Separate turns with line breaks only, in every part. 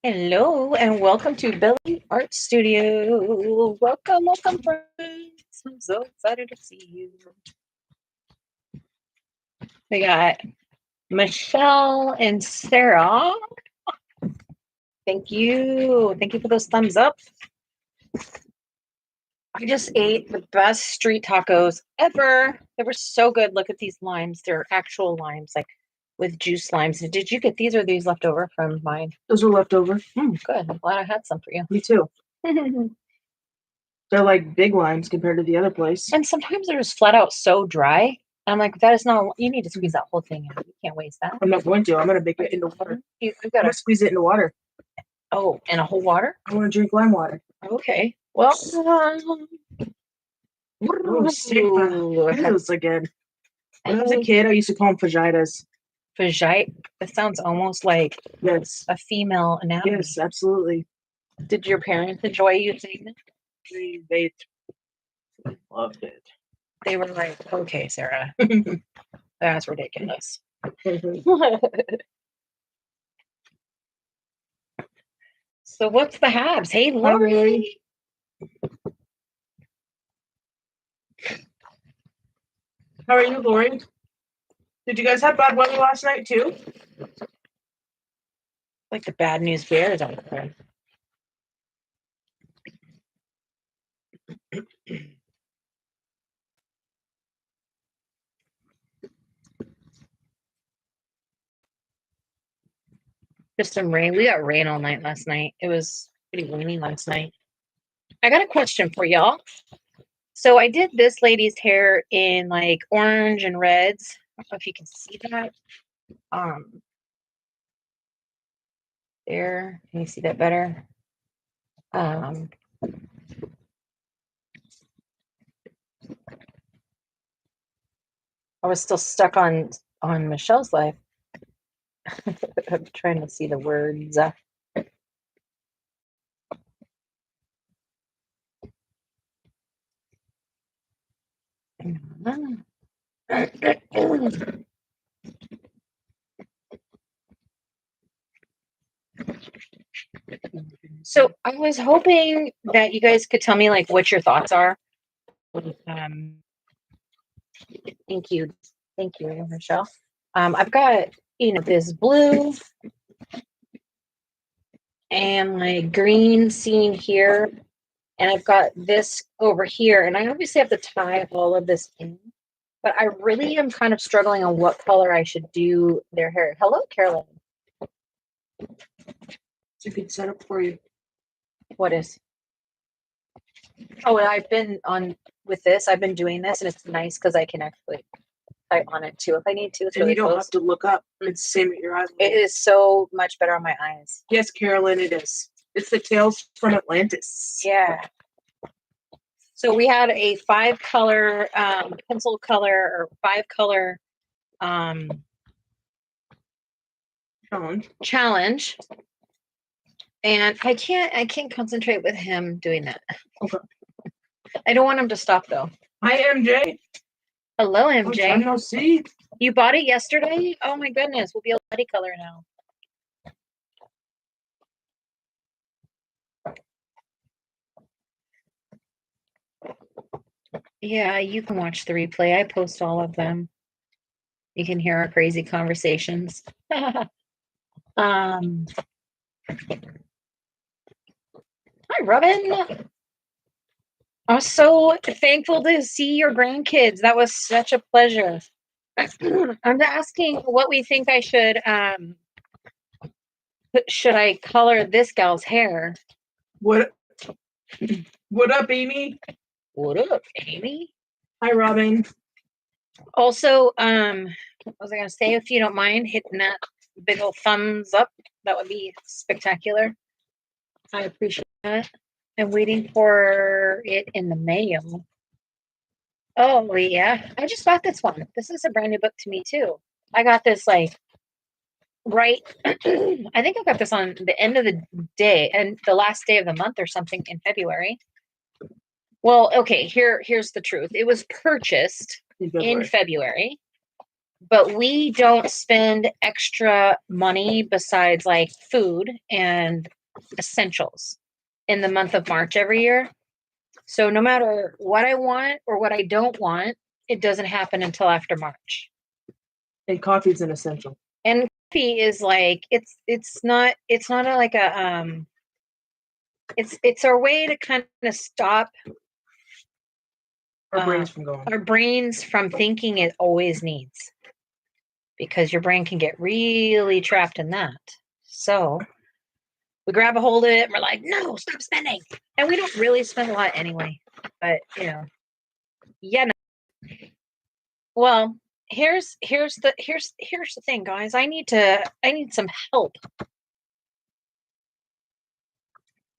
Hello and welcome to Belly Art Studio. Welcome, friends. I'm so excited to see you. We got Michelle and Sarah. Thank you. Thank you for those thumbs up. I just ate the best street tacos ever. They were so good. Look at these limes. They're actual limes, like with juice limes. Did you get these or these left over from mine?
Those are left over.
Good. I'm glad I had some for you.
Me too. They're like big limes compared to the other place.
And sometimes they're just flat out so dry. I'm like, that is not, you need to squeeze that whole thing out. You can't waste that.
I'm not going to. I'm going to make it into water.
You've
I'm
got
going
to,
to squeeze it into water.
oh, in a whole water?
I want to drink lime water.
Okay. Well,
Oh, potatoes again. When I was a kid, I used to call them fajitas.
Vagite. That sounds almost like
Yes.
a female anatomy.
Yes, absolutely.
Did your parents enjoy you saying it?
They loved it.
They were like, okay, Sarah, that's ridiculous. So what's the Habs? Hey, Lori.
How are you, Lori? Did you guys have bad weather last night too?
Like the bad news bears out there. Just some rain. We got rain all night last night. It was pretty rainy last night. I got a question for y'all. So I did this lady's hair in like orange and reds. I don't know if you can see that. There. Can you see that better? I was still stuck on Michelle's life. I'm trying to see the words. So I was hoping that you guys could tell me like what your thoughts are. Thank you, Michelle. I've got this blue and like green scene here, and I've got this over here, and I obviously have to tie all of this in. But I really am kind of struggling on what color I should do their hair. Hello, Carolyn.
It's a good setup for you.
What is? Oh, and I've been on with this. I've been doing this, and it's nice because I can actually type on it too if I need to. It's
And
really
you don't
close.
have to look up. It's the same at your eyes.
It is so much better on my eyes.
Yes, Carolyn, it is. It's the Tales from Atlantis.
Yeah. So we had a 5-color pencil color or 5-color challenge. And I can't concentrate with him doing that.
Okay.
I don't want him to stop though.
Hi, MJ.
Hello, MJ.
No, see.
You bought it yesterday? Oh my goodness, we'll be a bloody color now. Yeah, you can watch the replay. I post all of them. You can hear our crazy conversations. Hi, Robin. I'm so thankful to see your grandkids. That was such a pleasure. I'm asking what we think I should I color this gal's hair?
What up, Amy?
What up, Amy?
Hi, Robin.
Also, what was I gonna say? If you don't mind hitting that big old thumbs up, that would be spectacular. I appreciate that. I'm waiting for it in the mail. Oh yeah, I just bought this one. This is a brand new book to me too. I got this like right. I think I got this on the end of the day and the last day of the month or something in February. Well, okay, here's the truth. It was purchased in February, but we don't spend extra money besides like food and essentials in the month of March every year. So no matter what I want or what I don't want, it doesn't happen until after March.
And coffee is an essential.
And coffee is like it's not like a it's our way to kind of stop
Our brains from going.
our brains from thinking it always needs, because your brain can get really trapped in that. So we grab a hold of it and we're like, no, stop spending. And we don't really spend a lot anyway. But yeah. No. Well, here's the thing, guys. I need some help.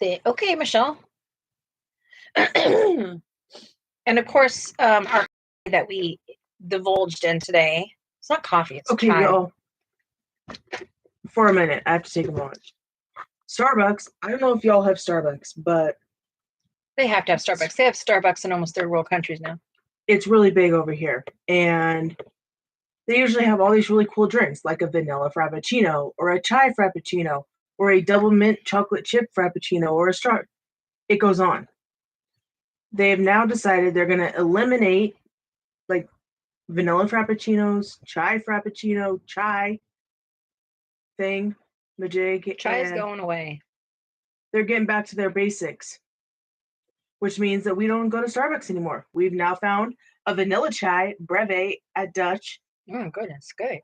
Okay, Michelle. And of course, our that we divulged in today. It's not coffee. It's
okay,
chai.
y'all. For a minute, I have to take a moment. Starbucks. I don't know if y'all have Starbucks, but
they have to have Starbucks. They have Starbucks in almost third world countries now.
It's really big over here, and they usually have all these really cool drinks, like a vanilla frappuccino, or a chai frappuccino, or a double mint chocolate chip frappuccino, or a straw. It goes on. They have now decided they're going to eliminate like vanilla frappuccinos, chai frappuccino, chai thing, majig.
Chai is going away.
They're getting back to their basics, which means that we don't go to Starbucks anymore. We've now found a vanilla chai breve at Dutch.
Oh, goodness, good.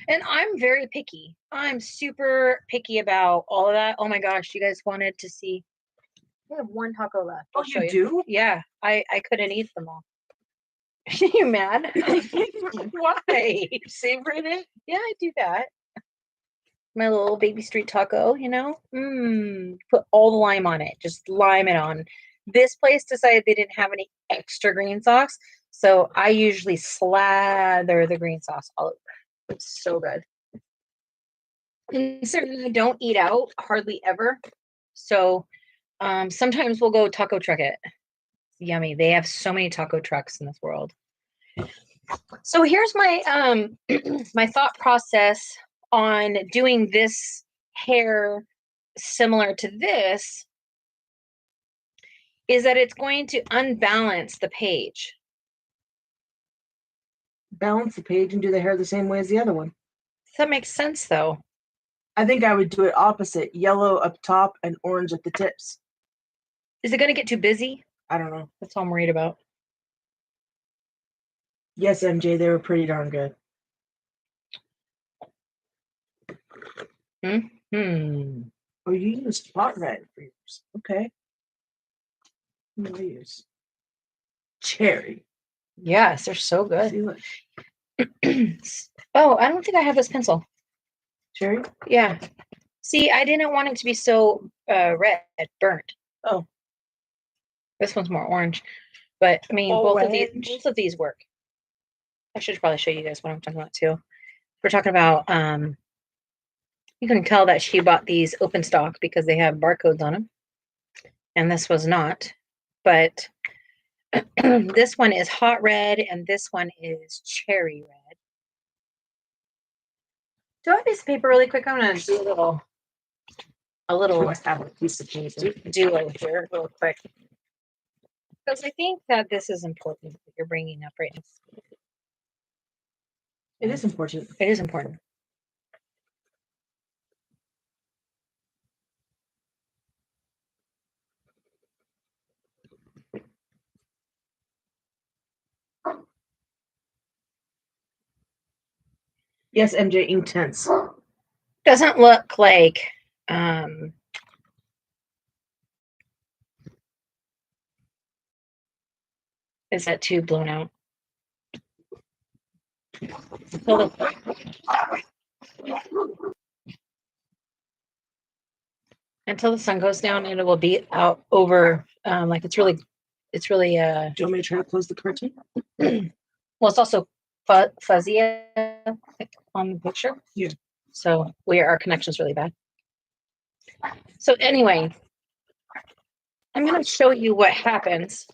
And I'm very picky. I'm super picky about all of that. Oh my gosh, you guys wanted to see. I have one taco left.
Oh, you do?
Yeah, I couldn't eat them all. Are you mad? Why?
Savoring it?
Yeah, I do that. My little baby street taco, put all the lime on it. Just lime it on. This place decided they didn't have any extra green sauce, so I usually slather the green sauce all over. It's so good. And certainly I don't eat out hardly ever. So sometimes we'll go taco truck it. Yummy. They have so many taco trucks in this world. So here's my my thought process on doing this hair similar to this is that it's going to unbalance the page.
Balance the page and do the hair the same way as the other one.
That makes sense though.
I think I would do it opposite. Yellow up top and orange at the tips.
Is it going to get too busy?
I don't know.
That's all I'm worried about.
Yes, MJ, they were pretty darn good. Oh, you used hot red for yours. Okay. What do I use? Cherry.
Yes, they're so good.
See, look.
Oh, I don't think I have this pencil.
Cherry?
Yeah. See, I didn't want it to be so red, burnt.
Oh.
This one's more orange. But I mean, both of these work. I should probably show you guys what I'm talking about too. We're talking about you can tell that she bought these open stock because they have barcodes on them. And this was not. But this one is hot red and this one is cherry red. Do I have a piece of paper really quick? I'm gonna do a little
have a piece of paper.
duo here real quick. Because I think that this is important that you're bringing up right now.
It is important.
It is important.
Yes, MJ, intense.
Doesn't look like is that too blown out? Until the sun goes down and it will be out over like it's really
do you want me to try to close the curtain?
well, it's also fuzzy on the picture.
Yeah.
So our connection's really bad. So anyway, I'm going to show you what happens.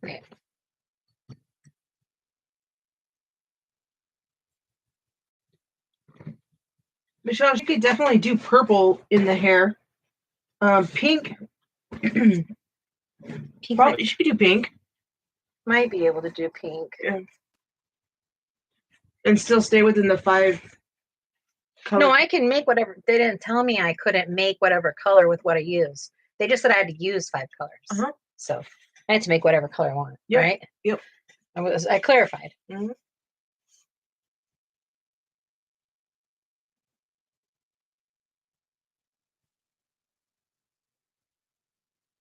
Okay.
Michelle, you could definitely do purple in the hair. Pink.
Pink
Probably you could do pink.
might be able to do pink.
Yeah. And still stay within the 5 color.
No, I can make whatever. They didn't tell me I couldn't make whatever color with what I use. They just said I had to use 5 colors.
Uh-huh.
So I had to make whatever color I want.
Yep.
Right?
Yep.
I clarified.
Mm-hmm.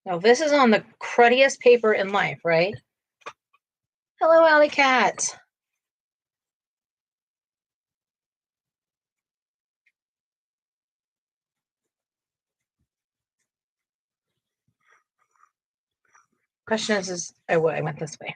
Now this is on the cruddiest paper in life, right? Hello, Alley Cat. Question is I went this way.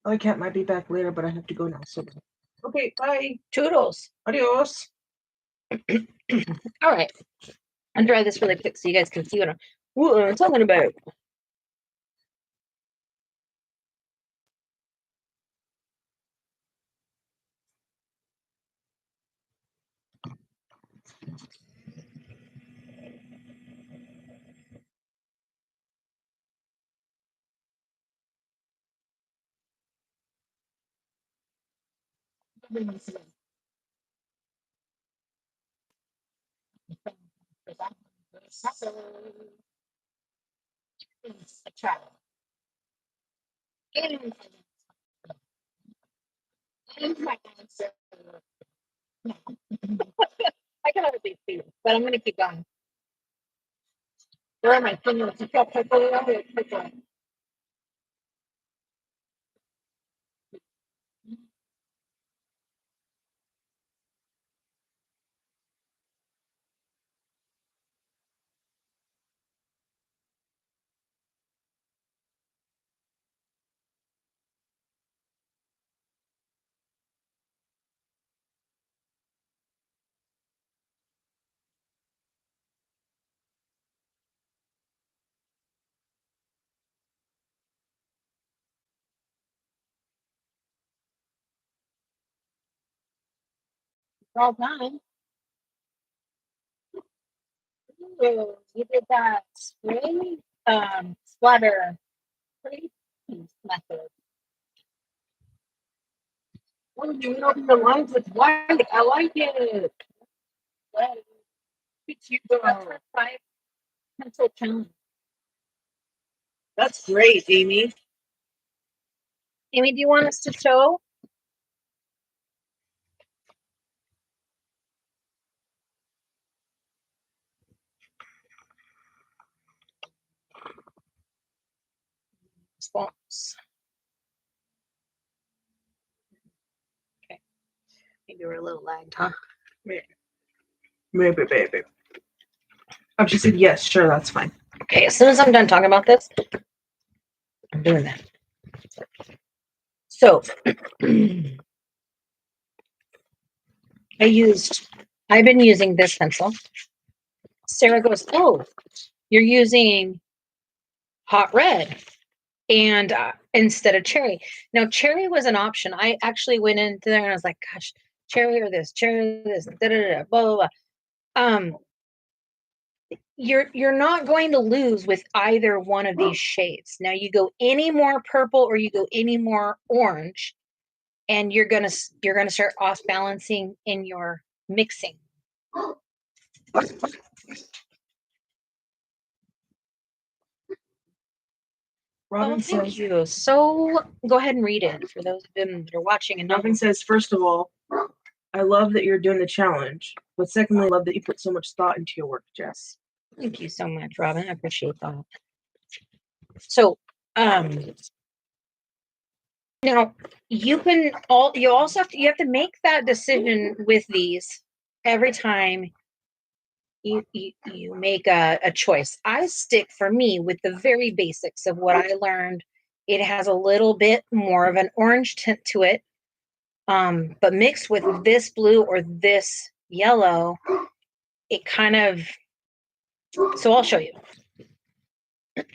I Cat might be back later, but I have to go now. So, okay, bye.
Toodles.
Adios.
All right. I'll dry this really quick so you guys can see what I'm talking about. I can hardly see, but I'm going to keep going. Where are my fingers? All done. Ooh, you did that spray splatter spray method. Oh, you went over the lines with white. I like it. Well, it's you go. That's our 5 pencil challenge.
That's great, Amy.
Amy, do you want us to show? Response. Okay. Maybe we're a little lagged, huh?
Maybe, baby. She said yes, sure, that's fine.
Okay, as soon as I'm done talking about this, I'm doing that. So I've been using this pencil. Sarah goes, oh, you're using hot red and instead of cherry. Now cherry was an option. I actually went into there and I was like, gosh, cherry or this, blah, blah, blah. You're not going to lose with either one of these shades. Now you go any more purple or you go any more orange, and you're gonna start off balancing in your mixing.
Robin
thank
says,
you. So go ahead and read it for those of them that are watching. And
Robin says, first of all, I love that you're doing the challenge, but secondly, I love that you put so much thought into your work, Jess.
Thank you so much, Robin. I appreciate that. So, now you also have to make that decision with these every time you make a choice. I stick for me with the very basics of what I learned. It has a little bit more of an orange tint to it, but mixed with this blue or this yellow, it kind of, so I'll show you.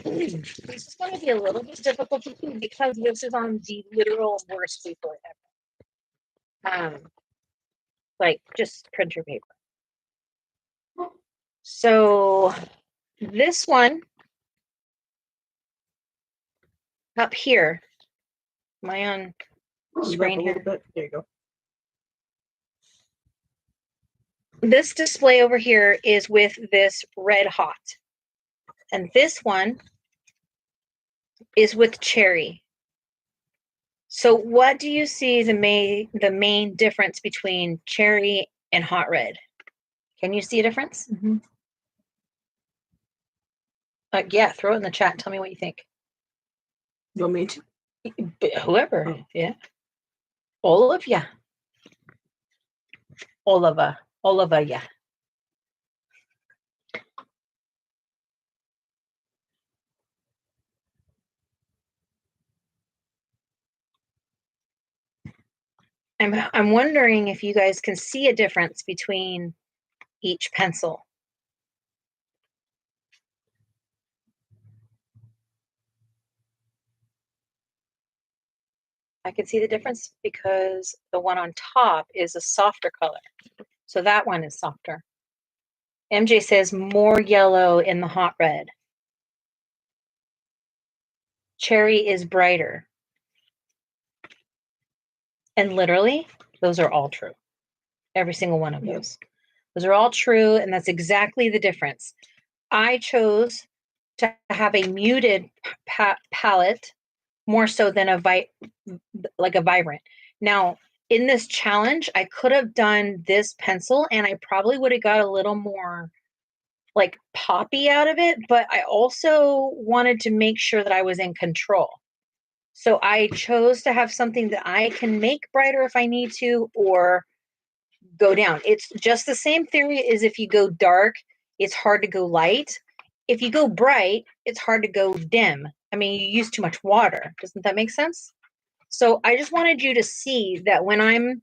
This is going to be a little bit difficult to do because this is on the literal worst paper ever. Like just printer paper. So this one up here, am I on screen here?
There you go.
This display over here is with this red hot. And this one is with cherry. So what do you see the main difference between cherry and hot red? Can you see a difference?
Mm-hmm.
Yeah, throw it in the chat. Tell me what you think.
You want me to?
Whoever,
Oh.
yeah. All of ya. All of ya. I'm wondering if you guys can see a difference between each pencil. I can see the difference because the one on top is a softer color. So that one is softer. MJ says more yellow in the hot red. Cherry is brighter. And literally, those are all true. Every single one of those. Those are all true, and that's exactly the difference. I chose to have a muted palette more so than a vibrant. Now, in this challenge, I could have done this pencil, and I probably would have got a little more like poppy out of it, but I also wanted to make sure that I was in control. So I chose to have something that I can make brighter if I need to, or go down. It's just the same theory as if you go dark, it's hard to go light. If you go bright, it's hard to go dim. I mean, you use too much water. Doesn't that make sense? So I just wanted you to see that when I'm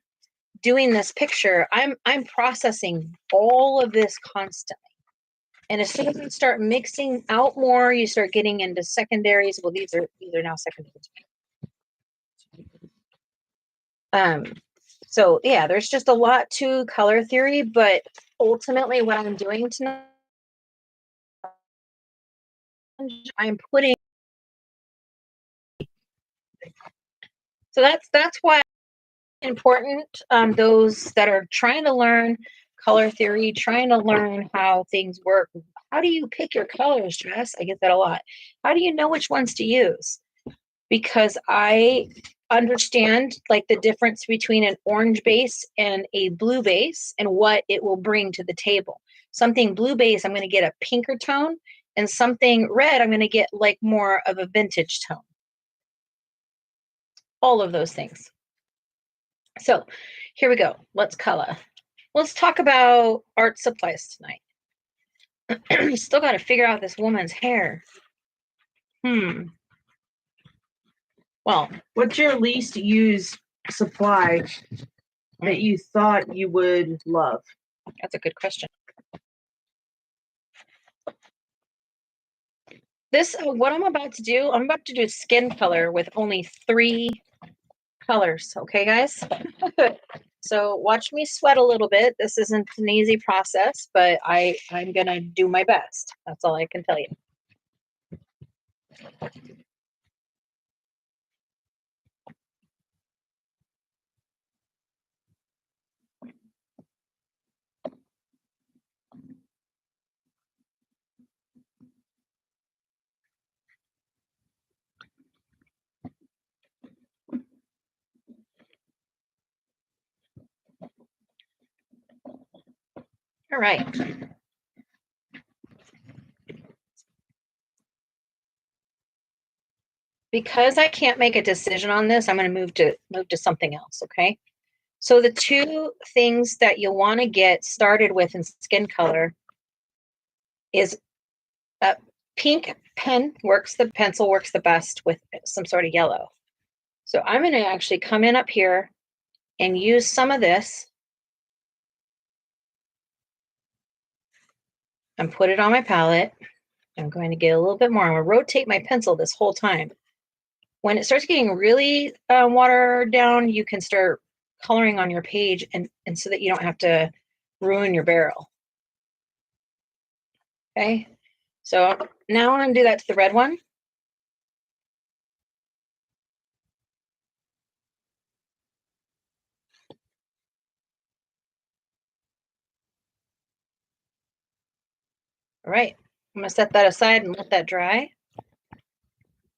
doing this picture, I'm processing all of this constantly. And as soon as you start mixing out more, you start getting into secondaries. Well, these are now secondaries. So yeah, there's just a lot to color theory, but ultimately what I'm doing tonight, I'm putting, so that's why it's important, those that are trying to learn color theory, trying to learn how things work. How do you pick your colors, Jess? I get that a lot. How do you know which ones to use? Because I understand like the difference between an orange base and a blue base and what it will bring to the table. Something blue base, I'm going to get a pinker tone, and something red, I'm going to get like more of a vintage tone. All of those things. So here we go. Let's color. Let's talk about art supplies tonight. Still got to figure out this woman's hair. Well,
what's your least used supply that you thought you would love?
That's a good question. This, what I'm about to do, I'm about to do skin color with only 3 colors. Okay, guys? So watch me sweat a little bit. This isn't an easy process, but I'm going to do my best. That's all I can tell you. All right. Because I can't make a decision on this, I'm going to move to something else, okay? So the 2 things that you'll want to get started with in skin color is a pink pen the pencil works the best with some sort of yellow. So I'm going to actually come in up here and use some of this and put it on my palette. I'm going to get a little bit more. I'm going to rotate my pencil this whole time. When it starts getting really watered down, you can start coloring on your page and so that you don't have to ruin your barrel. Okay, so now I'm going to do that to the red one. All right, I'm going to set that aside and let that dry.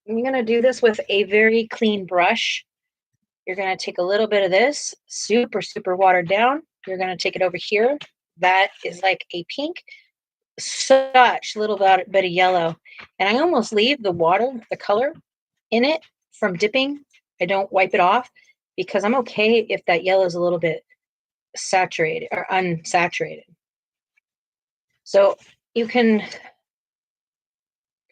I'm going to do this with a very clean brush. You're going to take a little bit of this, super, super watered down. You're going to take it over here. That is like a pink, such little bit of yellow. And I almost leave the water, the color in it from dipping. I don't wipe it off because I'm okay if that yellow is a little bit saturated or unsaturated. So you can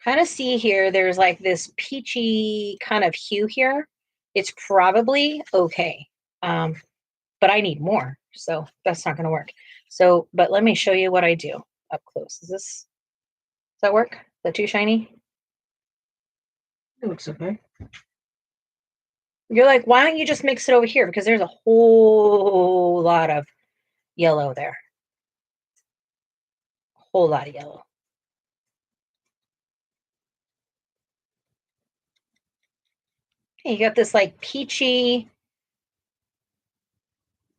kind of see here, there's like this peachy kind of hue here. It's probably okay, but I need more, so that's not going to work. So, but let me show you what I do up close. Does that work? Is that too shiny?
It looks okay.
You're like, why don't you just mix it over here? Because there's a whole lot of yellow there. A whole lot of yellow. Okay, you got this like peachy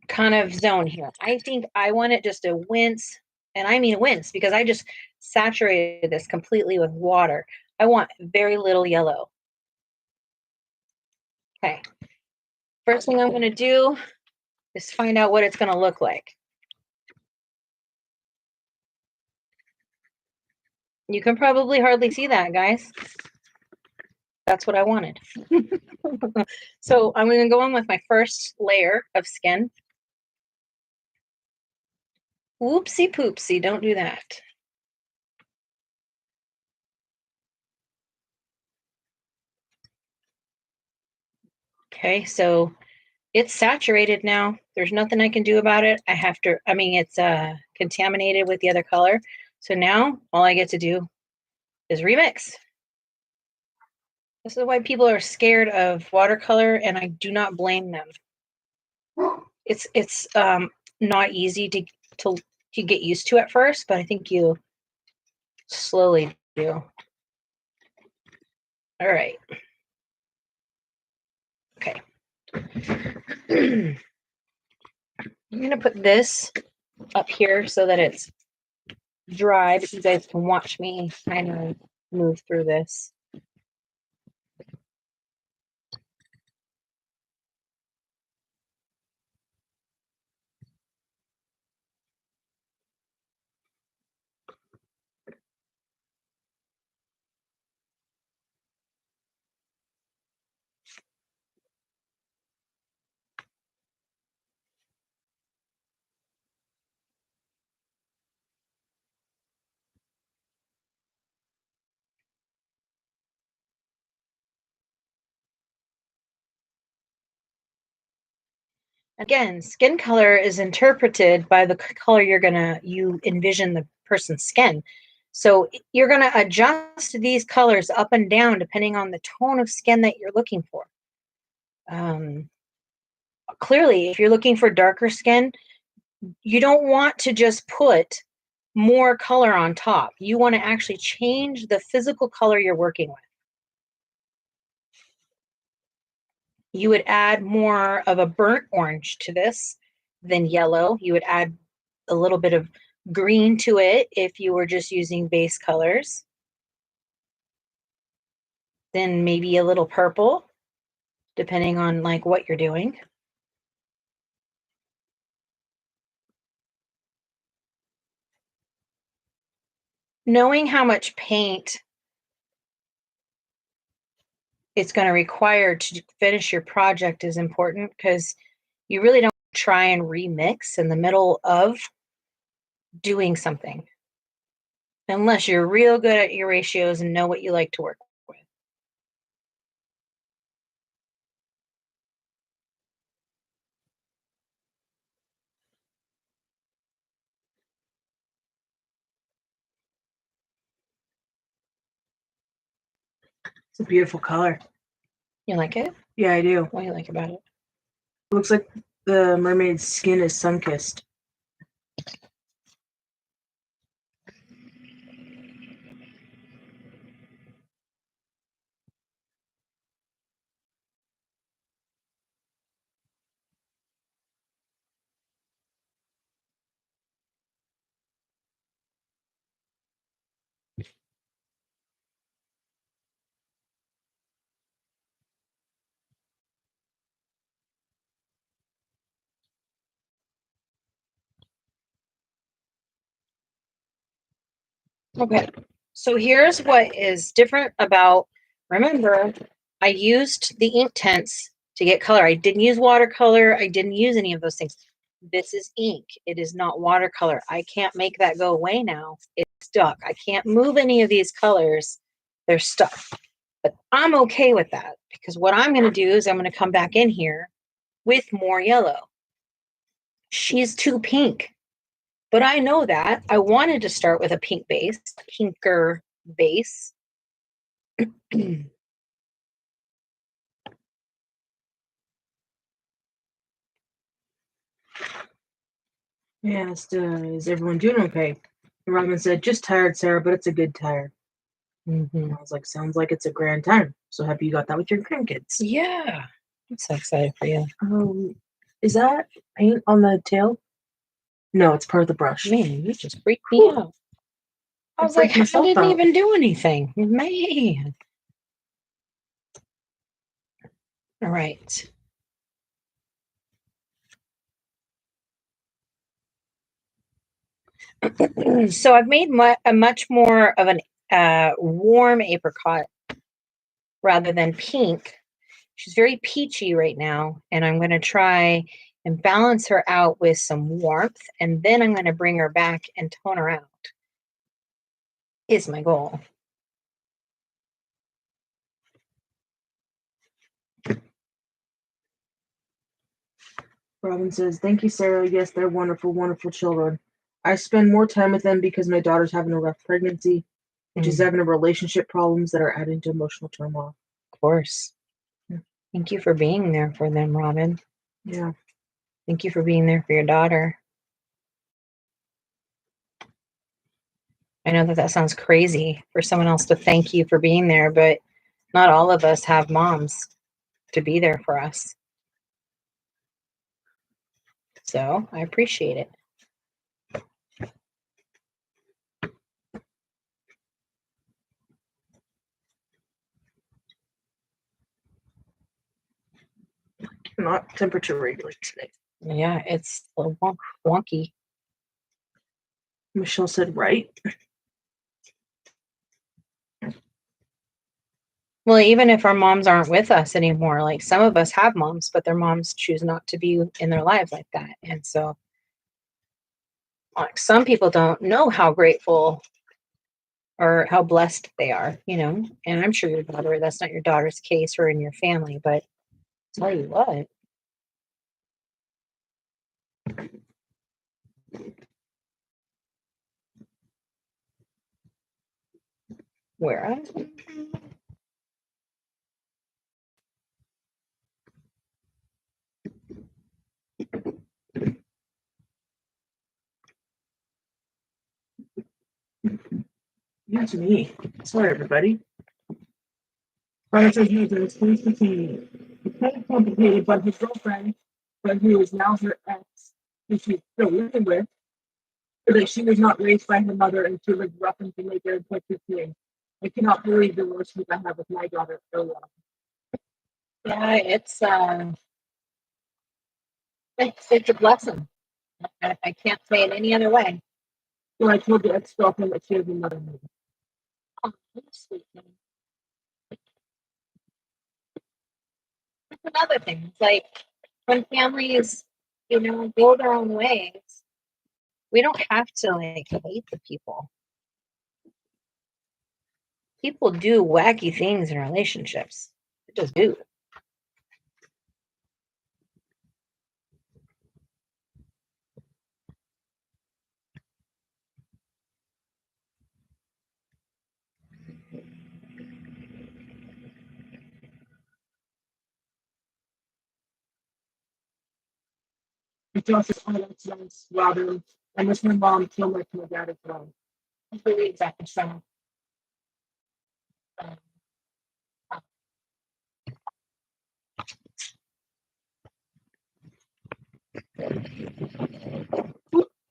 kind of zone here. I think I want it just to wince, and I mean wince because I just saturated this completely with water. I want very little yellow. Okay. First thing I'm going to do is find out what it's going to look like. You can probably hardly see that, guys. That's what I wanted. So I'm going to go in with my first layer of skin. Whoopsie poopsie, don't do that. Okay, so it's saturated now. There's nothing I can do about it. It's contaminated with the other color. So now all I get to do is remix. This is why people are scared of watercolor, and I do not blame them. It's not easy to get used to at first, but I think you slowly do. All right. Okay. I'm going to put this up here so that it's dry, but you guys can watch me kind of move through this. Again, skin color is interpreted by the color you envision the person's skin. So you're going to adjust these colors up and down depending on the tone of skin that you're looking for. Clearly, if you're looking for darker skin, you don't want to just put more color on top. You want to actually change the physical color you're working with. You would add more of a burnt orange to this than yellow. You would add a little bit of green to it if you were just using base colors. Then maybe a little purple, depending on like what you're doing. Knowing how much paint it's going to require to finish your project is important because you really don't try and remix in the middle of doing something. Unless you're real good at your ratios and know what you like to work with.
It's a beautiful color.
You like it?
Yeah, I do.
What do you like about it?
It looks like the mermaid's skin is sun-kissed.
Okay. So here's what is different about, remember, I used the ink tints to get color. I didn't use watercolor. I didn't use any of those things. This is ink. It is not watercolor. I can't make that go away now. It's stuck. I can't move any of these colors. They're stuck. But I'm okay with that because what I'm going to do is I'm going to come back in here with more yellow. She's too pink. But I know that. I wanted to start with a pink base, pinker base.
Yeah, is everyone doing okay? And Robin said, just tired, Sarah, but it's a good tired.
Mm-hmm.
I was like, sounds like it's a grand time. So happy you got that with your grandkids.
Yeah. I'm so excited for you.
Is that paint on the tail? No, it's part of the brush.
Man, you just freaked me out. I was like, I didn't even do anything. Man. All right. So I've made a much more of an warm apricot rather than pink. She's very peachy right now, and I'm going to try and balance her out with some warmth, and then I'm going to bring her back and tone her out. Is my goal.
Robin says, thank you, Sarah. Yes, they're wonderful, wonderful children. I spend more time with them because my daughter's having a rough pregnancy and she's having a relationship problems that are adding to emotional turmoil.
Of course. Yeah. Thank you for being there for them, Robin.
Yeah.
Thank you for being there for your daughter. I know that sounds crazy for someone else to thank you for being there, but not all of us have moms to be there for us. So I appreciate it.
Not temperature regular today.
Yeah, it's a little wonky.
Michelle said, right?
Well, even if our moms aren't with us anymore, like some of us have moms, but their moms choose not to be in their lives like that. And so like some people don't know how grateful or how blessed they are, you know. And I'm sure that's not your daughter's case or in your family, but I'll tell you what. Where?
That's me. Sorry, everybody. Brian says, no, there's things continue. It's kind of complicated, but his girlfriend, but who is now her ex, who she's still living with, so that she was not raised by her mother and she was rough and teenager and put this thing. I cannot believe the relationship I have with my daughter so well.
Yeah, it's a blessing. I can't say it any other way.
So I told the ex-girlfriend that she was a mother.
Oh, sweet thing. That's another thing. It's like when families, you know, go their own ways, we don't have to like hate the people. People do wacky things in relationships. They just do.
It's also, oh, that's nice, Robin. I miss my mom so much, my dad as well. Completely exactly same.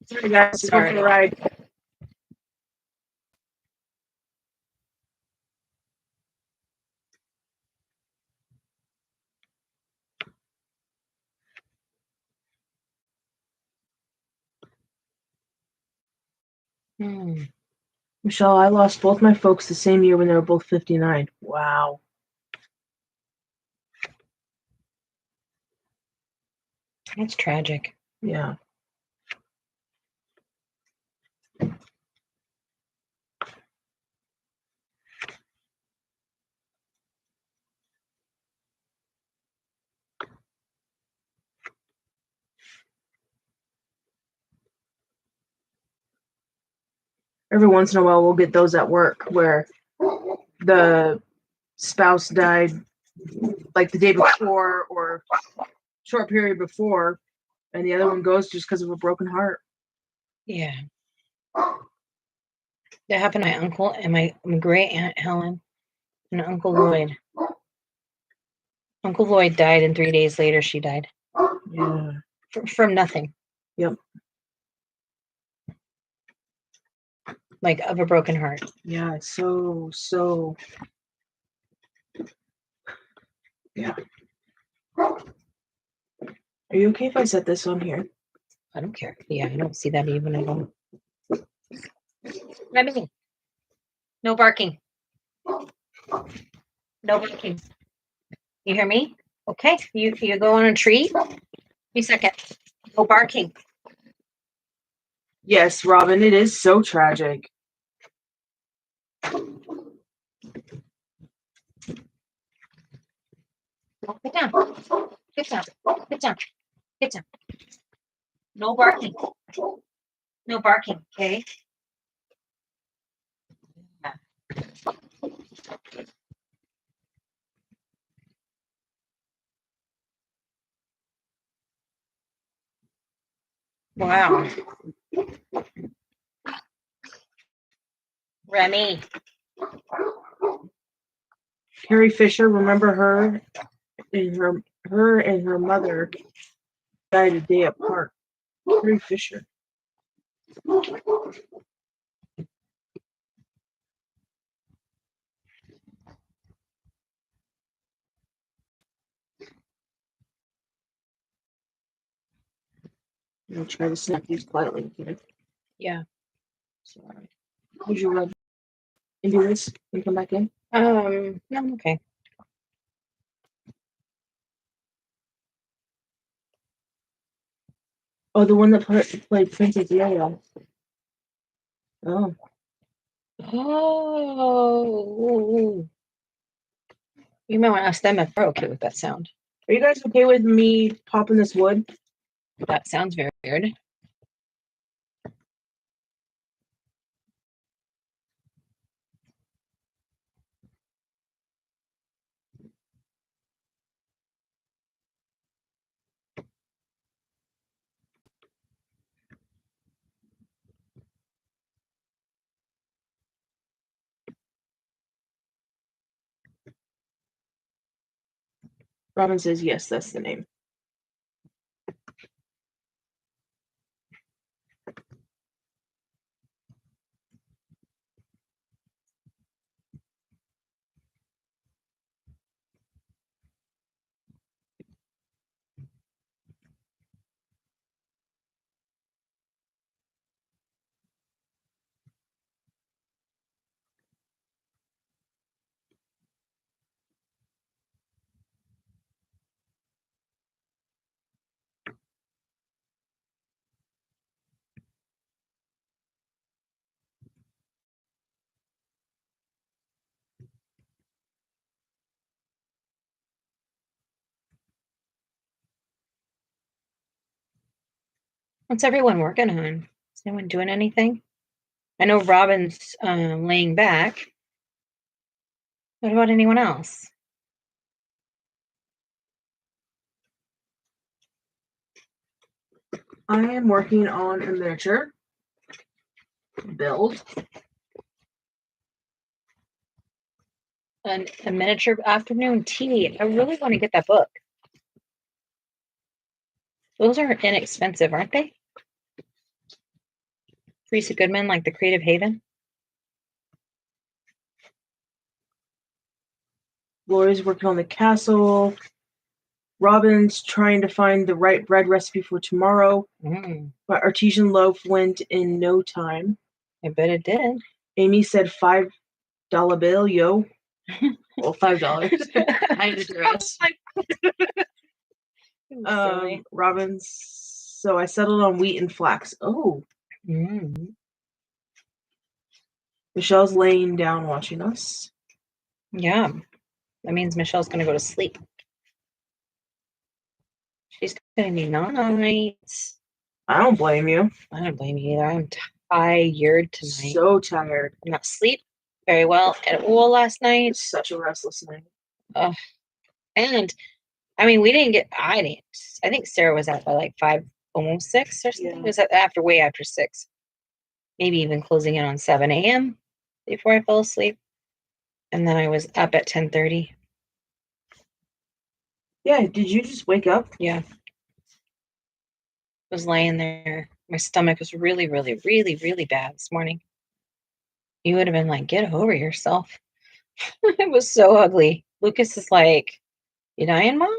Sorry guys, just going for the ride.
Hmm.
Michelle, I lost both my folks the same year when they were both 59. Wow.
That's tragic.
Yeah. Every once in a while, we'll get those at work where the spouse died like the day before or short period before, and the other one goes just because of a broken heart.
Yeah. That happened to my uncle and my great aunt Helen and Uncle Lloyd. Uncle Lloyd died, and 3 days later, she died
Yeah.
from nothing.
Yep.
Like of a broken heart.
Yeah. It's so. Yeah. Are you okay if I set this on here?
I don't care. Yeah, I don't see that even at all. Remy, no barking. No barking. You hear me? Okay. You go on a treat. Give me a second. No barking.
Yes, Robin, it is so tragic.
Get down. Get down. Get down. Get down. No barking. No barking. Okay. Wow. Remy.
Carrie Fisher, remember her? And her and her mother died a day apart. Carrie Fisher. I'll try to snap these quietly. Okay?
Yeah.
Sorry. Would you run into this and come back in?
No, I'm okay.
Oh, the one that played Princess Leia. Oh.
Oh. You might want to ask them if they're okay with that sound.
Are you guys okay with me popping this wood?
That sounds very weird.
Robin says yes, that's the name.
What's everyone working on? Is anyone doing anything? I know Robin's laying back. What about anyone else?
I am working on a miniature build.
A miniature afternoon tea. I really want to get that book. Those are inexpensive, aren't they? Teresa Goodman, like the Creative Haven.
Lori's working on the castle. Robin's trying to find the right bread recipe for tomorrow. My artesian loaf went in no time.
I bet it did.
Amy said $5 bill, yo. Well, $5. I had to dress. Robin's. So I settled on wheat and flax. Oh. Michelle's laying down watching us.
Yeah. That means Michelle's going to go to sleep. She's going to be night.
I don't blame you.
I don't blame you either. I'm tired tonight.
So tired.
I'm not sleep very well at all last night.
Such a restless night.
And I mean, I didn't. I think Sarah was out by like 5, almost 6 or something.
Yeah.
It was way after 6. Maybe even closing in on 7 a.m. before I fell asleep. And then I was up at 10:30.
Yeah, did you just wake up?
Yeah. I was laying there. My stomach was really, really, really, really bad this morning. You would have been like, get over yourself. It was so ugly. Lucas is like, you dying, Mom?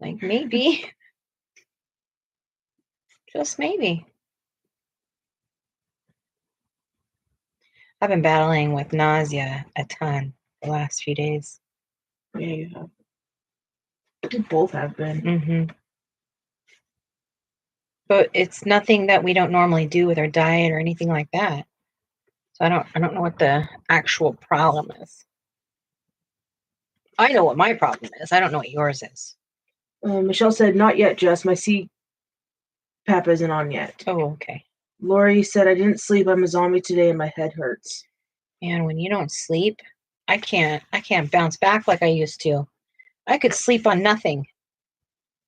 Like, maybe. Just maybe. I've been battling with nausea a ton the last few days.
Yeah, you have. We both have been.
Mm-hmm. But it's nothing that we don't normally do with our diet or anything like that. So I don't know what the actual problem is. I know what my problem is. I don't know what yours is.
Michelle said, not yet, Jess. My CPAP isn't on yet.
Oh, okay.
Lori said, I didn't sleep. I'm a zombie today and my head hurts.
And when you don't sleep, I can't bounce back like I used to. I could sleep on nothing.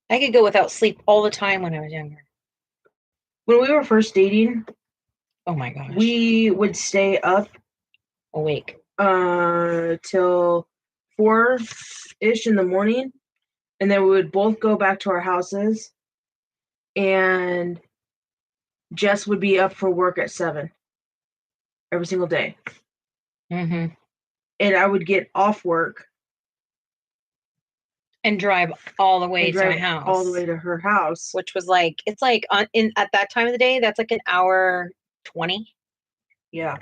I could go without sleep all the time when I was younger.
When we were first dating,
oh my gosh,
we would stay up
awake
till 4-ish in the morning, and then we would both go back to our houses, and Jess would be up for work at 7 every single day.
Mm-hmm.
And I would get off work
and drive all the way to my house,
all the way to her house,
which was like, it's like at that time of the day, that's like an hour 20.
Yeah.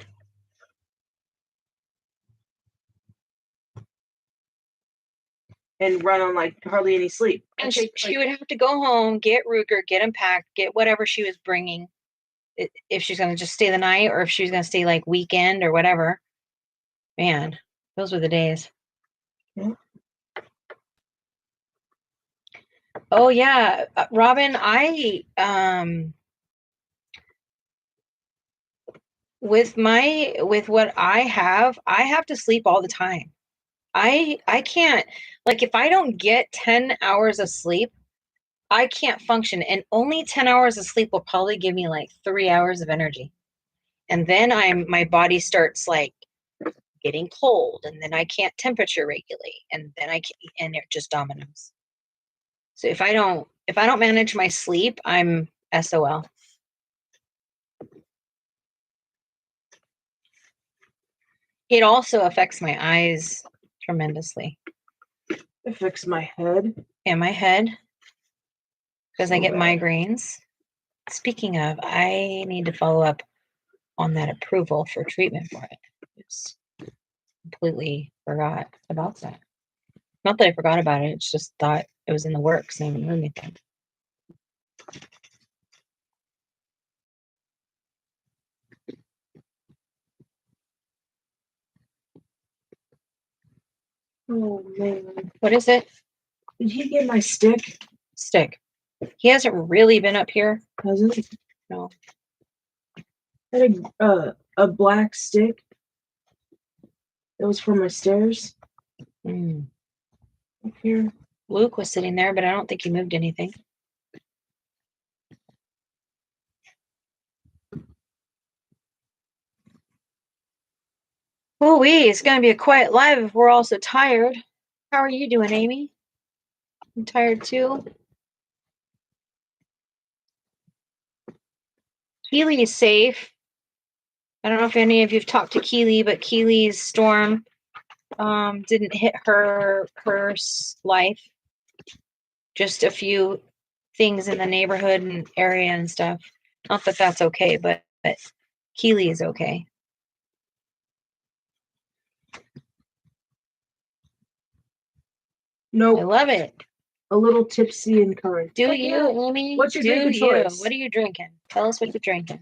And run on like hardly any sleep.
And she would have to go home, get Ruger, get him packed, get whatever she was bringing, if she's going to just stay the night or if she's going to stay like weekend or whatever. Man, those were the days.
Yeah.
Oh yeah, Robin, with what I have to sleep all the time. I can't, like, if I don't get 10 hours of sleep, I can't function. And only 10 hours of sleep will probably give me like 3 hours of energy. And then my body starts like getting cold, and then I can't temperature regulate, and then and it just dominoes. So if I don't manage my sleep, I'm SOL. It also affects my eyes tremendously.
It affects my head.
And my head, because I get migraines. Speaking of, I need to follow up on that approval for treatment for it. It's completely forgot about that. Not that I forgot about it, it's just thought it was in the works and I haven't heard anything.
Oh man.
What is it?
Did he get my stick?
Stick. He hasn't really been up here.
Hasn't it?
No.
I had a black stick. That was for my stairs
Mm.
up here.
Luke was sitting there, but I don't think he moved anything. Oh, it's going to be a quiet live if we're all so tired. How are you doing, Amy? I'm tired too. Keely is safe. I don't know if any of you've talked to Keely, but Keely's storm didn't hit her life. Just a few things in the neighborhood and area and stuff. Not that that's okay, but Keely is okay.
Nope.
I love it.
A little tipsy and current.
Do you, Amy?
What's your drinking choice?
What are you drinking? Tell us what you're drinking.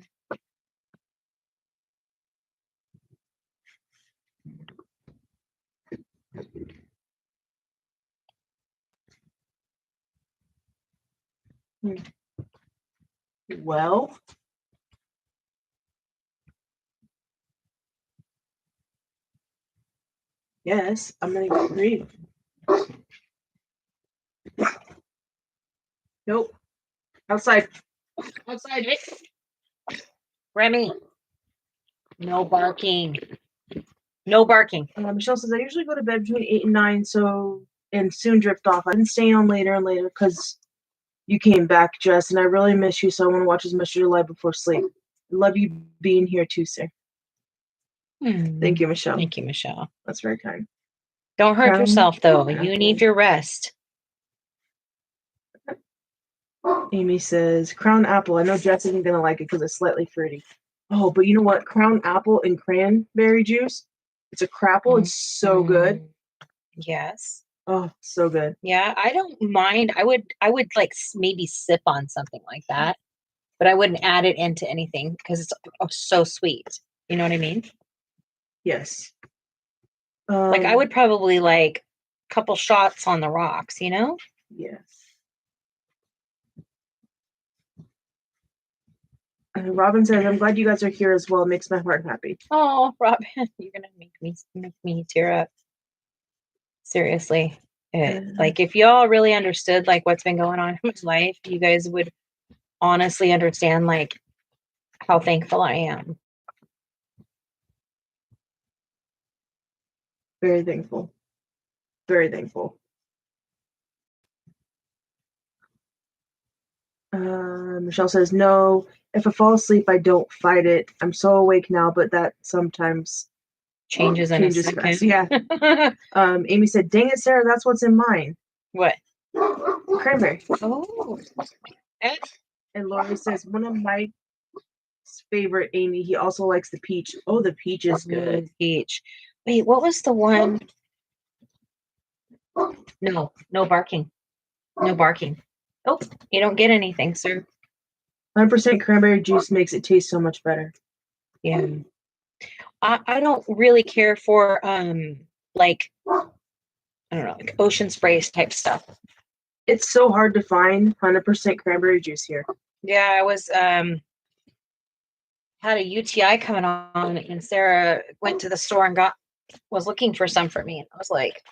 Well, yes, I'm gonna get green. Nope. Outside. Outside.
Remy. No barking. No barking.
Michelle says I usually go to bed between 8 and 9, and soon drift off. I've been staying on later and later because you came back, Jess, and I really miss you, so I want to watch as much of your life before sleep. Love you being here too, sir. Thank you, Michelle.
Thank you, Michelle.
That's very kind.
Don't hurt
Crown
yourself, though.
apple.
You need your rest.
Amy says, Crown apple. I know Jess isn't going to like it because it's slightly fruity. Oh, but you know what? Crown apple and cranberry juice. It's a crapple. It's so good.
Yes.
Oh, so good.
Yeah, I don't mind. I would like maybe sip on something like that, but I wouldn't add it into anything because it's so sweet. You know what I mean?
Yes.
Like I would probably like a couple shots on the rocks, you know?
Yes. Robin says, I'm glad you guys are here as well. It makes my heart happy.
Oh, Robin, you're gonna make me tear up. Seriously. Like if y'all really understood like what's been going on in my life, you guys would honestly understand like how thankful I am.
Very thankful. Very thankful. Michelle says, no, if I fall asleep, I don't fight it. I'm so awake now, but that sometimes
Changes
fast. Yeah. Amy said, dang it, Sarah, that's what's in mine.
What?
Cranberry.
Oh.
And Laura says, one of my favorite, Amy, he also likes the peach. Oh, the peach is good.
Peach. Wait, what was the one? No barking. No barking. Oh, you don't get anything, sir.
100% cranberry juice makes it taste so much better.
Yeah. I don't really care for like I don't know, like ocean sprays type stuff.
It's so hard to find 100% cranberry juice here.
Yeah, I was had a UTI coming on and Sarah went to the store and was looking for some for me. And I was like,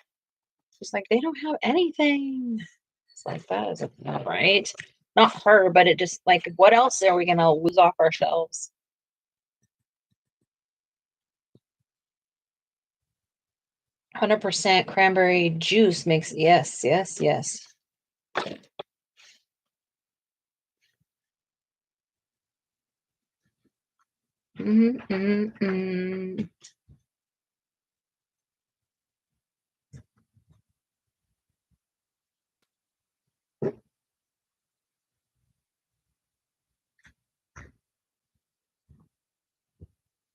she's like, they don't have anything. It's like, that is not right. Not her, but it just like, what else are we gonna lose off our shelves? %, cranberry juice makes yes.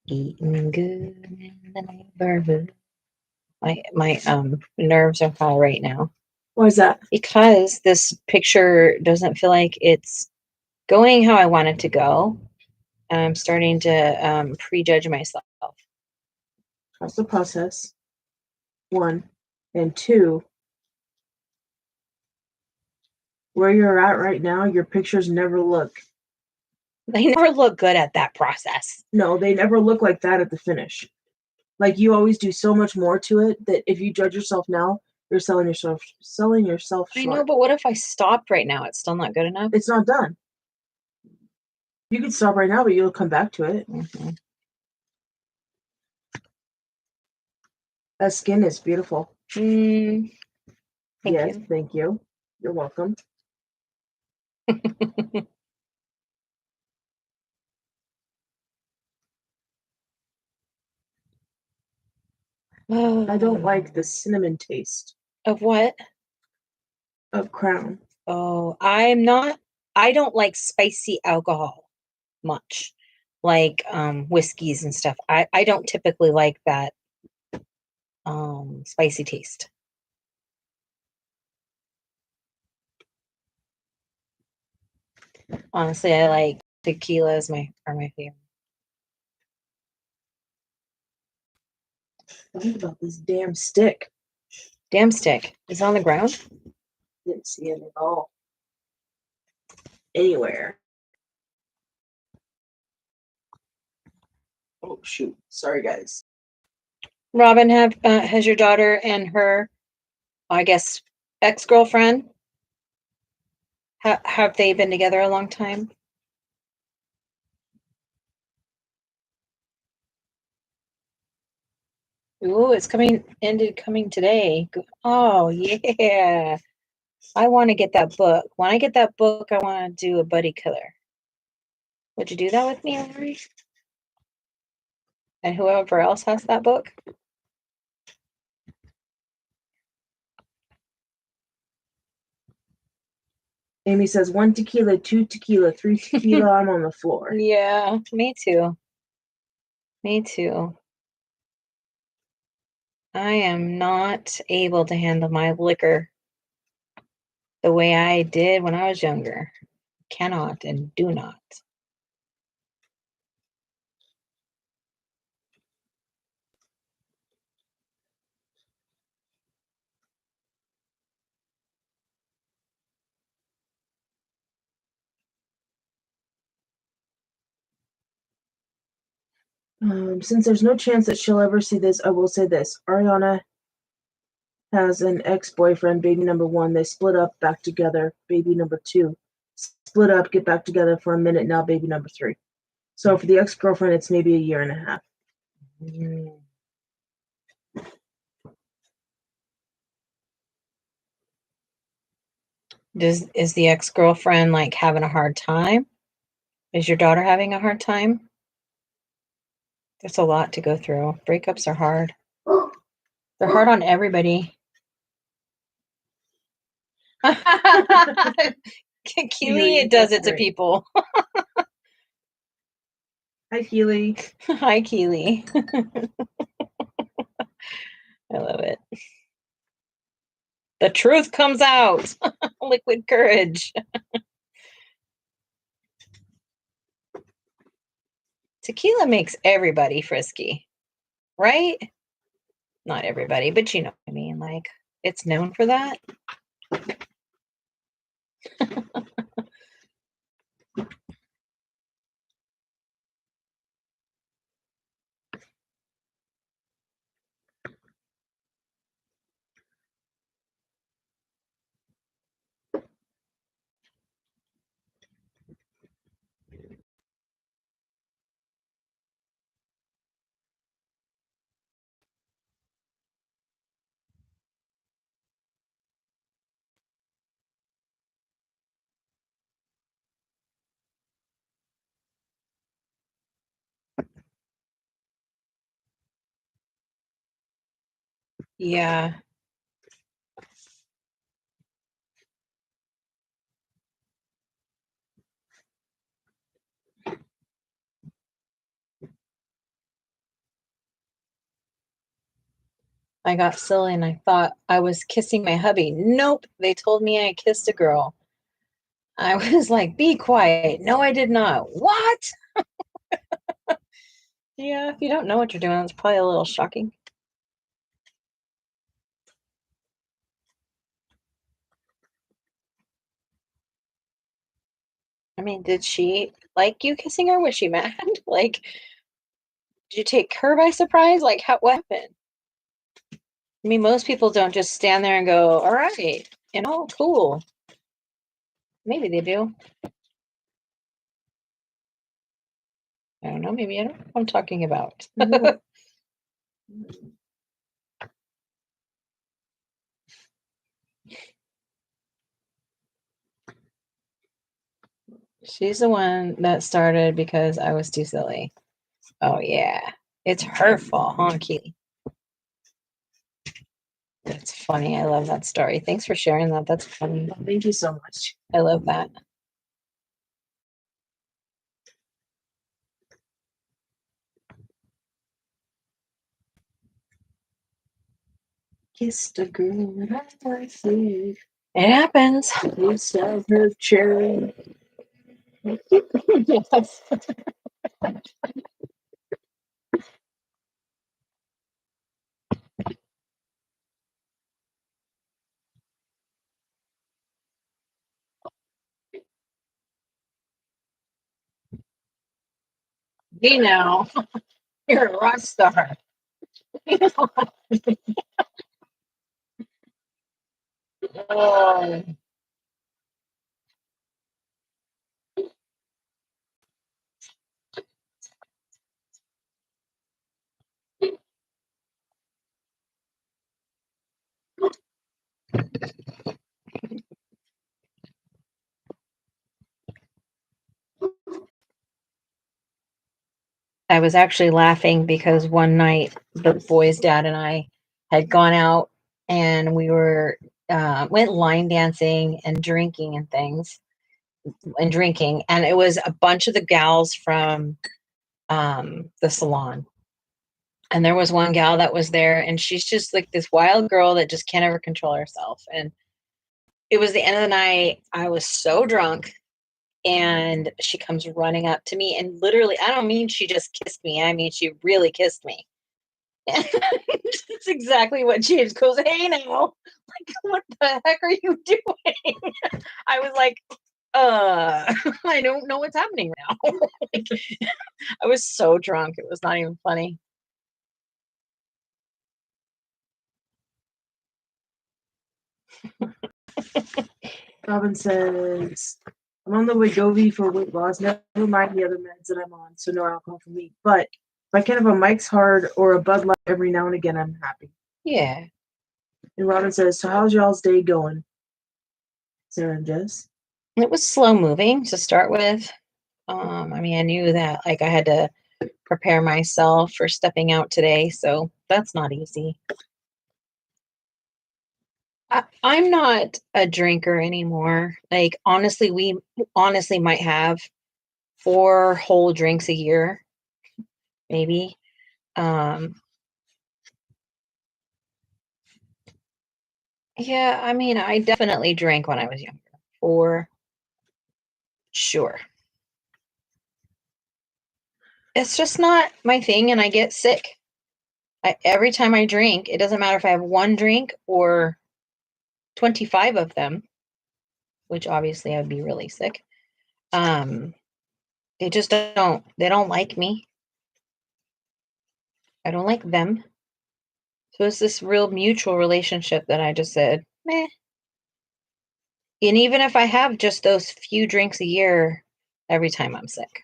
Eating good in the neighborhood. My nerves are high right now.
Why is that?
Because this picture doesn't feel like it's going how I want it to go. And I'm starting to prejudge myself.
Trust the process. 1 and 2. where you're at right now, your pictures never look.
They never look good at that process.
No, they never look like that at the finish. Like you always do so much more to it that if you judge yourself now, you're selling yourself short.
I know, but what if I stopped right now? It's still not good enough.
It's not done. You can stop right now, but you'll come back to it.
Mm-hmm.
That skin is beautiful.
Thank you.
Thank you. You're welcome. I don't like the cinnamon taste.
Of what?
Of Crown.
Oh, I don't like spicy alcohol much. Like whiskeys and stuff. I don't typically like that spicy taste. Honestly, I like tequila are my favorite.
Think about this damn stick.
Damn stick. Is it on the ground?
Didn't see it at all. Anywhere. Oh shoot. Sorry guys.
Robin, has your daughter and her, I guess, ex-girlfriend, have they been together a long time? Ooh, it's coming today. Oh yeah. I want to get that book. When I get that book, I want to do a buddy killer. Would you do that with me, Lori? And whoever else has that book?
Amy says 1 tequila, 2 tequila, 3 tequila, I'm on the floor.
Yeah, me too. Me too. I am not able to handle my liquor the way I did when I was younger. Cannot and do not.
Since there's no chance that she'll ever see this, I will say this. Ariana has an ex-boyfriend, baby number 1. They split up, back together, baby number 2. Split up, get back together for a minute, now baby number 3. So for the ex-girlfriend, it's maybe a year and a half.
Is the ex-girlfriend like having a hard time? Is your daughter having a hard time? There's a lot to go through. Breakups are hard. They're hard on everybody. Keely does it to people.
Hi, Keely.
Hi, Keely. I love it. The truth comes out. Liquid courage. Tequila makes everybody frisky, right? Not everybody, but you know what I mean. Like, it's known for that. Yeah. I got silly and I thought I was kissing my hubby. Nope. They told me I kissed a girl. I was like, be quiet. No, I did not. What? Yeah, if you don't know what you're doing, it's probably a little shocking. mean, did she like you kissing her? Was she mad? Like, did you take her by surprise? Like, what happened? I mean, most people don't just stand there and go, all right, cool. Maybe they do. I don't know. Maybe I don't know what I'm talking about. She's the one that started because I was too silly. Oh, yeah. It's her fault, huh, Keely? That's funny. I love that story. Thanks for sharing that. That's funny.
Thank you so much.
I love that.
Kissed a girl that I see.
It happens.
Used of her cherry.
Yes. You know, you're a rock star. Oh. I was actually laughing because one night the boys' dad and I had gone out and we went line dancing and drinking and it was a bunch of the gals from the salon. And there was one gal that was there, and she's just like this wild girl that just can't ever control herself. And it was the end of the night. I was so drunk, and she comes running up to me, and literally, I don't mean she just kissed me. I mean, she really kissed me. And that's exactly what she is. Goes, hey now, like, what the heck are you doing? I was like, I don't know what's happening now. Like, I was so drunk. It was not even funny.
Robin says, I'm on the Wegovy for weight loss. Never mind the other meds that I'm on, so no alcohol for me. But if I can have a Mike's Hard or a Bud Light every now and again, I'm happy.
Yeah.
And Robin says, so how's y'all's day going? Sarah and Jess?
It was slow moving to start with. I mean, I knew that like I had to prepare myself for stepping out today, so that's not easy. I'm not a drinker anymore. Like, honestly, we honestly might have 4 whole drinks a year, maybe. Yeah, I mean, I definitely drank when I was younger, for sure. It's just not my thing, and I get sick. Every time I drink, it doesn't matter if I have 1 drink or 25 of them, which obviously I would be really sick. They just they don't like me. I don't like them. So it's this real mutual relationship that I just said, meh. And even if I have just those few drinks a year, every time I'm sick,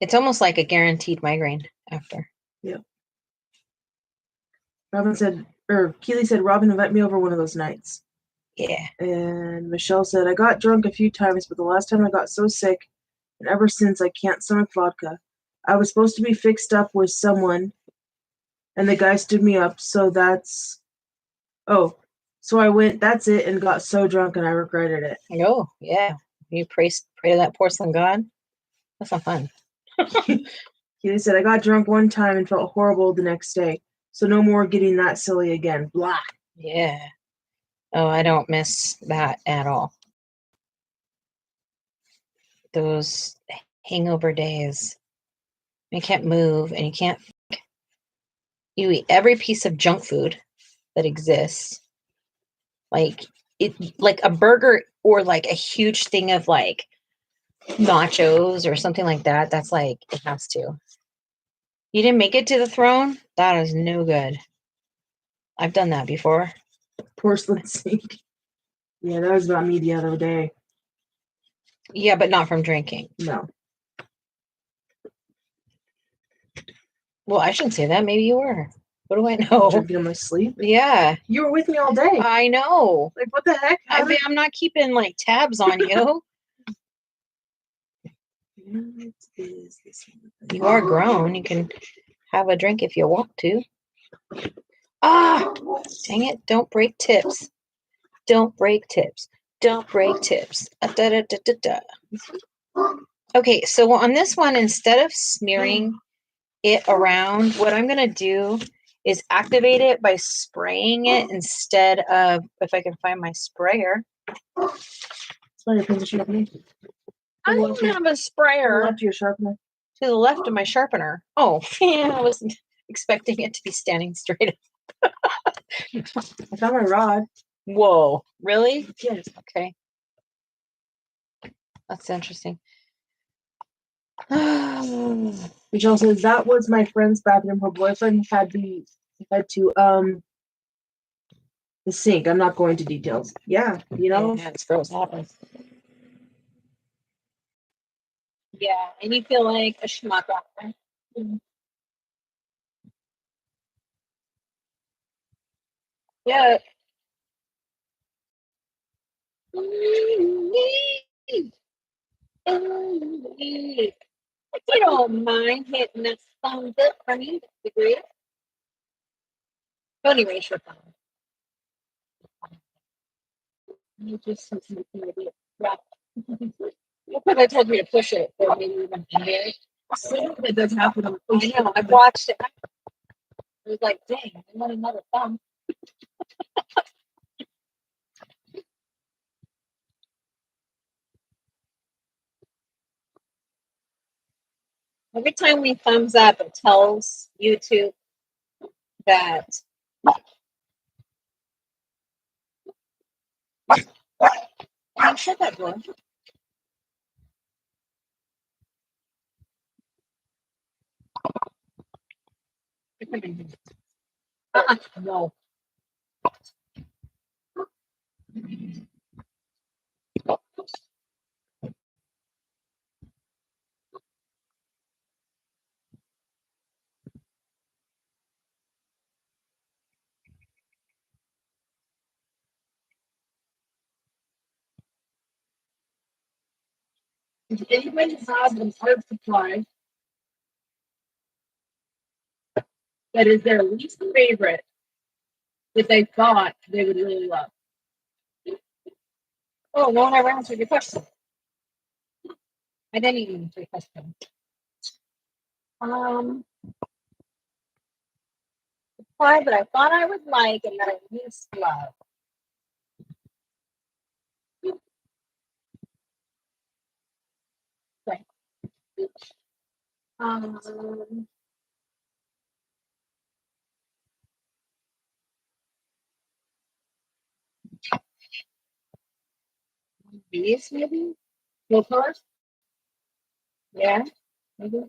it's almost like a guaranteed migraine after.
Yeah. Keely said, Robin, invite me over one of those nights.
Yeah.
And Michelle said, I got drunk a few times, but the last time I got so sick, and ever since I can't stomach vodka. I was supposed to be fixed up with someone, and the guy stood me up, so I went, that's it, and got so drunk, and I regretted it.
Oh, yeah. You pray to that porcelain god? That's not fun.
Keely said, I got drunk one time and felt horrible the next day, so no more getting that silly again. Blah.
Yeah. Oh, I don't miss that at all. Those hangover days. You can't move and you can't. You eat every piece of junk food that exists. Like, like a burger or like a huge thing of like nachos or something like that. That's like, it has to. You didn't make it to the throne? That is no good. I've done that before.
Porcelain sink. Yeah, that was about me the other day.
Yeah, but not from drinking.
No.
Well, I shouldn't say that. Maybe you were. What do I know?
Drinking in my sleep.
Yeah.
You were with me all day.
I know.
Like, what the heck?
I'm not keeping like tabs on you.
What is this one?
You are grown. You can have a drink if you want to. Ah, dang it. Don't break tips. Don't break tips. Don't break tips. Da, da, da, da, da. Okay, so on this one, instead of smearing it around, what I'm going to do is activate it by spraying it instead of, if I can find my sprayer.
It's not your pencil sharpener.
I don't have a sprayer.
Left your sharpener.
To the left of my sharpener. Oh, yeah, I wasn't expecting it to be standing straight up.
I found my rod.
Whoa, really?
Yes.
Okay. That's interesting.
Michelle says that was my friend's bathroom. Her boyfriend had to the sink. I'm not going to details. Yeah, you know.
Yeah, it's gross. Happens. Yeah, and you feel like a schmuck after. Yeah. If you don't mind hitting that thumbs up for me, that'd be great. Don't erase your phone. You just something to do. Yeah. Because I told you to push it, so maybe you went in there. It does happen. I know. I've watched it. It was like, dang, I want another thumb. Every time we thumbs up, it tells YouTube that I shut that door. No. If anybody has an art supply that is their least favorite that they thought they would really love. Oh, no one ever answered your question. I didn't even answer your question. Supply that I thought I would like and that I used to love. Okay. These maybe? Full colors? Yeah, maybe.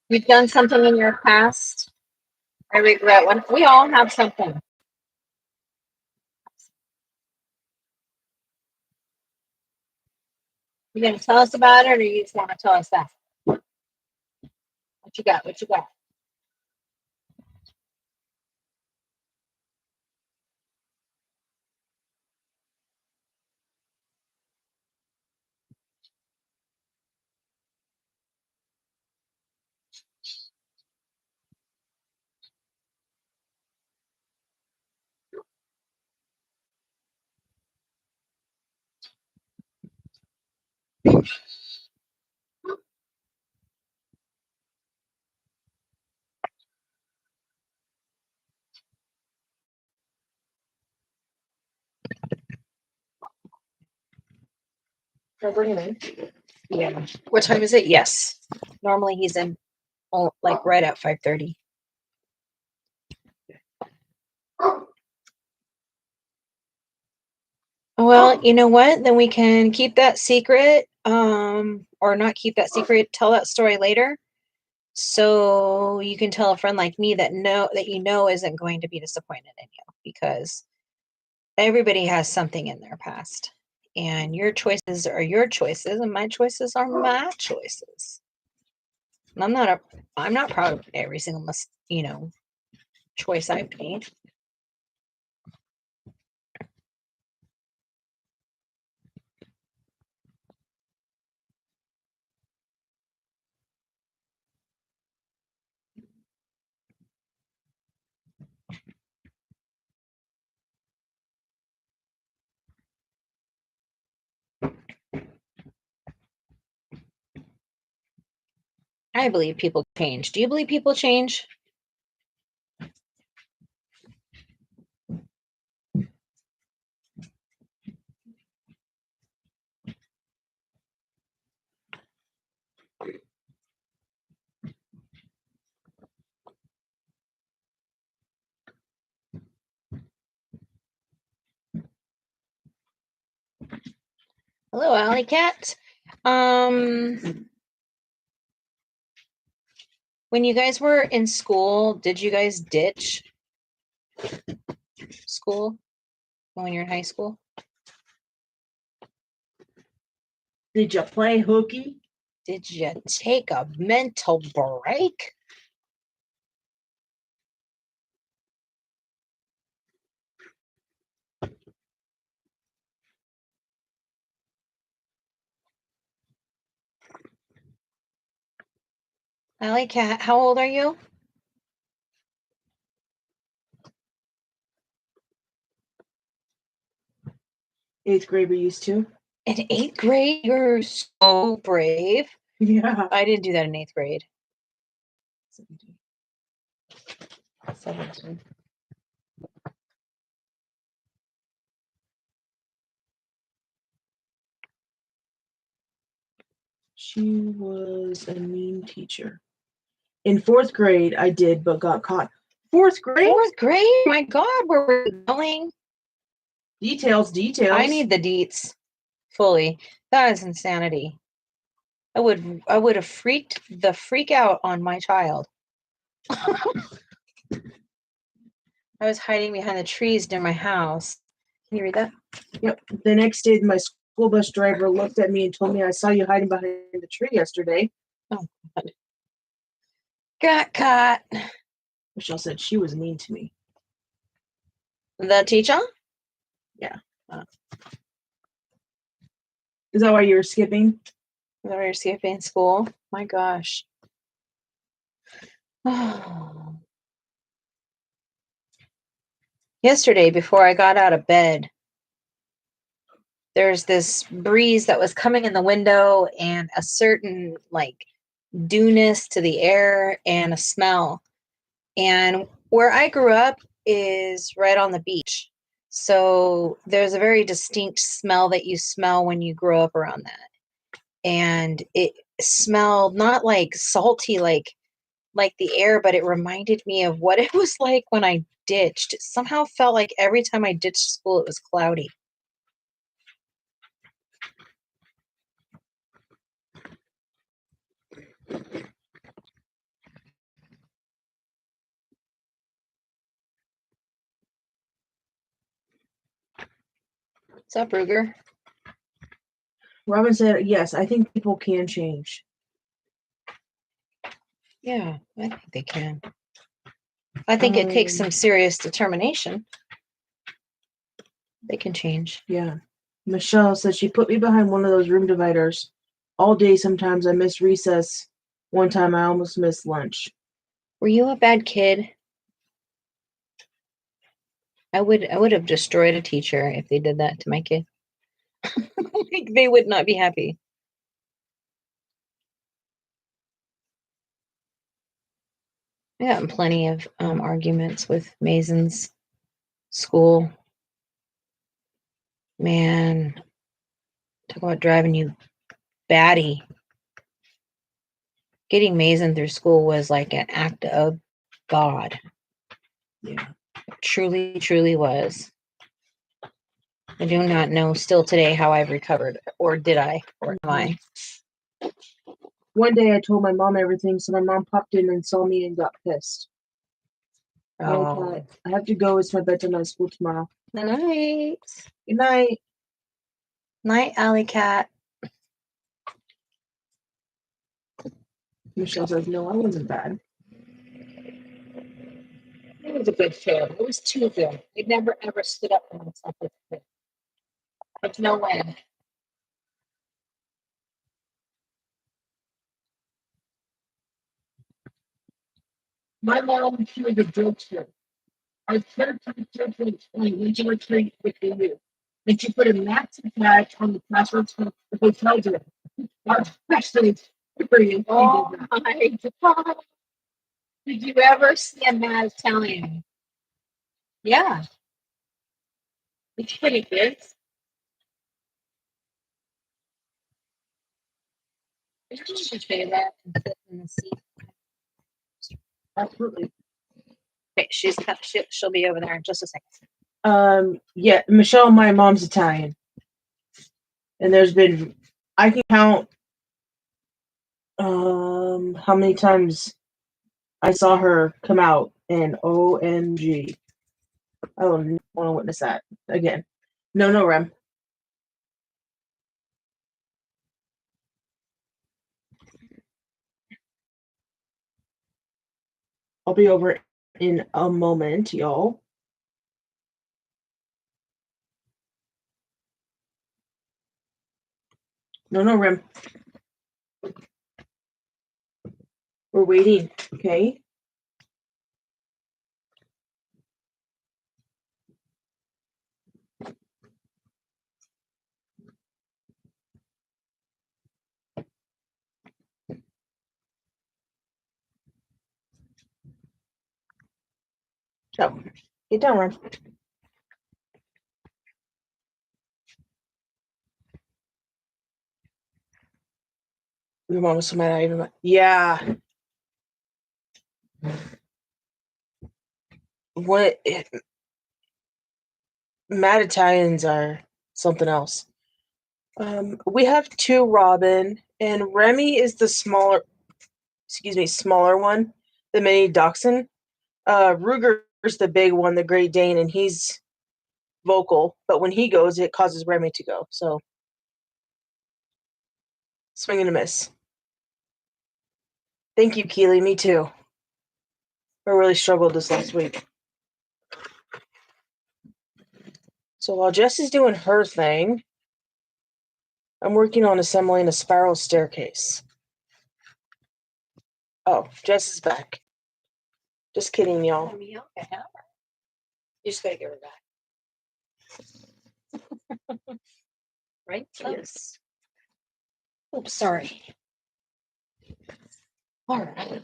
You've done something in your past. I regret one. We all have something. You gonna tell us about it, or you just want to tell us that? What you got? What you got?
Can I bring him in?
Yeah. What time is it? Yes. Normally he's in like right at 5:30. Well, you know what? Then we can keep that secret, or not keep that secret, tell that story later. So you can tell a friend like me that isn't going to be disappointed in you, because everybody has something in their past. And your choices are your choices, and my choices are my choices. And I'm not proud of every single choice I've made. I believe people change. Do you believe people change? Hello, Alley Cat. When you guys were in school, did you guys ditch school when you're in high school?
Did you play hooky?
Did you take a mental break? Alley Cat, how old are you?
Eighth grade we used to.
In 8th grade? You're so brave.
Yeah.
I didn't do that in 8th grade.
17. She was a mean teacher. In 4th grade, I did, but got caught. 4th grade?
4th grade? My God, where were we going?
Details.
I need the deets fully. That is insanity. I would have freaked the freak out on my child. I was hiding behind the trees near my house. Can you read that?
Yep. The next day, my school bus driver looked at me and told me, I saw you hiding behind the tree yesterday.
Oh, God. Got caught.
Michelle said she was mean to me.
The teacher?
Yeah. Is that why you were skipping?
Is that why you're skipping school? My gosh. Yesterday, before I got out of bed, there's this breeze that was coming in the window, and a certain dewness to the air and a smell. And where I grew up is right on the beach. So there's a very distinct smell that you smell when you grow up around that. And it smelled not like salty like the air, but it reminded me of what it was like when I ditched. It somehow felt like every time I ditched school, it was cloudy. What's up, Ruger?
Robin said, yes, I think people can change.
Yeah, I think they can. I think it takes some serious determination. They can change.
Yeah. Michelle said she put me behind one of those room dividers all day. Sometimes I miss recess. One time I almost missed lunch.
Were you a bad kid? I would have destroyed a teacher if they did that to my kid. They would not be happy. I got in plenty of arguments with Mason's school. Man, talk about driving you batty. getting Mason through school was like an act of God.
Yeah.
It truly, truly was. I do not know still today how I've recovered, or did I, or am I?
One day I told my mom everything, so my mom popped in and saw me and got pissed.
Oh,
I have to go. It's my bedtime at school tomorrow.
good night.
Good night.
Night, Alley Cat.
Michelle says, no, I wasn't bad.
It was a good show. It was too good. It never ever stood up for myself. There's no way. My mom, she was a jokester. Our church would explain when you were treated with the youth. And she put a massive badge on the password to the hotel room. Our actually pretty oh my God. Did you ever see a mad Italian? Yeah. It's pretty good. You should say that and sit in the seat.
Absolutely.
Okay, she'll be over there in just a second.
Yeah, Michelle, my mom's Italian. And there's been, I can count how many times I saw her come out and OMG. I don't want to witness that again. No, Rem. I'll be over in a moment, y'all. No, Rem. We're waiting, okay? So, get down, Rem. Your mom was so mad at you. Yeah. What? Mad Italians are something else. We have two Robin, and Remy is the smaller one, the mini dachshund. Ruger's the big one, the Great Dane, and he's vocal, but when he goes, it causes Remy to go. So, swing and a miss. Thank you, Keely. Me too. I really struggled this last week. So while Jess is doing her thing, I'm working on assembling a spiral staircase. Oh, Jess is back. Just kidding, y'all.
You just gotta give her back. Right?
Yes.
Oops, sorry. All right.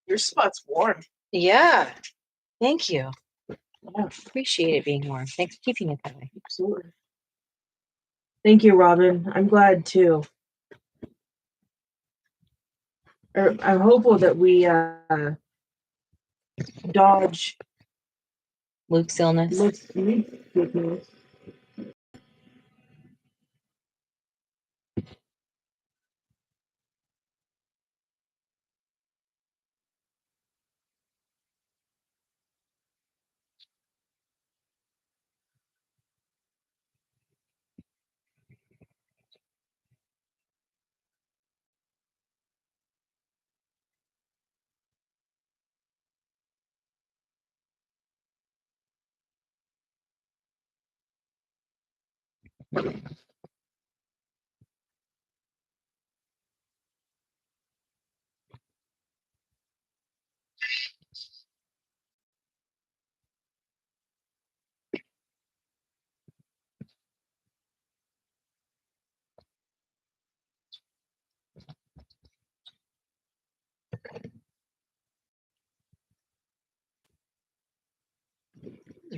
Your spot's warm.
Yeah. Thank you.
Yeah,
Appreciate it being warm. Thanks for keeping it that way.
absolutely. Thank you, Robin. I'm glad too. I'm hopeful that we dodge
Luke's illness.
Luke's.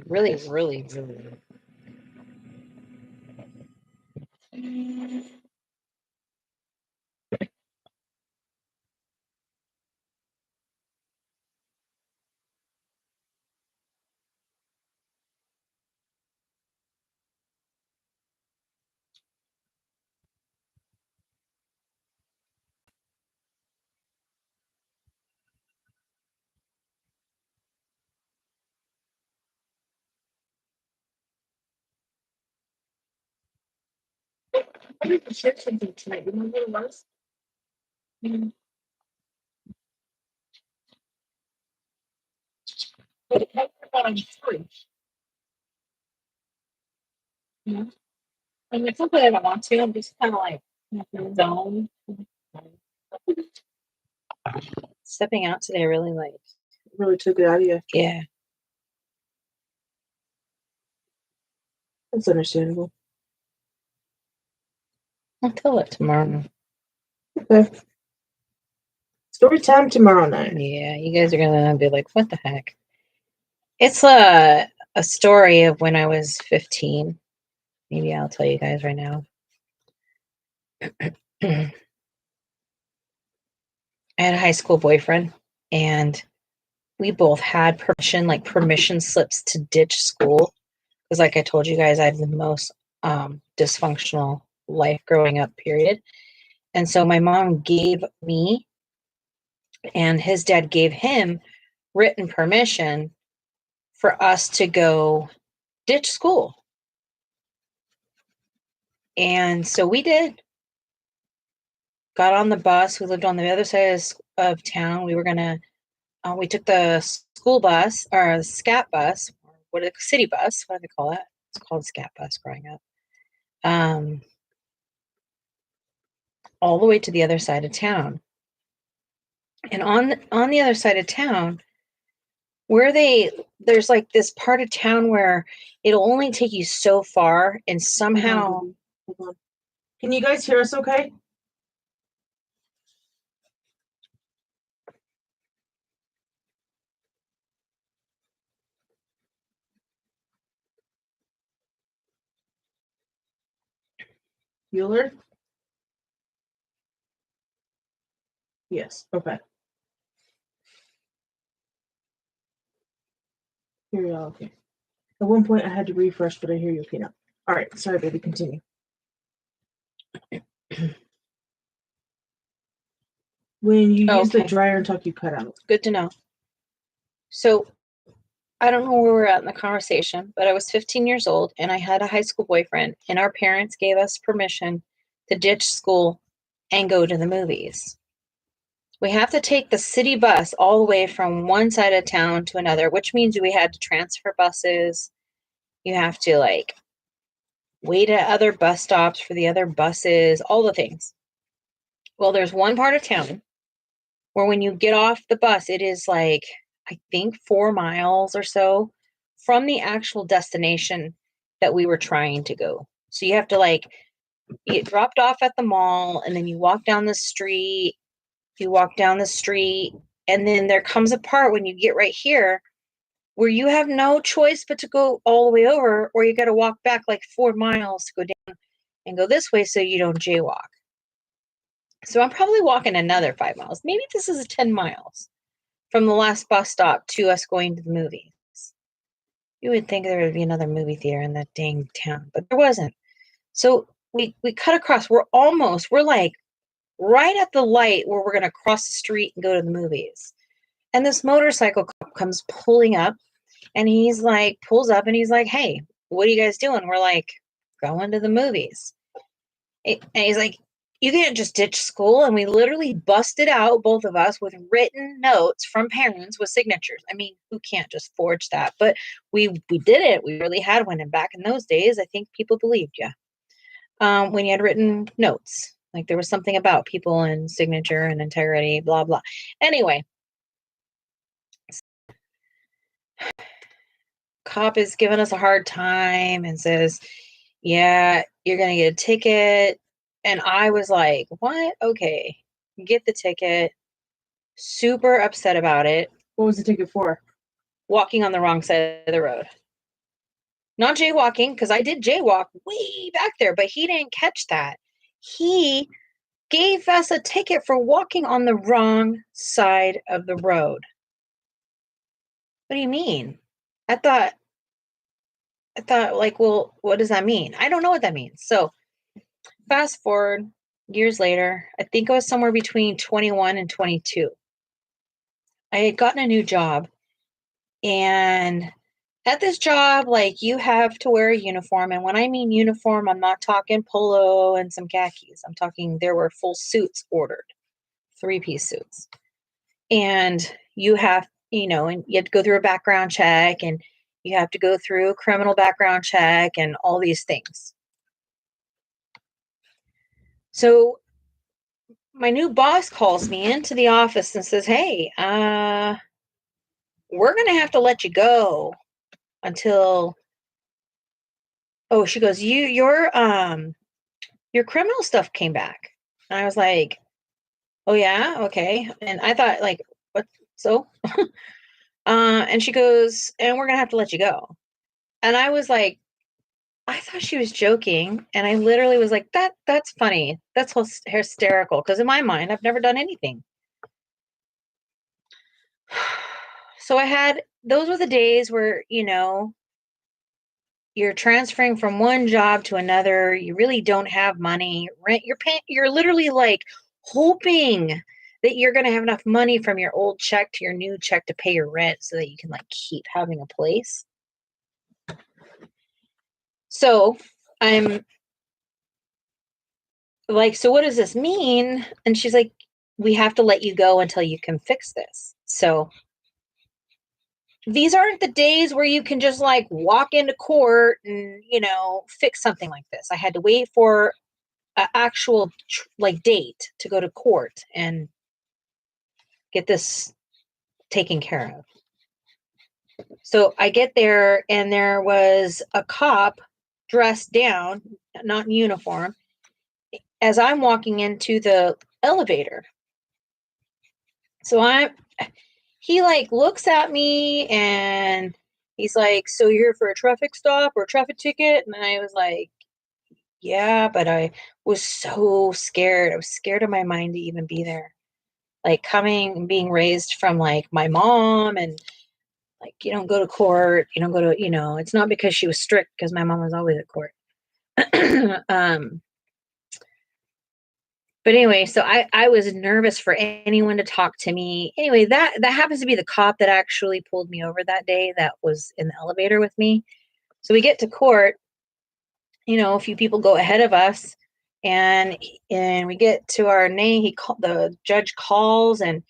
Really, really. I didn't share something tonight. You remember what it was? Mm. But it had on story. Yeah. And it's something I don't want to. I'm just kind of like in the zone. Stepping out today really like
Really took it out of you.
yeah.
That's understandable.
I'll tell it tomorrow.
Okay. Story time tomorrow night.
Yeah, you guys are gonna be like, what the heck? It's a story of when I was 15. Maybe I'll tell you guys right now. I had a high school boyfriend, and we both had permission slips to ditch school. Because, like I told you guys, I had the most dysfunctional life growing up, period. And so my mom gave me and his dad gave him written permission for us to go ditch school. And so we did. Got on the bus. We lived on the other side of town. We were gonna. We took the school bus or the scat bus. City bus? What do they call it? It's called scat bus growing up. All the way to the other side of town. And on the other side of town, there's like this part of town where it'll only take you so far, and somehow.
Hold on. Can you guys hear us okay? Bueller? Yes. Okay. Hear y'all okay. At one point I had to refresh, but I hear you okay now. All right. Sorry, baby. Continue. When you use the dryer and talk, you cut out.
Good to know. So I don't know where we're at in the conversation, but I was 15 years old and I had a high school boyfriend, and our parents gave us permission to ditch school and go to the movies. We have to take the city bus all the way from one side of town to another, which means we had to transfer buses. You have to wait at other bus stops for the other buses, all the things. Well, there's one part of town where when you get off the bus, it is I think 4 miles or so from the actual destination that we were trying to go. So you have to get dropped off at the mall, and then you walk down the street, and then there comes a part when you get right here where you have no choice but to go all the way over, or you got to walk back 4 miles to go down and go this way so you don't jaywalk. So I'm probably walking another 5 miles. Maybe this is 10 miles from the last bus stop to us going to the movies. You would think there would be another movie theater in that dang town, but there wasn't. So we cut across. We're right at the light where we're going to cross the street and go to the movies. And this motorcycle cop comes pulling up, and he's pulls up and he's like, "Hey, what are you guys doing?" We're like, "Going to the movies." And he's like, "You can't just ditch school." And we literally busted out, both of us, with written notes from parents with signatures. I mean, who can't just forge that? But we did it. We really had one. And back in those days, I think people believed you. When you had written notes, there was something about people and signature and integrity, blah, blah. Anyway, cop is giving us a hard time and says, "Yeah, you're going to get a ticket." And I was like, "What? Okay, get the ticket." Super upset about it.
What was the ticket for?
Walking on the wrong side of the road. Not jaywalking, because I did jaywalk way back there, but he didn't catch that. He gave us a ticket for walking on the wrong side of the road. What do you mean? I thought, well, what does that mean? I don't know what that means. So fast forward years later, I think I was somewhere between 21 and 22. I had gotten a new job, and at this job, like, you have to wear a uniform. And when I mean uniform, I'm not talking polo and some khakis. I'm talking there were full suits ordered, 3-piece suits. And you have, and you have to go through a background check, and you have to go through a criminal background check and all these things. So my new boss calls me into the office and says, "Hey, we're going to have to let you go until," oh, she goes, your criminal stuff came back. And I was like, "Oh yeah, okay." And I thought, like, what? So, and she goes, "And we're going to have to let you go." And I was like, I thought she was joking, and I literally was like, that's funny. That's hysterical, because in my mind, I've never done anything. So those were the days where, you're transferring from one job to another. You really don't have money. Rent, you're literally like hoping that you're going to have enough money from your old check to your new check to pay your rent so that you can like keep having a place. So I'm like, "So what does this mean?" And she's like, "We have to let you go until you can fix this." So these aren't the days where you can just like walk into court and, fix something like this. I had to wait for an actual like date to go to court and get this taken care of. So I get there, and there was a cop dressed down, not in uniform, as I'm walking into the elevator. So he like looks at me, and he's like, "So you're here for a traffic stop or a traffic ticket?" And I was like, "Yeah," but I was so scared. I was scared of my mind to even be there. Like, coming and being raised from like my mom, and like, you don't go to court, you don't go to, it's not because she was strict, because my mom was always at court. um But anyway, so I was nervous for anyone to talk to me. Anyway, that happens to be the cop that actually pulled me over that day, that was in the elevator with me. So we get to court, a few people go ahead of us, and we get to our name. The judge calls and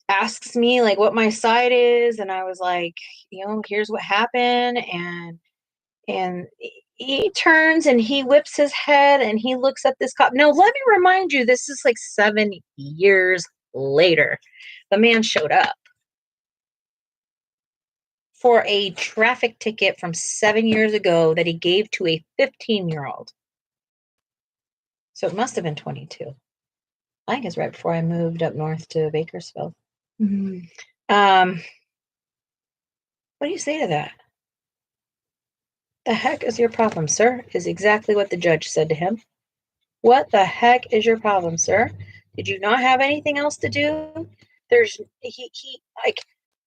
asks me like what my side is, and I was like, "Here's what happened." And he turns and he whips his head and he looks at this cop. Now, let me remind you, this is like 7 years later. The man showed up for a traffic ticket from 7 years ago that he gave to a 15-year-old. So it must have been 22. I think it's right before I moved up north to Bakersfield.
Mhm.
What do you say to that? "The heck is your problem, sir?" is exactly what the judge said to him. "What the heck is your problem, sir? Did you not have anything else to do?" There's he like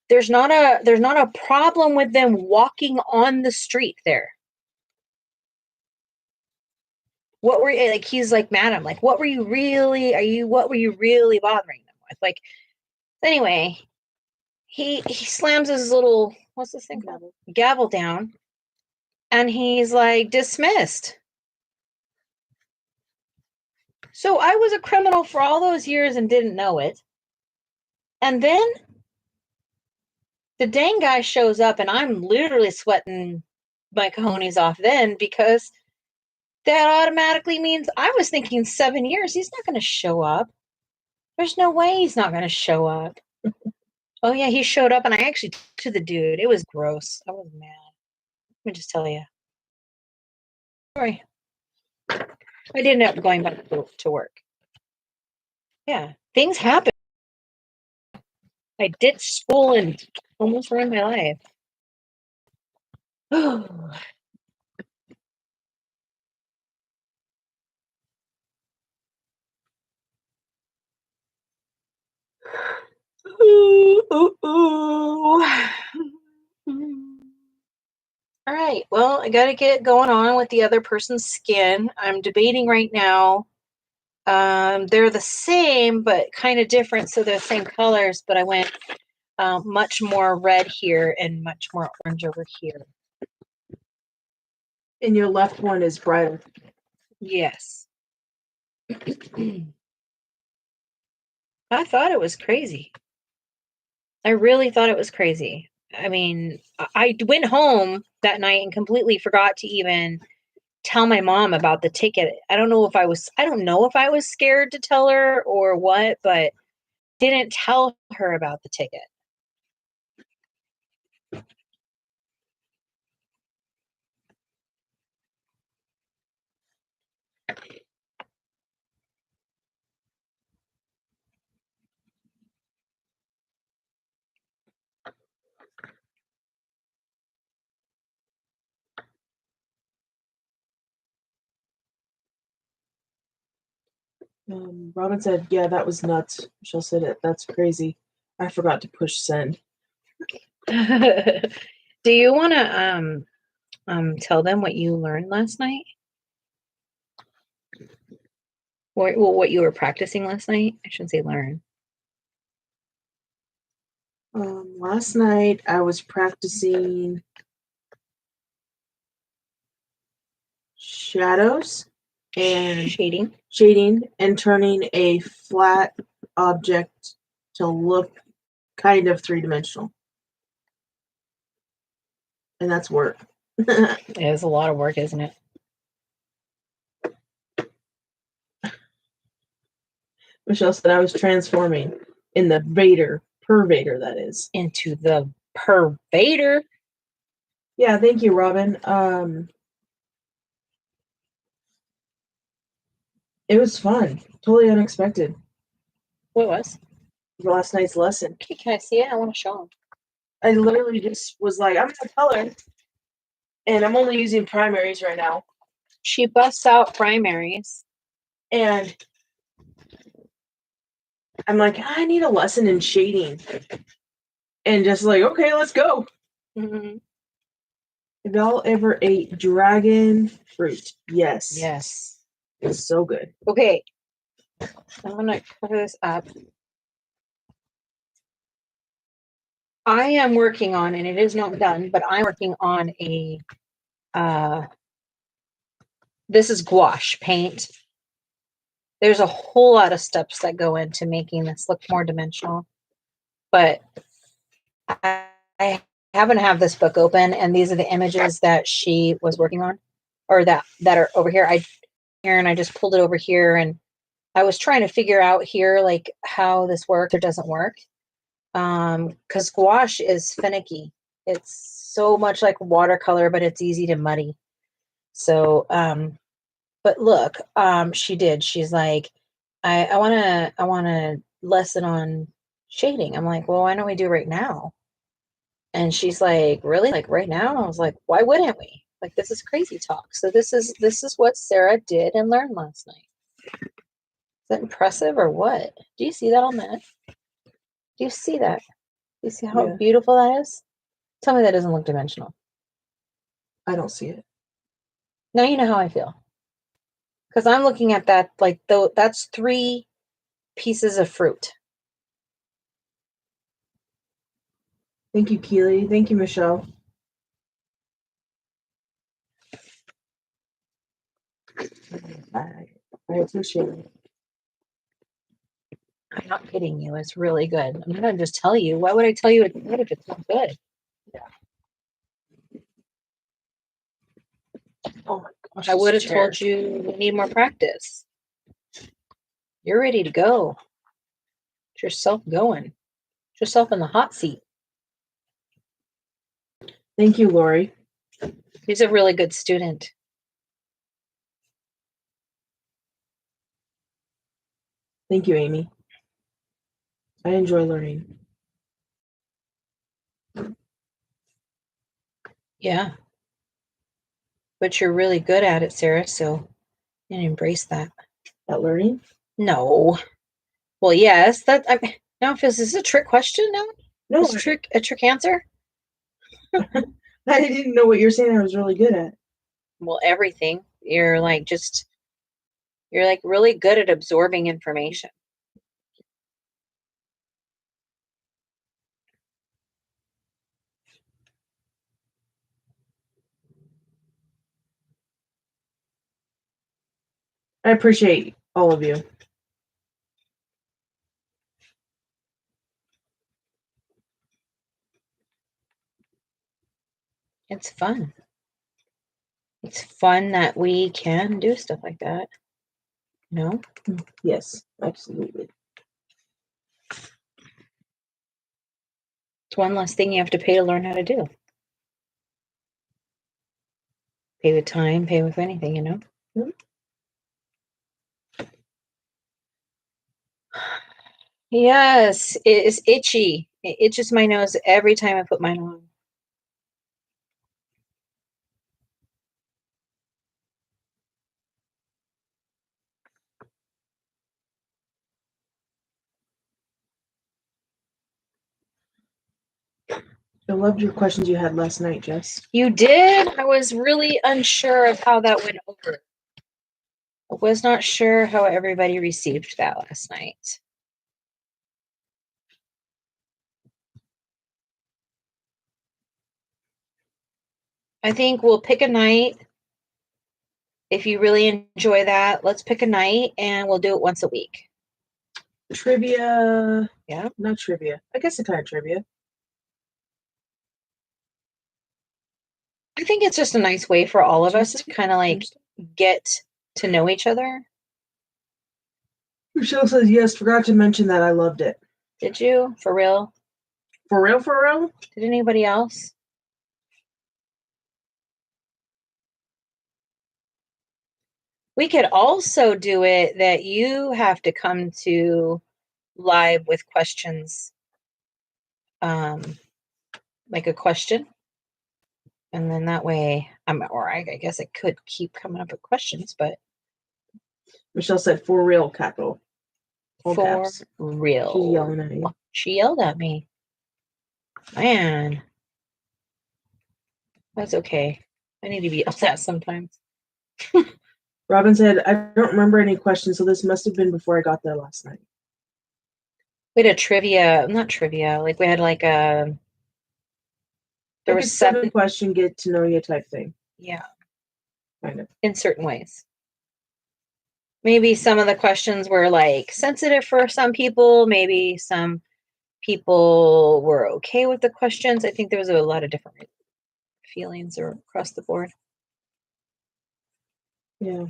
there's not a problem with them walking on the street there. What were like he's like, "Madam, like what were you really bothering them with?" Like, anyway, he slams his little, what's this thing called? Gavel down, and he's like, "Dismissed." So I was a criminal for all those years and didn't know it. And then the dang guy shows up, and I'm literally sweating my cojones off then, because that automatically means I was thinking 7 years. He's not going to show up. There's no way he's not going to show up. Oh, yeah, he showed up, and I actually to the dude. It was gross. I was mad. Let me just tell you. Sorry. I did end up going back to work. Yeah, things happen. I ditched school and almost ruined my life. Ooh, ooh, ooh. All right. Well, I got to get going on with the other person's skin. I'm debating right now. They're the same, but kind of different. So they're the same colors, but I went much more red here and much more orange over here.
And your left one is brighter.
Yes. I thought it was crazy. I really thought it was crazy. I mean, I went home that night and completely forgot to even tell my mom about the ticket. I don't know if I was scared to tell her or what, but didn't tell her about the ticket.
Robin said, "Yeah, that was nuts." Michelle said, "That's crazy. I forgot to push send."
Do you want to tell them what you learned last night? Or well, what you were practicing last night? I shouldn't say learn.
Last night I was practicing shadows and
Shading
and turning a flat object to look kind of three-dimensional. And that's work.
It is a lot of work, isn't it?
Michelle said I was transforming in the pervader, that is.
Into the pervader.
Yeah, thank you, Robin. It was fun. Totally unexpected.
What was?
Last night's lesson.
Okay, can I see it? I want to show them.
I literally just was like, I'm gonna color. And I'm only using primaries right now.
She busts out primaries.
And I'm like, I need a lesson in shading. And just like, okay, let's go.
Mm-hmm.
Have y'all ever ate dragon fruit? Yes.
Yes.
It's so good.
Okay. I'm going to cover this up. I am working on, and it is not done, but I'm working on a, this is gouache paint. There's a whole lot of steps that go into making this look more dimensional. But I happen to have this book open, and these are the images that she was working on, or that are over here. I just pulled it over here, and I was trying to figure out here like how this works or doesn't work. Because gouache is finicky. It's so much like watercolor, but it's easy to muddy. So, but look, she did. She's like, I want to lesson on shading. I'm like, well, why don't we do it right now? And she's like, really? Like right now? I was like, why wouldn't we? Like, this is crazy talk. So this is what Sarah did and learned last night. Is that impressive or what? Do you see that on that? Do you see that? Do you see how beautiful that is? Tell me that doesn't look dimensional.
I don't see it.
Now you know how I feel. Because I'm looking at that like though that's 3 pieces of fruit.
Thank you, Keely. Thank you, Michelle. I appreciate it.
I'm not kidding you. It's really good. I'm gonna just tell you. Why would I tell you it's good if it's not good?
Yeah. Oh my gosh.
I would have told you we need more practice. You're ready to go. Get yourself going. Get yourself in the hot seat.
Thank you, Lori.
He's a really good student.
Thank you, Amy. I enjoy learning.
Yeah. But you're really good at it, Sarah, so you can embrace that.
At learning?
No. Well, yes. Now, if this is a trick question now?
No.
Is a trick answer?
I didn't know what you're saying I was really good at.
Well, everything. You're like really good at absorbing information.
I appreciate all of you.
It's fun. It's fun that we can do stuff like that. No?
Yes, absolutely.
It's one less thing you have to pay to learn how to do. Pay with time, pay with anything, you know?
Mm-hmm.
Yes, it is itchy. It itches my nose every time I put mine on.
I loved your questions you had last night, Jess.
You did? I was really unsure of how that went over. I was not sure how everybody received that last night. I think we'll pick a night. If you really enjoy that, let's pick a night and we'll do it once a week.
Trivia.
Yeah.
Not trivia. I guess it's kind of trivia.
I think it's just a nice way for all of us to kind of like get to know each other.
Michelle says, yes, forgot to mention that I loved it.
Did you? For real?
For real, for real?
Did anybody else? We could also do it that you have to come to live with questions. Like a question. And then that way, I guess I could keep coming up with questions, but.
Michelle said, for real, capital. All
For
caps.
real.
She's yelling at me.
She yelled at me. Man. That's okay. I need to be yelled at sometimes.
Robin said, I don't remember any questions, so this must have been before I got there last night.
We had a trivia, not trivia, like we had like a. There
like
was
a 7-question get to know you type thing.
Yeah.
Kind of.
In certain ways. Maybe some of the questions were like sensitive for some people. Maybe some people were okay with the questions. I think there was a lot of different feelings or across the board.
Yeah.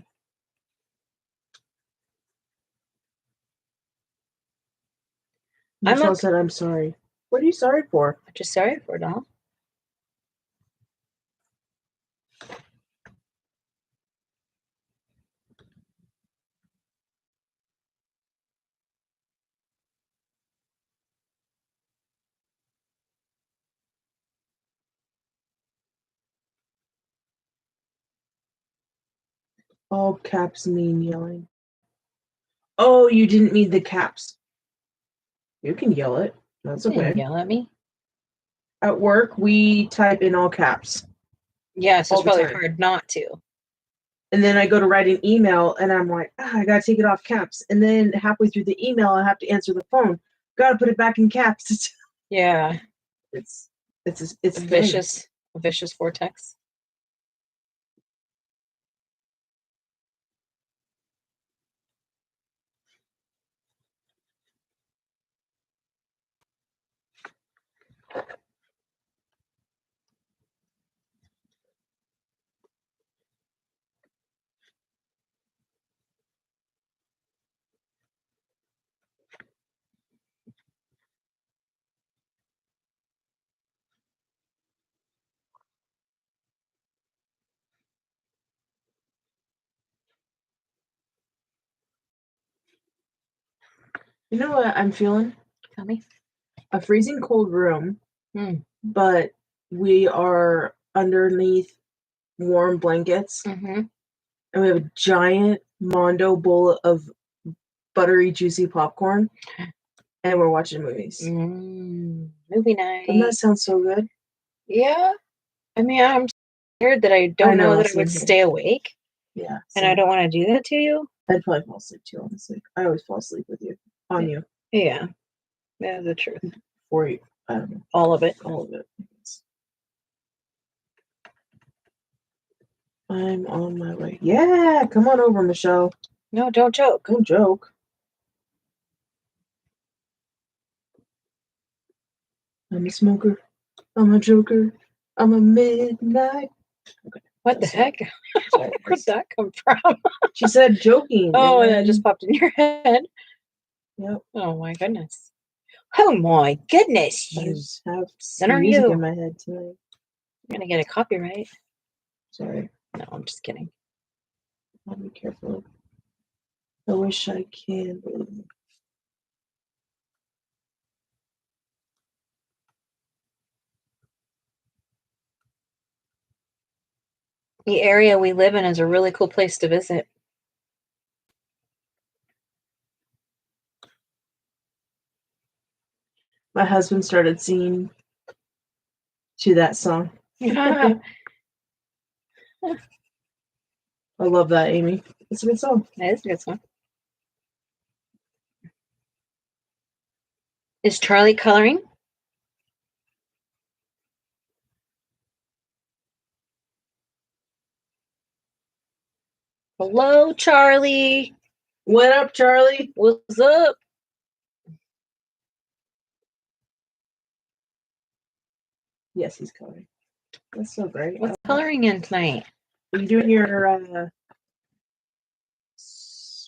Michelle said, I'm sorry. What are you sorry for?
I'm just sorry for it all.
All caps mean yelling. Oh, you didn't mean the caps. You can yell it. That's okay.
Yell at me?
At work, we type in all caps.
Yeah, so it's probably hard not to.
And then I go to write an email, and I'm like, I gotta take it off caps. And then halfway through the email, I have to answer the phone. Gotta put it back in caps.
Yeah.
It's
vicious vortex.
You know what I'm feeling?
Tell me.
A freezing cold room, but we are underneath warm blankets, and we have a giant Mondo bowl of buttery, juicy popcorn, and we're watching movies.
Movie night.
Doesn't that sound so good?
Yeah. I mean, I'm scared that I don't know that I would stay awake.
Yeah.
And I don't want to do that to you.
I'd probably fall asleep too, honestly. I always fall asleep with you. On you.
Yeah. Yeah, the truth.
For you. I don't know.
All of it.
All of it. I'm on my way. Yeah, come on over, Michelle.
No, don't joke.
Don't joke. I'm a smoker. I'm a joker. I'm a midnight. Okay.
What the heck?
Sorry,
Where'd that come from?
she said joking.
Oh,
and
and that just popped in your head.
Yep.
Oh my goodness. Oh my goodness,
I
you
just have
sinner,
music
you.
in my head tonight.
You're gonna get a copyright.
Sorry.
No, I'm just kidding.
I'll be careful. I wish I can.
The area we live in is a really cool place to visit.
My husband started singing to that song.
That
I love that, Amy. It's a good song.
is a good song. Is Charlie coloring? Hello, Charlie.
What up, Charlie?
What's up?
Yes, he's coloring. That's so great.
What's coloring in tonight?
Are you doing your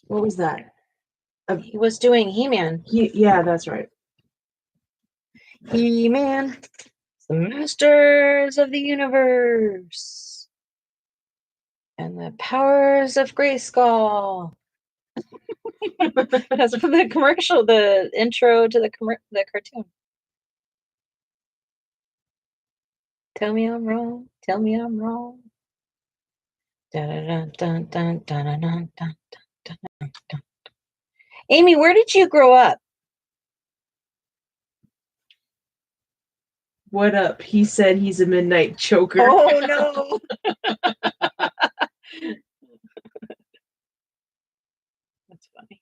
what was that?
He was doing He-Man.
Yeah, that's right.
He-Man, the Masters of the Universe, and the powers of Grayskull. That's for the commercial, the intro to the cartoon. Tell me I'm wrong. Tell me I'm wrong. Amy, where did you grow up?
What up? He said he's a midnight choker.
Oh no. That's funny.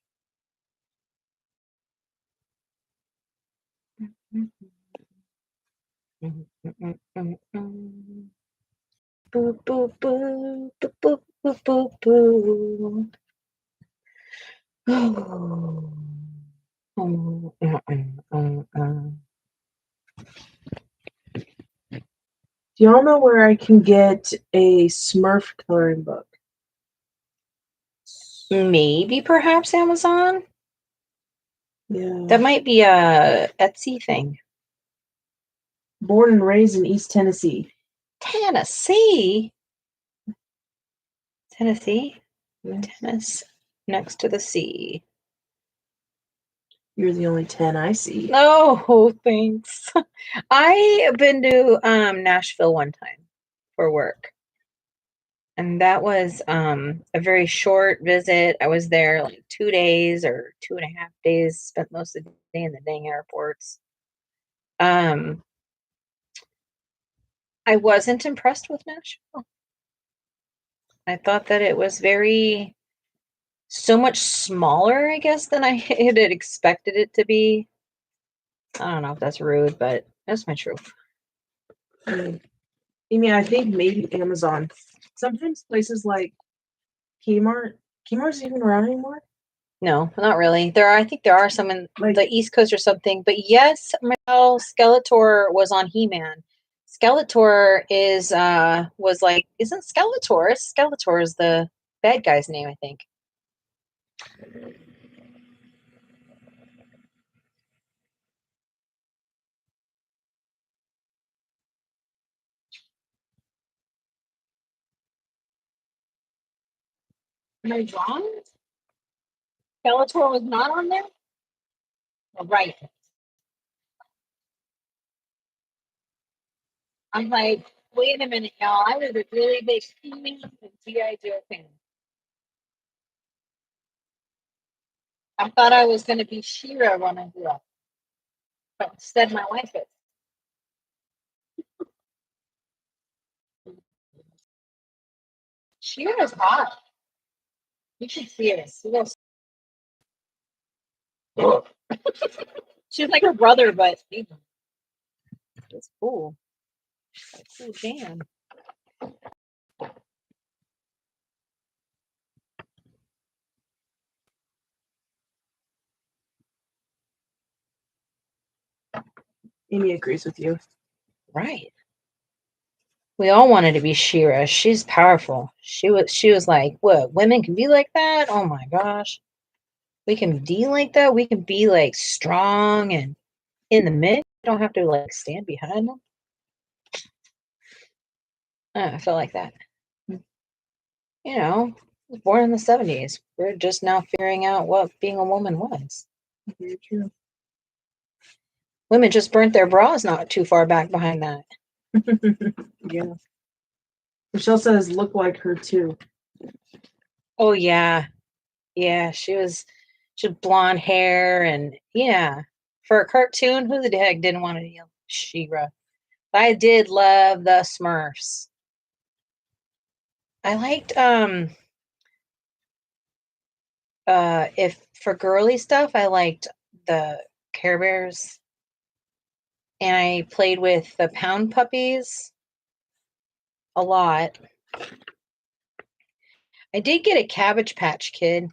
Boo boo boo boo boo boo boo boo.
Do y'all know where I can get a Smurf coloring book?
Maybe perhaps Amazon?
Yeah.
That might be a Etsy thing.
Born and raised in East Tennessee.
Tennessee? Tennessee?
Yeah.
Tennis next to the sea.
You're the only 10 I see.
No, thanks. I've been to Nashville one time for work. And that was a very short visit. I was there like 2 days or 2.5 days, spent most of the day in the dang airports. I wasn't impressed with Nashville. I thought that it was so much smaller, I guess, than I had expected it to be. I don't know if that's rude, but that's my truth.
I mean, I think maybe Amazon. Sometimes places like Kmart's even around anymore?
No, not really. I think there are some in
Like-
the East Coast or something. But yes, Michelle, Skeletor was on He-Man. Skeletor was like, isn't Skeletor is the bad guy's name, I think. Am I wrong? Skeletor was not on there? Oh, right. I'm like, wait a minute, y'all. I was a really big He-Man and G.I. Joe fan. I thought I was going to be She-Ra when I grew up. But instead, my wife is. She-Ra's hot. You should see her. She's like her brother, but it's cool. Cool jam.
Amy agrees with you.
Right. We all wanted to be Shira. She's powerful. She was like, what, women can be like that? Oh my gosh. We can be like that. We can be like strong and in the mix. We don't have to like stand behind them. I felt like that. You know, I was born in the 70s. We're just now figuring out what being a woman was.
Very true.
Women just burnt their bras not too far back behind that.
Yeah. Michelle says look like her too.
Oh yeah. Yeah, she had blonde hair and yeah. For a cartoon, who the heck didn't want to be She-Ra? I did love the Smurfs. I liked if for girly stuff, I liked the Care Bears. And I played with the Pound Puppies a lot. I did get a Cabbage Patch Kid,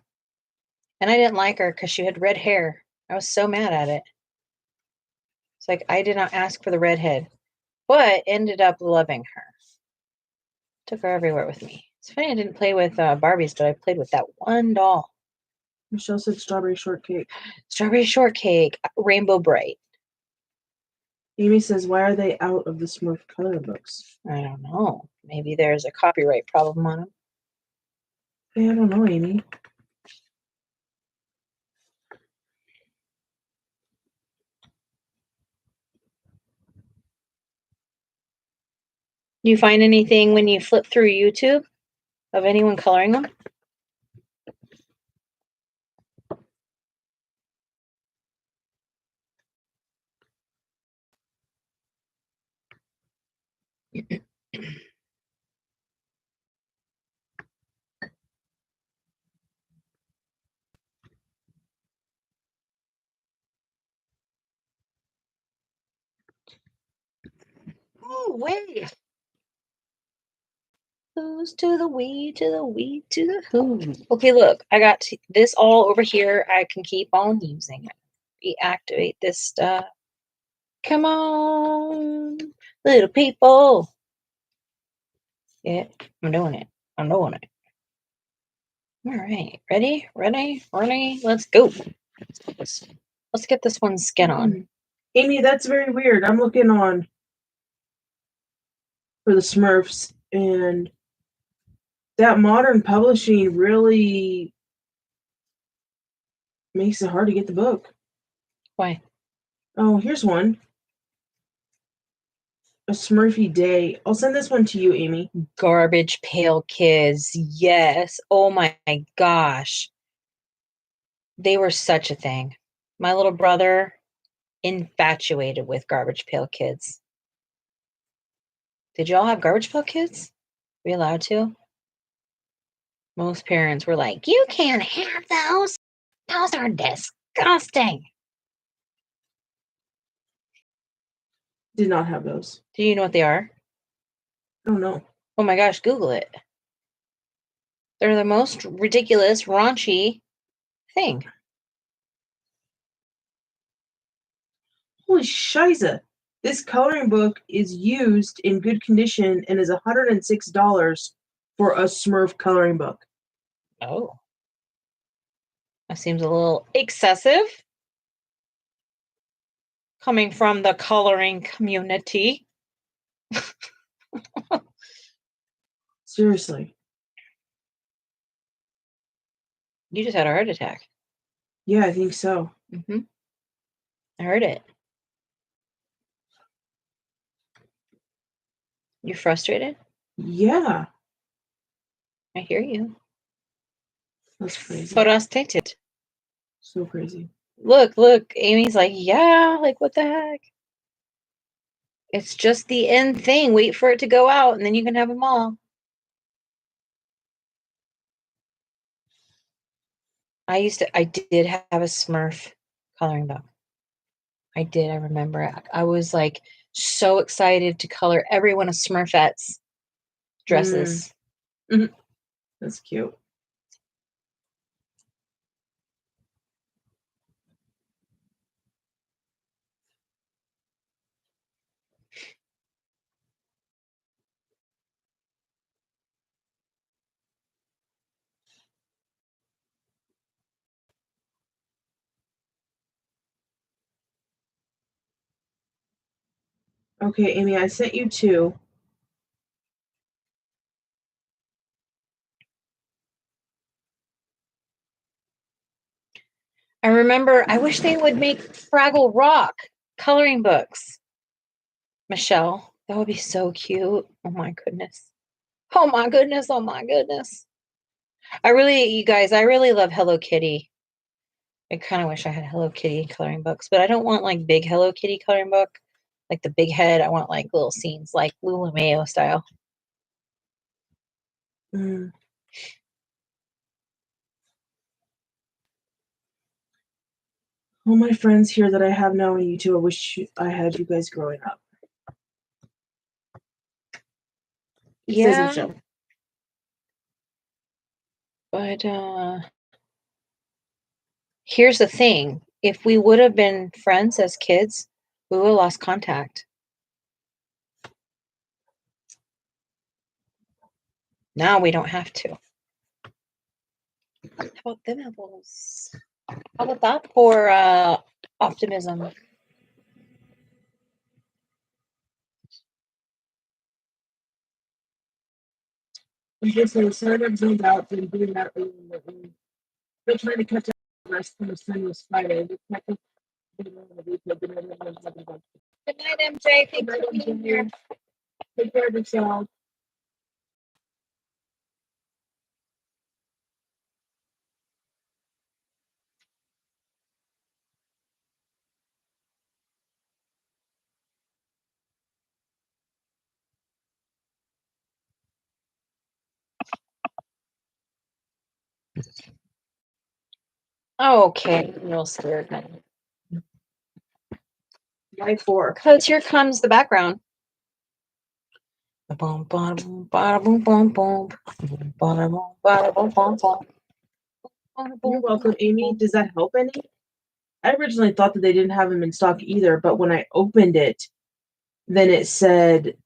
and I didn't like her because she had red hair. I was so mad at it. It's like I did not ask for the redhead, but ended up loving her. Took her everywhere with me. It's funny I didn't play with Barbies, but I played with that one doll.
Michelle said strawberry shortcake.
Strawberry shortcake, Rainbow Bright.
Amy says, why are they out of the Smurf color books?
I don't know. Maybe there's a copyright problem on them.
Hey, I don't know, Amy.
Do you find anything when you flip through YouTube of anyone coloring them? Oh, wait. Who's to the we, to the we, to the who. Okay, look, I got this all over here. I can keep on using it. Reactivate this stuff. Come on, little people. Yeah, I'm doing it. I'm doing it. All right, ready? Let's go. Let's get this one skin on.
Amy, that's very weird. I'm looking on for the Smurfs, and that modern publishing really makes it hard to get the book.
Why?
Oh, here's one. A Smurfy Day. I'll send this one to you, Amy.
Garbage Pail Kids. Yes. Oh my gosh. They were such a thing. My little brother, infatuated with Garbage Pail Kids. Did y'all have Garbage Pail Kids? Were you allowed to? Most parents were like, you can't have those. Those are disgusting.
Did not have those.
Do you know what they are?
I don't know.
Oh my gosh, Google it. They're the most ridiculous, raunchy thing.
Holy shiza. This coloring book is used in good condition and is $106 for a Smurf coloring book.
Oh. That seems a little excessive. Coming from the coloring community.
Seriously.
You just had a heart attack.
Yeah, I think so.
Mm-hmm. I heard it. You frustrated?
Yeah.
I hear you.
That's crazy.
Frustrated.
So crazy.
Look. Amy's like, yeah, like what the heck? It's just the end thing. Wait for it to go out and then you can have them all. I did have a Smurf coloring book. I did. I remember. I was like so excited to color every one of Smurfette's dresses.
Mm-hmm. That's cute. Okay, Amy, I sent you 2.
I remember, I wish they would make Fraggle Rock coloring books. Michelle, that would be so cute. Oh my goodness. Oh my goodness. Oh my goodness. You guys, I really love Hello Kitty. I kind of wish I had Hello Kitty coloring books, but I don't want like big Hello Kitty coloring book, like the big head. I want like little scenes, like Lula Mayo style.
Mm. All my friends here that I have now on YouTube, I wish I had you guys growing up. Says
Yeah,
Michelle.
but here's the thing. If we would have been friends as kids, we would have lost contact. Now we don't have to. How about them apples? How about that for optimism?
I'm just saying, startup zoned out and doing that. They're trying to catch up. Last time Sunday was Friday. Good
Good night, MJ. Thanks for being here.
Take care of yourself.
Okay, I'm real scared now.
Why 4?
Because here comes the background. Boom, boom, boom, boom, boom, boom.
You're welcome, Amy. Does that help any? I originally thought that they didn't have them in stock either, but when I opened it, then it said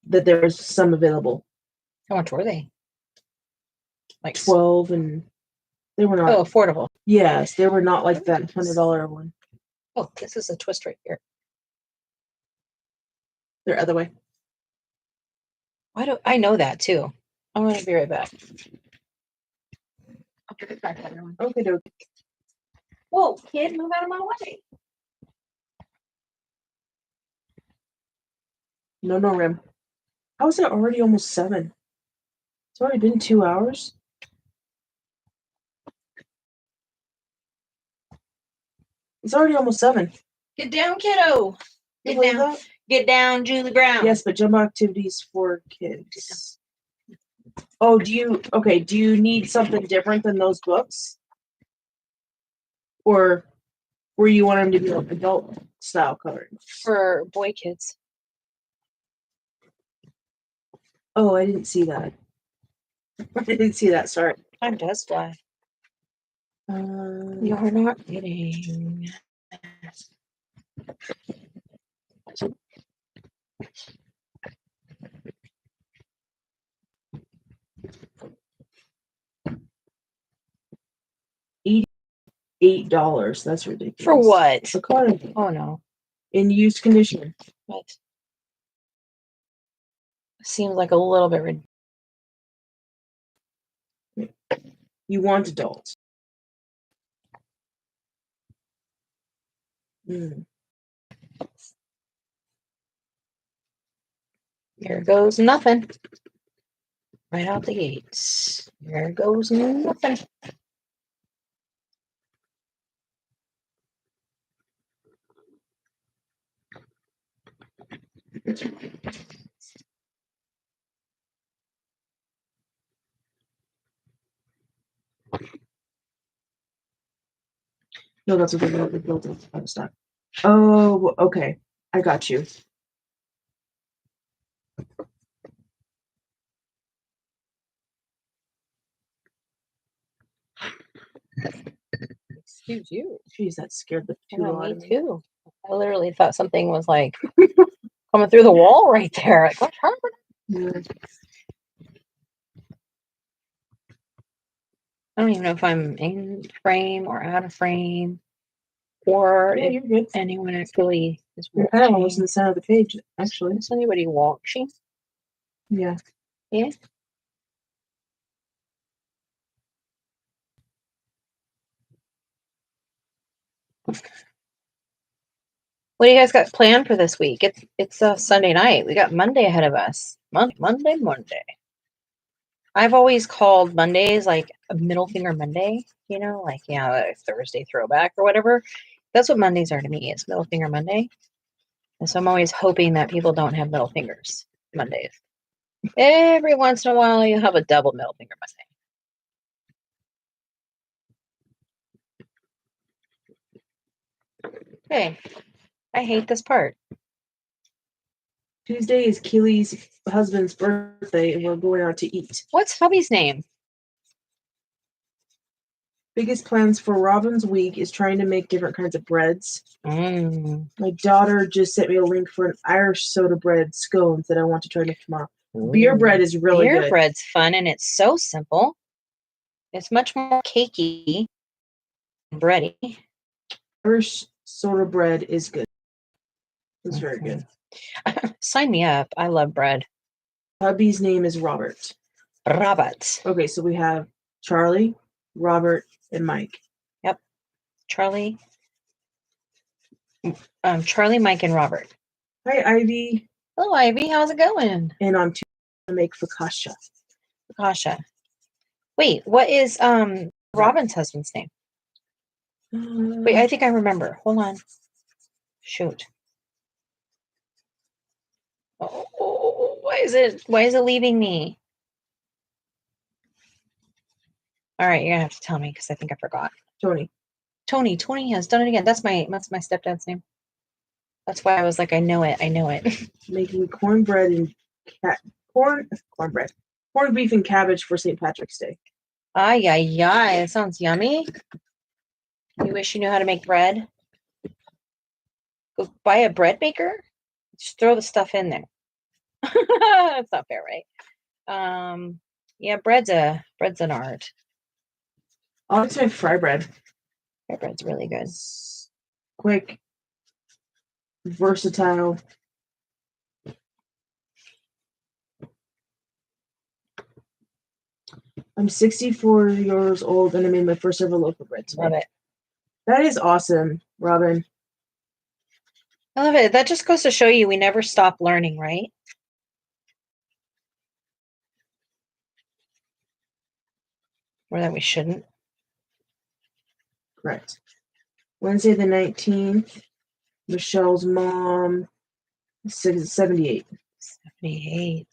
that there was some available.
How much were they? Like
12, and they were not.
Oh, affordable.
Yes, they were not like that $100 one.
Oh, this is a twist right here.
They're other way.
Why do I know that too? I'm gonna be right back. I'll be right back, everyone.
Okay, doke.
Whoa, kid, move out of my way.
No, Rim. How is it already almost 7? It's already been 2 hours. It's already almost 7.
Get down, kiddo.
You
Get
believe
down.
that?
Get down, Julie Brown.
Yes, but jumbo activities for kids. Oh, do you need something different than those books? Or you want them to be like adult style coloring?
For boy kids.
Oh, I didn't see that. I didn't see that. Sorry.
Time does fly. You're not kidding.
$88. That's ridiculous.
For what?
A card
Oh no.
in used condition.
What? Seems like a little bit ridiculous.
You want adults.
Here goes nothing. Right out the gates. There goes nothing.
No, that's what they're built out of stock. Oh, okay. I got you.
Excuse you.
Jeez, that scared the
I
two
know,
out
me
of me.
too. I literally thought something was like coming through the wall right there. Like, what's happening?
Yeah.
I don't even know if I'm in frame or out of frame. or
Yeah,
if
you're good.
anyone actually is
You're kind of almost
watching.
in the center of the page, actually.
Is anybody watching?
Yeah.
Yeah. What do you guys got planned for this week? It's a Sunday night. We got Monday ahead of us. Monday. I've always called Mondays like a middle finger Monday, like like Thursday throwback or whatever. That's what Mondays are to me. It's middle finger Monday. And so I'm always hoping that people don't have middle fingers Mondays. Every once in a while you have a double middle finger Monday. Hey, I hate this part.
Tuesday is Keely's husband's birthday, and we're going out to eat.
What's hubby's name?
Biggest plans for Robin's week is trying to make different kinds of breads. My daughter just sent me a link for an Irish soda bread scones that I want to try to make tomorrow. Beer bread is really good.
Beer bread's fun, and it's so simple. It's much more cakey and bready.
Irish soda bread is good. It's very good.
Sign me up. I love bread.
Hubby's name is Robert.
Robert.
Okay, so we have Charlie, Robert, and Mike.
Yep. Charlie, Mike, and Robert.
Hi, Ivy.
Hello, Ivy. How's it going?
And on Tuesday, I make focaccia.
Focaccia. Wait, what is Robin's husband's name? Wait, I think I remember. Hold on. Shoot. Oh, why is it leaving me? All right, you're gonna have to tell me because I think I forgot.
Tony.
Tony has done it again. That's my stepdad's name. That's why I was like, I know it.
Making cornbread and cornbread. Corned beef and cabbage for St. Patrick's Day.
Ay, that sounds yummy. You wish you knew how to make bread? Go buy a bread maker. Just throw the stuff in there. That's not fair, right? Yeah, bread's an art.
I like to make fry bread.
Fry bread's really good.
Quick, versatile. I'm 64 years old and I made my first ever loaf of bread today.
Love it.
That is awesome, Robin.
I love it. That just goes to show you we never stop learning, right? Or that we shouldn't.
Correct. Wednesday the 19th, Michelle's mom, 78.
78.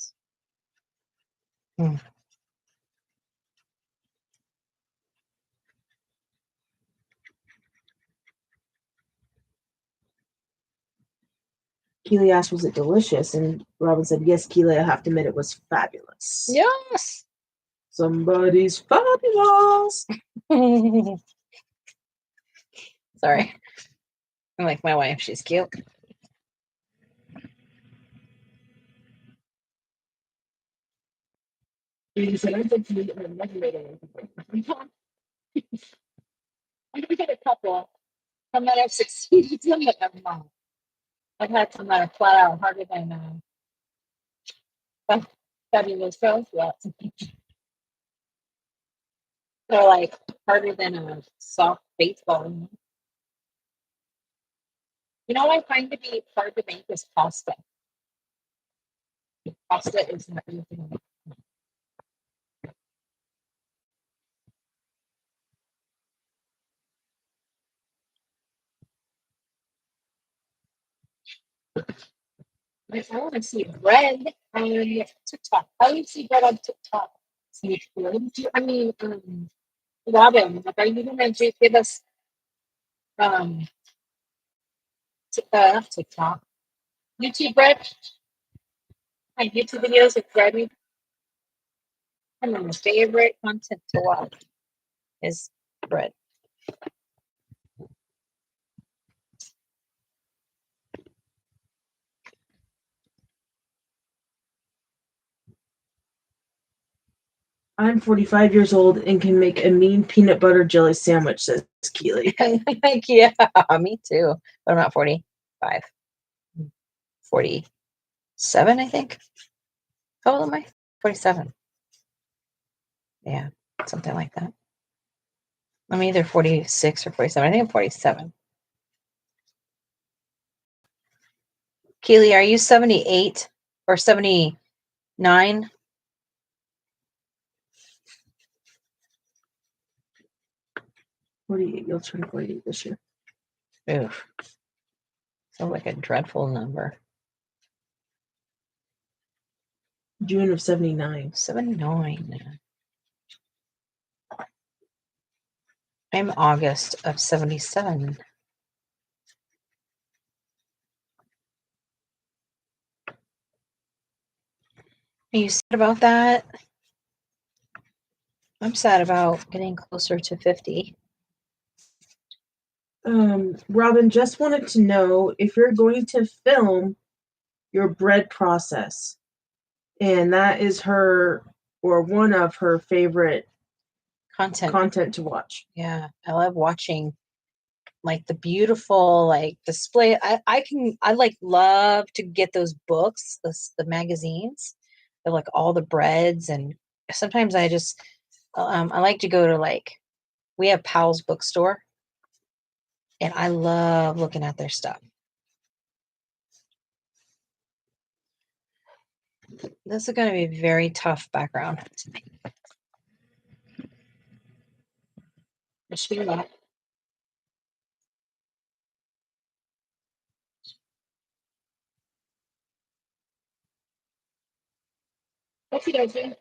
Keely asked, was it delicious? And Robin said, yes, Keely, I have to admit it was fabulous.
Yes.
Somebody's fabulous.
Sorry. I like my wife. She's cute.
He said, I think you never made it.
I get a couple. Some that have succeeded, some that have not. I've had some that are flat out harder than fabulous girls. Yeah. They're like harder than a soft baseball. I find to be hard to make is pasta. Pasta is not easy. I want to see bread on TikTok. I want to see bread on TikTok. Robin, like, are you going to give us TikTok, YouTube bread, and YouTube videos of bread? My favorite content to watch is bread.
I'm 45 years old and can make a mean peanut butter jelly sandwich, says Keely.
Like, yeah, me too. But I'm not 45. 47, I think. How old am I? 47. Yeah, something like that. I'm either 46 or 47. I think I'm 47. Keely, are you 78 or 79?
48. You'll turn 48 this year.
Oof. Sounds like a dreadful number.
June of 79.
79. I'm August of 77. Are you sad about that? I'm sad about getting closer to 50.
Robin just wanted to know if you're going to film your bread process. And that is her, or one of her favorite content to watch.
Yeah, I love watching like the beautiful like display. I like love to get those books, the magazines, of like all the breads, and sometimes I just I like to go to like we have Powell's bookstore, and I love looking at their stuff. This is going to be a very tough background to me. Just feel that. Okay.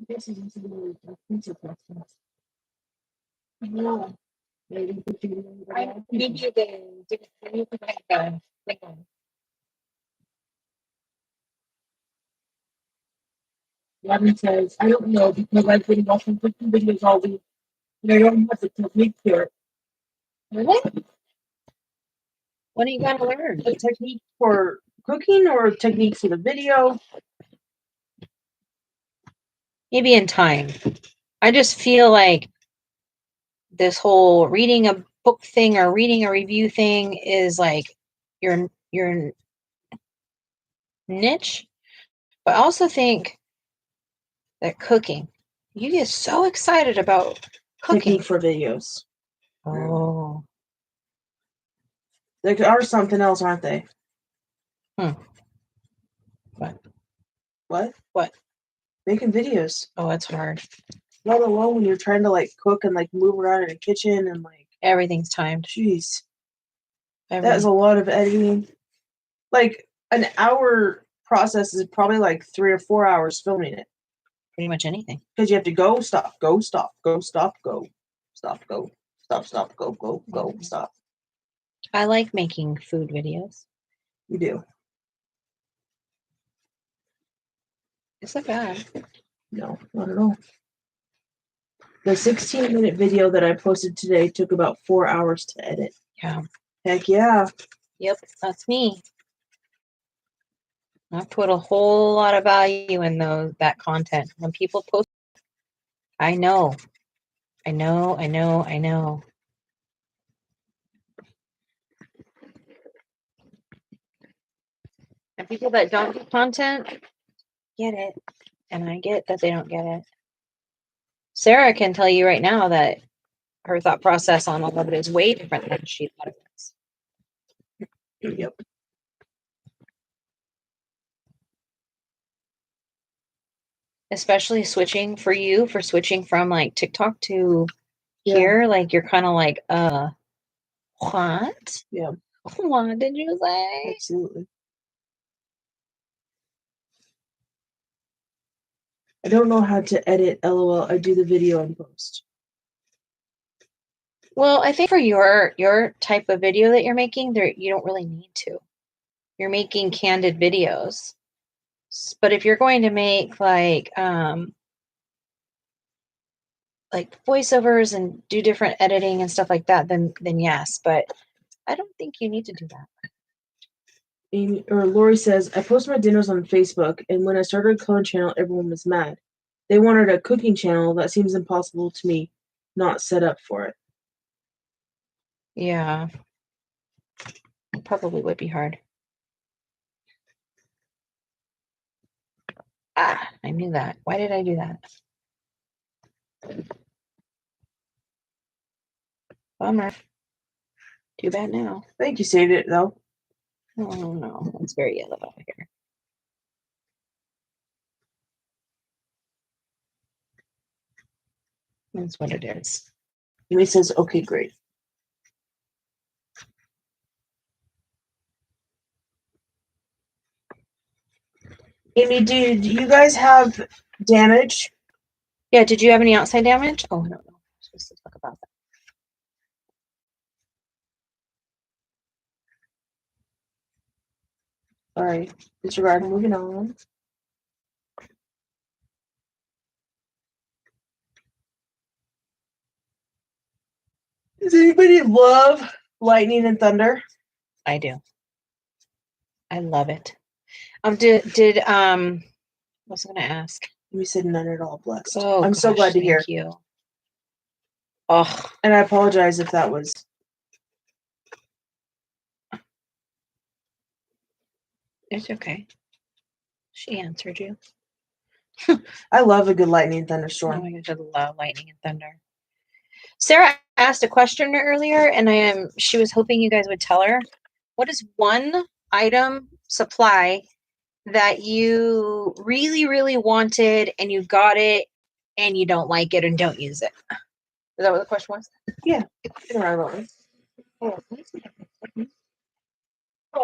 This is really no, maybe I give you the Robin says, I don't know because I've been watching cooking videos all week and I don't have the technique for it. Really? What are you going to learn?
A technique for cooking or techniques for the video?
Maybe in time. I just feel like this whole reading a book thing or reading a review thing is like your niche. But I also think that cooking, you get so excited about cooking.
Technique for videos.
Oh.
They are something else, aren't they?
What?
What?
What?
Making videos.
Oh, it's hard.
Let alone when you're trying to like cook and like move around in a kitchen and like
Everything's timed.
jeez. That is a lot of editing. Like an hour process is probably like 3 or 4 hours filming it.
Pretty much anything.
Because you have to go, stop, go, stop, go, stop, go, stop, go, stop, stop, go, go, go, stop.
I like making food videos.
You do.
It's not bad.
No, not at all. The 16-minute video that I posted today took about 4 hours to edit.
Yeah.
Heck yeah.
Yep, that's me. I put a whole lot of value in that content. When people post, I know. And people that don't do content get it. And I get that they don't get it. Sarah can tell you right now that her thought process on all of it is way different than she thought it was.
Yep.
Especially switching from like TikTok to here, like you're kind of like, what?
Yeah.
What did you say?
Absolutely. I don't know how to edit LOL. I do the video in post.
Well, I think for your type of video that you're making, there you don't really need to. You're making candid videos. But if you're going to make like voiceovers and do different editing and stuff like that, then yes. But I don't think you need to do that.
Amy or Lori says, I post my dinners on Facebook, and when I started a coloring channel, everyone was mad. They wanted a cooking channel. That seems impossible to me, not set up for it.
Yeah. It probably would be hard. Ah, I knew that. Why did I do that? Bummer. Too bad now.
I think you saved it, though.
Oh no, it's very yellow out here. That's what it is.
Amy says, okay, great. Amy, did you guys have damage?
Yeah, did you have any outside damage? Oh, no. I'm supposed to talk about that.
All right, disregard. Moving on. Does anybody love lightning and thunder?
I do. I love it. Did what was I gonna ask?
We said none at all, blessed.
Oh,
I'm so glad to hear.
Thank you. Oh,
And I apologize if that was.
it's okay. She answered you.
I love a good lightning and
Oh
thunderstorm.
my gosh, I love lightning and thunder. Sarah asked a question earlier, and she was hoping you guys would tell her. What is one item supply that you really, really wanted and you got it and you don't like it and don't use it? Is that what the question was?
Yeah. Get around about this.
Oh,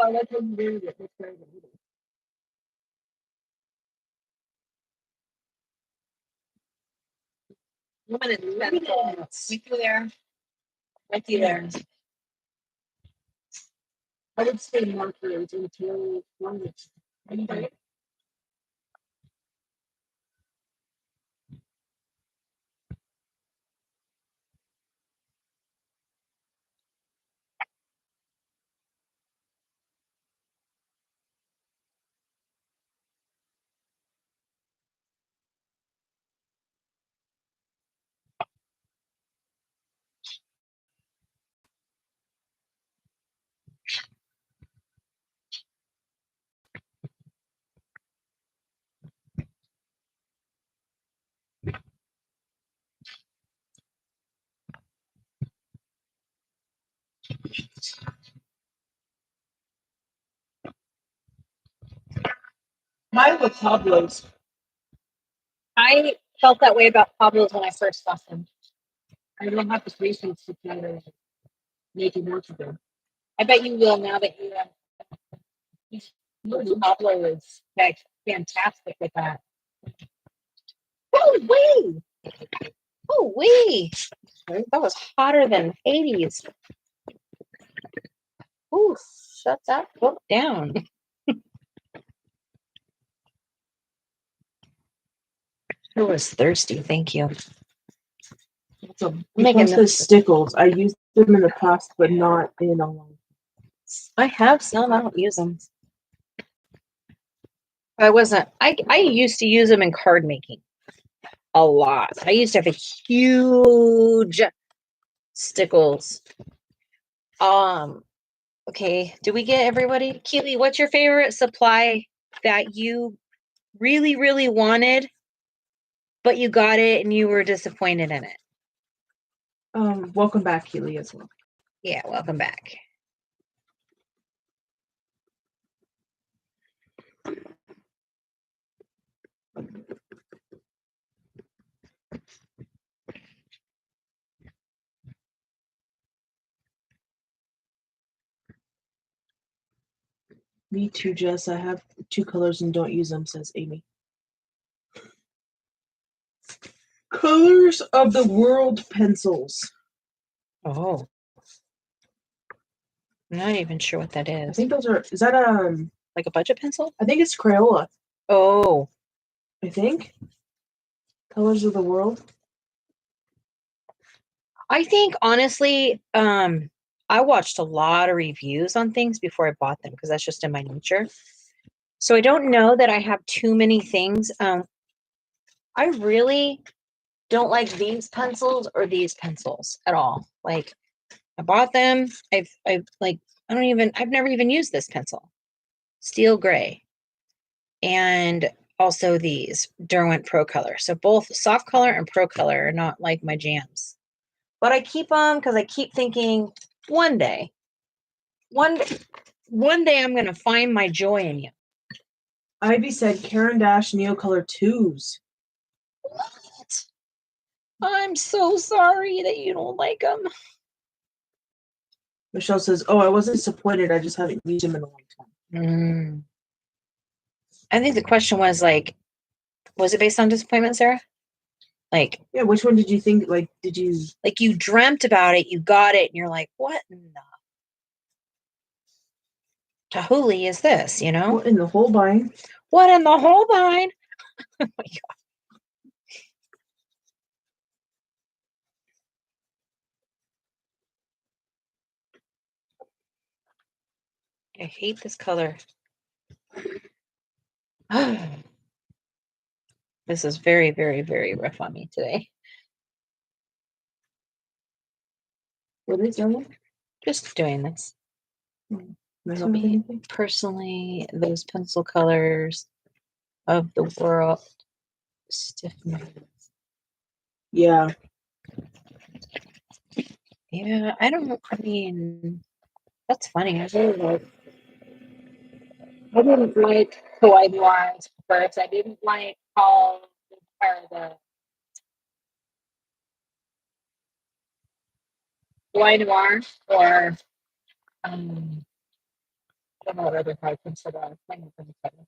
I like when you read it. It's very good.
Luminance. With you there. With you there.
I would say markers until language. Mine was Pablo's.
I felt that way about Pablo's when I first saw him.
I don't have the patience to try to make it work for them.
I bet you will now that you Pablo is like fantastic with that. Oh wee! Oh wee! That was hotter than Hades. Ooh, shut that book down. It was thirsty, thank you.
So
Making
the stickles. I used them in the past, but not in a long.
I have some, I don't use them. I used to use them in card making a lot. I used to have a huge stickles. Okay, did we get everybody? Keely, what's your favorite supply that you really, really wanted, but you got it and you were disappointed in it?
Welcome back, Keely, as well.
Yeah, welcome back.
Me too, Jess. I have 2 colors and don't use them, says Amy. Colors of the World pencils.
Oh. I'm not even sure what that
I
is.
think those are, is that,
Like a budget pencil?
I think it's Crayola.
Oh.
I think. Colors of the World.
I think honestly, I watched a lot of reviews on things before I bought them because that's just in my nature. So I don't know that I have too many things. I really don't like these pencils or these pencils at all. Like I bought them. I've like I've never even used this pencil. Steel gray. And also these Derwent Pro Color. So both soft color and pro color are not like my jams. But I keep them because I keep thinking one day I'm going to find my joy in you.
Ivy said Karen Dash Neocolor 2s.
What? I'm so sorry that you don't like them.
Michelle says, oh, I wasn't disappointed. I just haven't used them in a long time.
I think the question was like, was it based on disappointment, Sarah? Like,
yeah, which one did you think, like, did you...
Like you dreamt about it, you got it, and you're like, what in the Tahuli is this, you know?
What in the whole vine?
What in the whole vine? Oh my God. I hate this color. This is very, very, very rough on me today.
What is that?
Just doing this.
To
me, personally, those pencil colors of the world, stiffness.
Yeah.
Yeah, I don't know. I mean, that's funny. I didn't like Hawaii Noirs first. I didn't like all the Hawaii Noir or I don't know what other cards consider playing for the second.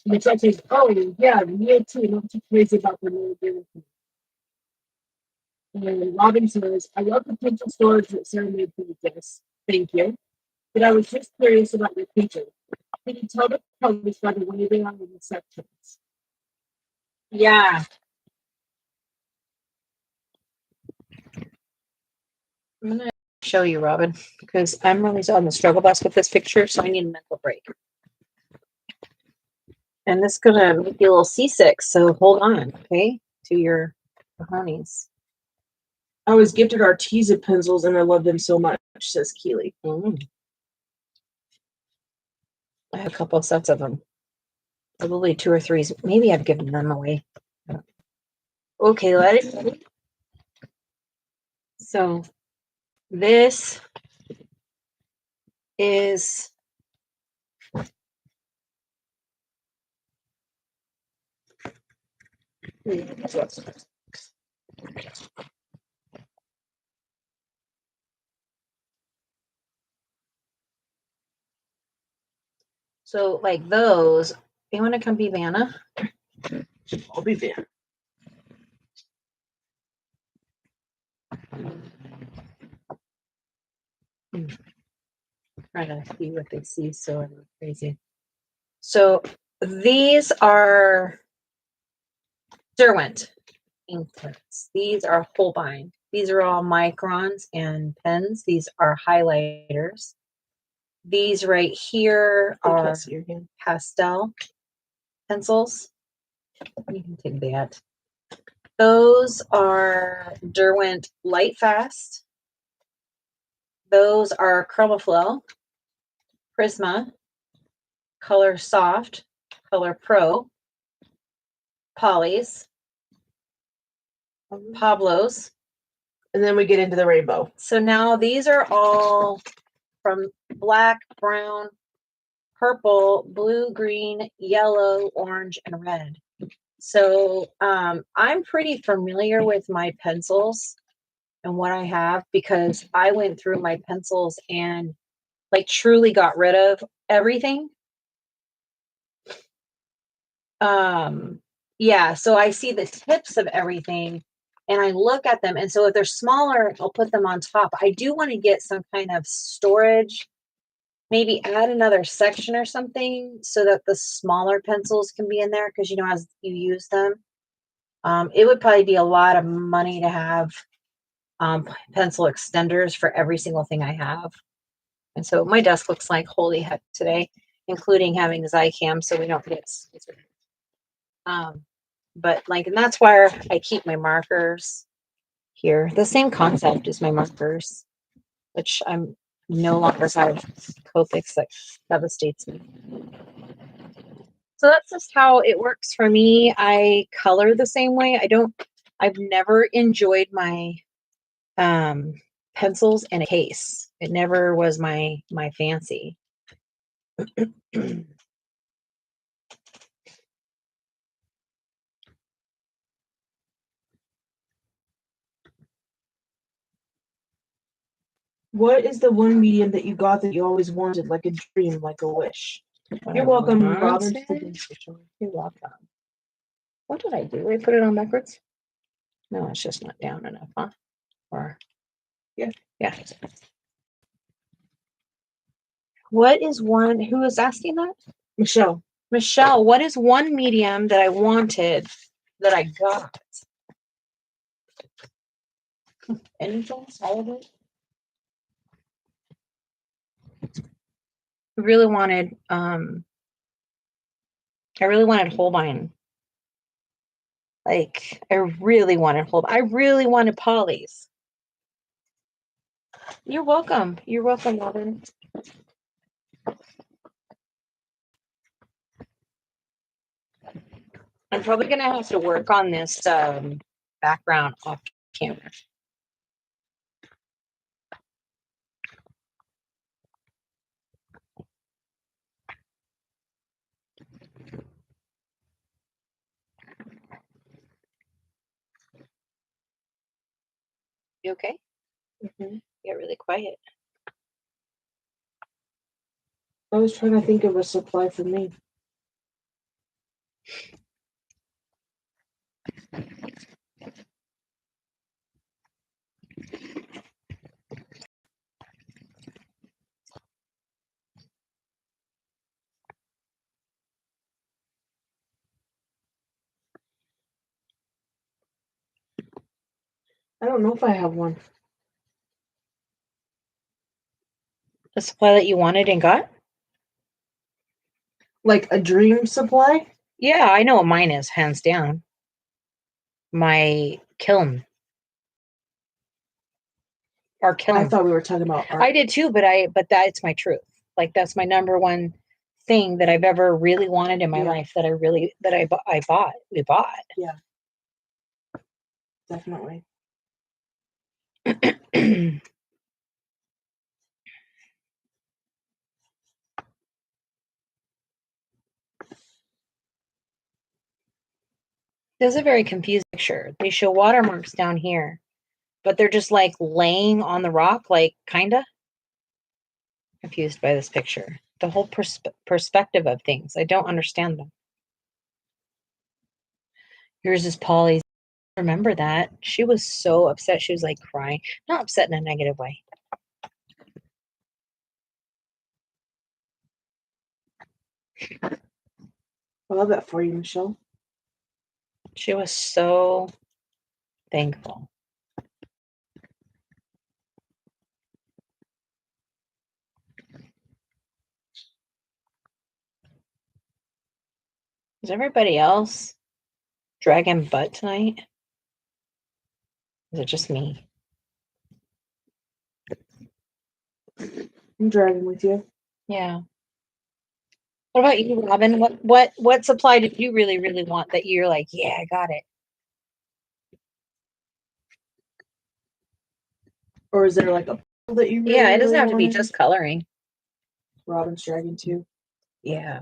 Michelle says, oh, yeah, me too. Not too crazy about the new ability. And Robin says, I love the pencil storage that Sarah made for this. Thank you. But I was just curious about your feature. Can you tell the colors by the way they are in the sections? Yeah. I'm going to show you, Robin, because I'm really on the struggle bus with this picture, so I need a mental break. And this is going to make you a little seasick, so hold on, okay, to your cojones.
I was gifted Arteza pencils and I love them so much, says Keely.
I have a couple of sets of them. Probably 2 or 3. Maybe I've given them away. Okay, let it. So this is so like those. You want to come be Vanna?
I'll be Vanna.
Try to see what they see, so I'm not crazy. So these are Derwent inklets. These are Holbein. These are all microns and pens. These are highlighters. These right here are pastel pencils. You can take that. Those are Derwent Light Fast. Those are Chromaflow, Prisma, Color Soft, Color Pro, Polly's, Pablo's.
And then we get into the rainbow.
So now these are all from black, brown, purple, blue, green, yellow, orange, and red. So I'm pretty familiar with my pencils and what I have because I went through my pencils and like truly got rid of everything. Yeah, so I see the tips of everything,
and I look at them. And so if they're smaller, I'll put them on top. I do want to get some kind of storage, maybe add another section or something so that the smaller pencils can be in there. Because, you know, as you use them, it would probably be a lot of money to have pencil extenders for every single thing I have. And so my desk looks like holy heck today, including having Zycam so we don't get but like, and that's where I keep my markers here. The same concept as my markers, which I'm no longer have Copics that devastates me. So that's just how it works for me. I color the same way. I've never enjoyed my pencils in a case. It never was my fancy.
What is the one medium that you got that you always wanted, like a dream, like a wish? You're welcome, Robin.
You're welcome. What did I do? I put it on backwards? No, it's just not down enough, huh? Or
yeah.
What is one? Who is asking that?
Michelle.
Michelle, what is one medium that I wanted that I got? Anything? All of it? I really wanted Holbein. Like, I really wanted Polly's. You're welcome. You're welcome, Robin. I'm probably gonna have to work on this background off camera. You okay?
Mm-hmm.
Get really quiet.
I was trying to think of a supply for me. I don't know if I have one.
A supply that you wanted and got?
Like a dream supply?
Yeah, I know what mine is, hands down. My kiln. Our kiln.
I thought we were talking about art.
I did too, but that's my truth. Like, that's my number one thing that I've ever really wanted in my life that I bought. We bought.
Yeah. Definitely.
This is a very confused picture. They show watermarks down here, but they're just like laying on the rock, like kinda. Confused by this picture. The whole perspective of things. I don't understand them. Yours is Polly's. Remember that. She was so upset. She was like crying. Not upset in a negative way.
I love that for you, Michelle.
She was so thankful. Is everybody else dragging butt tonight? Is it just me?
I'm dragging with you.
Yeah. What about you, Robin? What supply did you really, really want that you're like, yeah, I got it?
Or is there like a that you really,
yeah, it doesn't
really
have to be
wanted?
just coloring.
Robin's dragging too.
Yeah.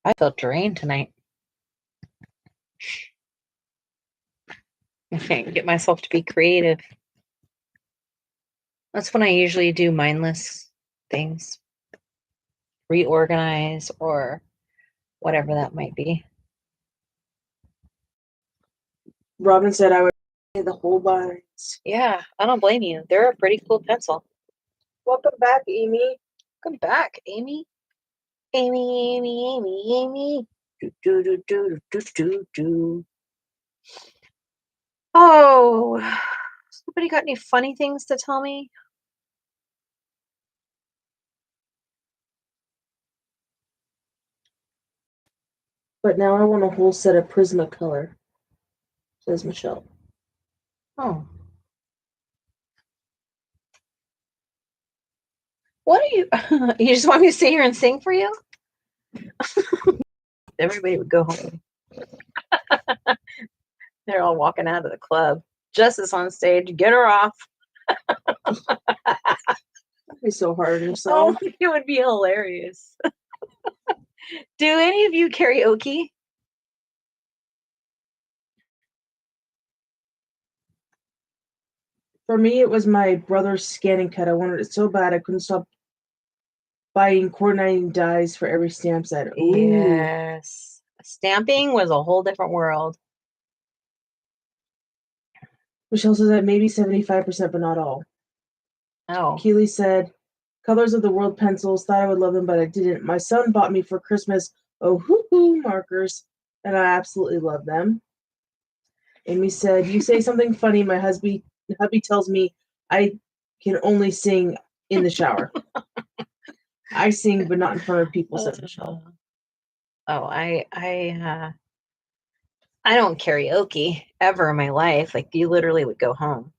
I felt drained tonight. I can't get myself to be creative. That's when I usually do mindless things. Reorganize or whatever that might be.
Robin said I would say the whole lines.
Yeah, I don't blame you. They're a pretty cool pencil.
Welcome back, Amy.
Welcome back, Amy. Amy, Amy, Amy, Amy. Do, do, do, do, do, do, do. Oh, somebody got any funny things to tell me?
But now I want a whole set of Prismacolor, says Michelle.
Oh. What are you? You just want me to sit here and sing for you? Everybody would go home. They're all walking out of the club. Jess is on stage. Get her off.
That'd be so hard on yourself.
Oh, it would be hilarious. Do any of you karaoke?
For me, it was my brother's scanning cut. I wanted it so bad I couldn't stop buying coordinating dies for every stamp set. Ooh.
Yes. Stamping was a whole different world.
Michelle says that maybe 75%, but not all.
Oh.
Keely said, Colors of the World pencils, thought I would love them, but I didn't. My son bought me for Christmas hoo markers, and I absolutely love them. Amy said, you say something funny, my hubby tells me I can only sing in the shower. I sing, but not in front of people, says Michelle.
Oh, I don't karaoke ever in my life. Like, you literally would go home.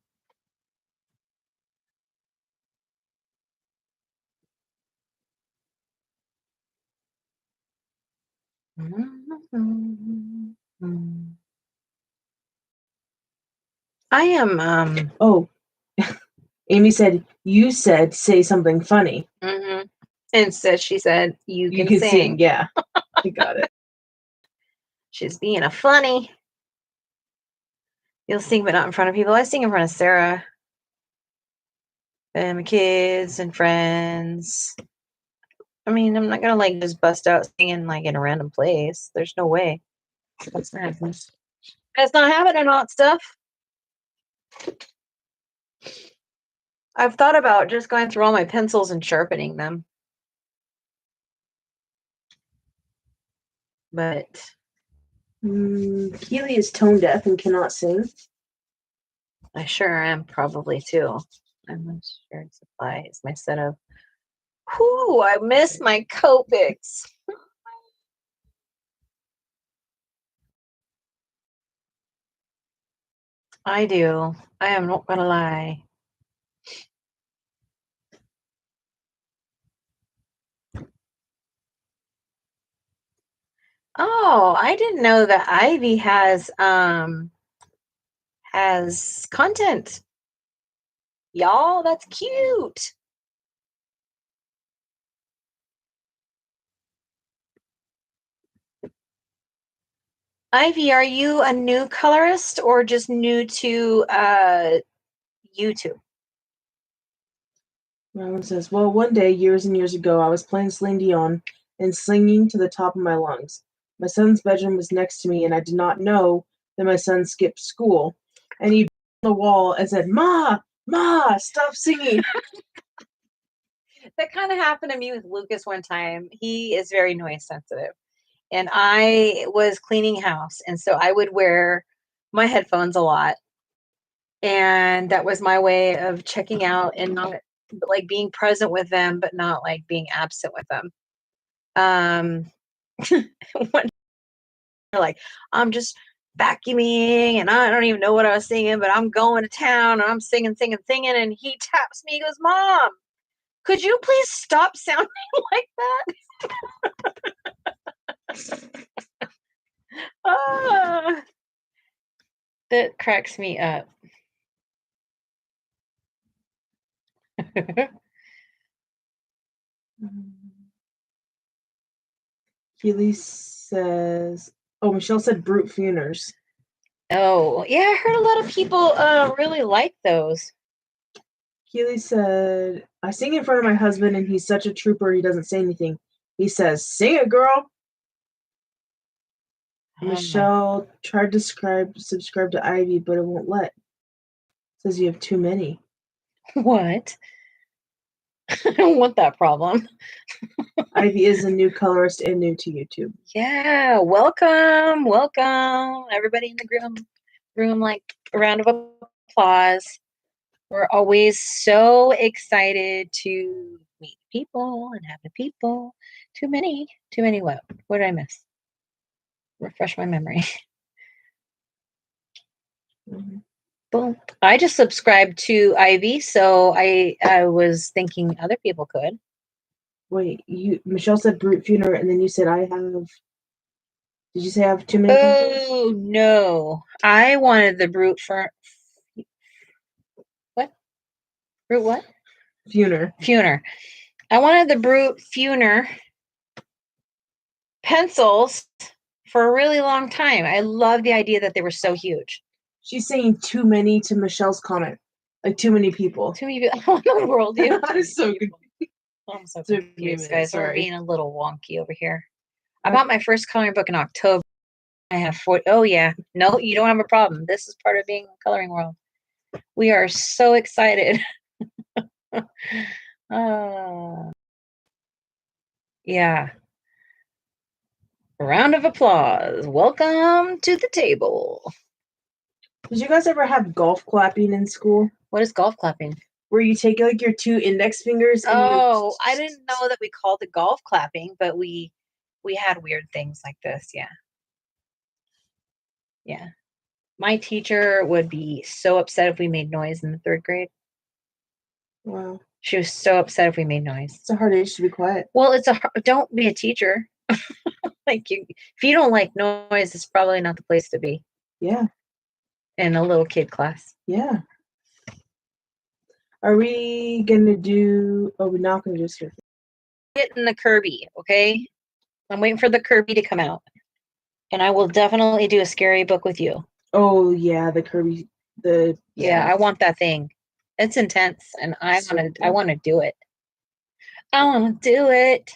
I am
Oh, Amy said, you said say something funny.
Instead, she said, you
You
can
can
sing.
Yeah, I got it.
She's being a funny. You'll sing, but not in front of people. I sing in front of Sarah and my kids and friends. I mean, I'm not gonna like just bust out singing like in a random place. There's no way. That's not happening. That's not happening, hot stuff. I've thought about just going through all my pencils and sharpening them. But
Keely is tone deaf and cannot sing.
I sure am probably too. I'm sure supplies my set of. Whoo! I miss my Copics. I do. I am not gonna lie. Oh, I didn't know that Ivy has content. Y'all, that's cute. Ivy, are you a new colorist or just new to YouTube?
Marlon says, well, one day, years and years ago, I was playing Celine Dion and singing to the top of my lungs. My son's bedroom was next to me, and I did not know that my son skipped school. And he on the wall and said, Ma, stop singing.
That kind of happened to me with Lucas one time. He is very noise sensitive. And I was cleaning house. And so I would wear my headphones a lot. And that was my way of checking out and not like being present with them, but not like being absent with them. When they're like, I'm just vacuuming and I don't even know what I was singing, but I'm going to town and I'm singing. And he taps me, he goes, Mom, could you please stop sounding like that? That cracks me up.
Keely says, oh, Michelle said brute funers.
Oh, yeah, I heard a lot of people really like those.
Keely said, I sing in front of my husband, and he's such a trooper, he doesn't say anything. He says, sing it, girl. Michelle tried to subscribe to Ivy, but it won't let. Says you have too many.
What? I don't want that problem.
Ivy is a new colorist and new to YouTube.
Yeah, welcome, welcome, everybody in the room. Like a round of applause. We're always so excited to meet people and have the people. Too many what? What did I miss? Refresh my memory.
Mm-hmm.
Boom. I just subscribed to Ivy, so I was thinking other people could.
Wait, Michelle said brute funeral, and then you said I have. Did you say I have too many?
Oh no! I wanted the brute for what? Brute what? Funer. I wanted the brute funer pencils for a really long time. I love the idea that they were so huge.
She's saying too many to Michelle's comment. Like too many people.
Too many people in the world, dude.
I'm so
confused, guys.
Sorry.
We're being a little wonky over here. I bought my first coloring book in October. I have 40. Oh, yeah. No, you don't have a problem. This is part of being in the coloring world. We are so excited. Yeah. A round of applause. Welcome to the table.
Did you guys ever have golf clapping in school?
What is golf clapping?
Where you take like your two index fingers and
I didn't know that we called it golf clapping, but we had weird things like this. Yeah. Yeah. My teacher would be so upset if we made noise in the 3rd grade.
Wow.
She was so upset if we made noise.
It's a hard age to be quiet.
Well, don't be a teacher. Like if you don't like noise, it's probably not the place to be.
Yeah.
In a little kid class.
Yeah. Are we gonna do? Oh, we're not gonna do here.
Getting the Kirby, okay? I'm waiting for the Kirby to come out, and I will definitely do a scary book with you.
Oh yeah, the Kirby.
Yeah, I want that thing. It's intense, and I want to do it. I want to do it.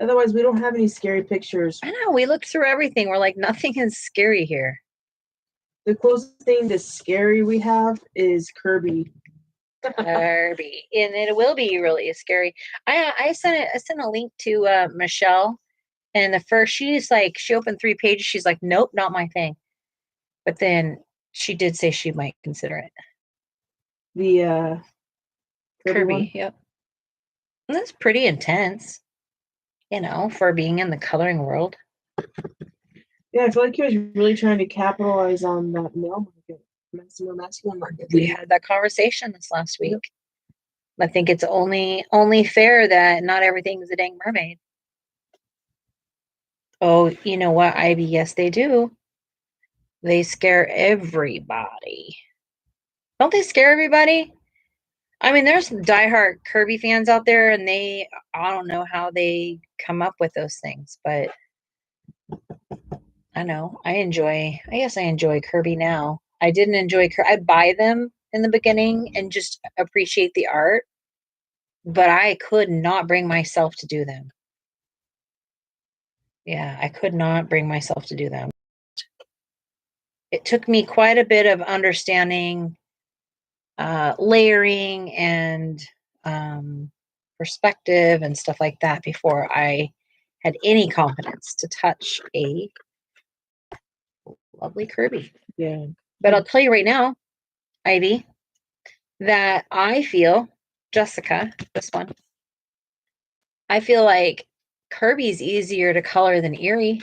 Otherwise, we don't have any scary pictures.
I know. We looked through everything. We're like, nothing is scary here.
The closest thing to scary we have is Kirby.
Kirby, and it will be really scary. I sent a link to Michelle, and she opened 3 pages. She's like, nope, not my thing. But then she did say she might consider it.
The
Kirby
one?
Yep. And that's pretty intense, for being in the coloring world.
Yeah, I feel like he was really trying to capitalize on that male market, masculine market.
We had that conversation this last week. Yep. I think it's only fair that not everything is a dang mermaid. Oh, you know what, Ivy? Yes, they do. They scare everybody. Don't they scare everybody? I mean, there's diehard Kirby fans out there, and I don't know how they come up with those things, but I know I guess I enjoy Kirby now. I didn't enjoy I'd buy them in the beginning and just appreciate the art, but I could not bring myself to do them. Yeah, I could not bring myself to do them. It took me quite a bit of understanding, layering and perspective and stuff like that before I had any confidence to touch a lovely Kirby.
Yeah.
But I'll tell you right now, Ivy, that I feel, Jessica, this one, I feel like Kirby's easier to color than Erie.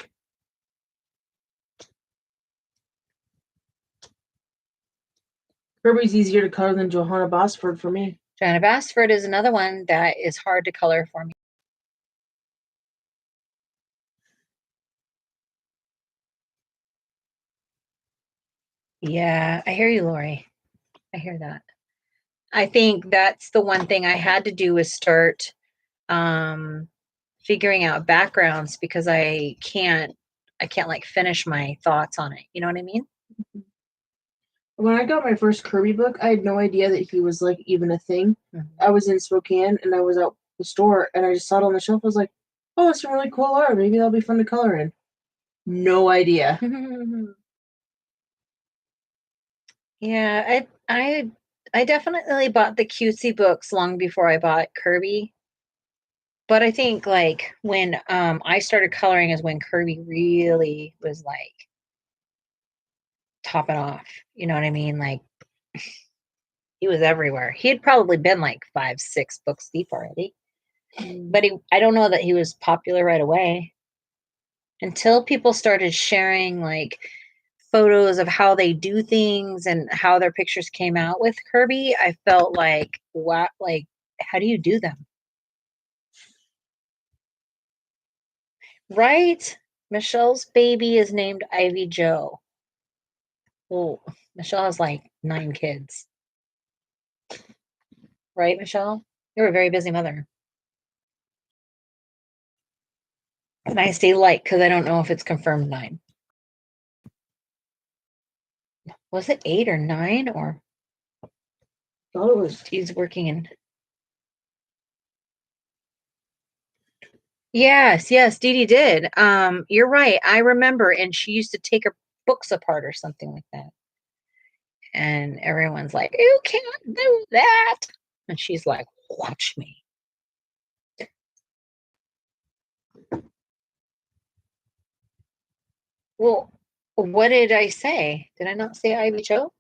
Kirby's easier to color than Johanna Basford for me.
Johanna Basford is another one that is hard to color for me. Yeah, I hear you, Lori. I hear that. I think that's the one thing I had to do is start figuring out backgrounds because I can't like finish my thoughts on it. You know what I mean?
When I got my first Kirby book, I had no idea that he was like even a thing.
Mm-hmm.
I was in Spokane and I was out the store and I just saw it on the shelf. I was like, oh, it's some really cool art. Maybe that'll be fun to color in. No idea.
Yeah, I definitely bought the cutesy books long before I bought Kirby. But I think like when I started coloring is when Kirby really was like topping off. You know what I mean? Like he was everywhere. He had probably been like 5, 6 books deep already. But I don't know that he was popular right away until people started sharing like photos of how they do things and how their pictures came out with Kirby. I felt like, wow, like, how do you do them? Right? Michelle's baby is named Ivy Joe. Well, Michelle has like 9 kids. Right, Michelle? You're a very busy mother. And I stay light because I don't know if it's confirmed 9. Was it 8 or 9 or
Thought it was.
he's working in? Yes, Dee Dee did. You're right. I remember, and she used to take her books apart or something like that. And everyone's like, "You can't do that," and she's like, "Watch me." Well, what did I say? Did I not say Ivy Joe?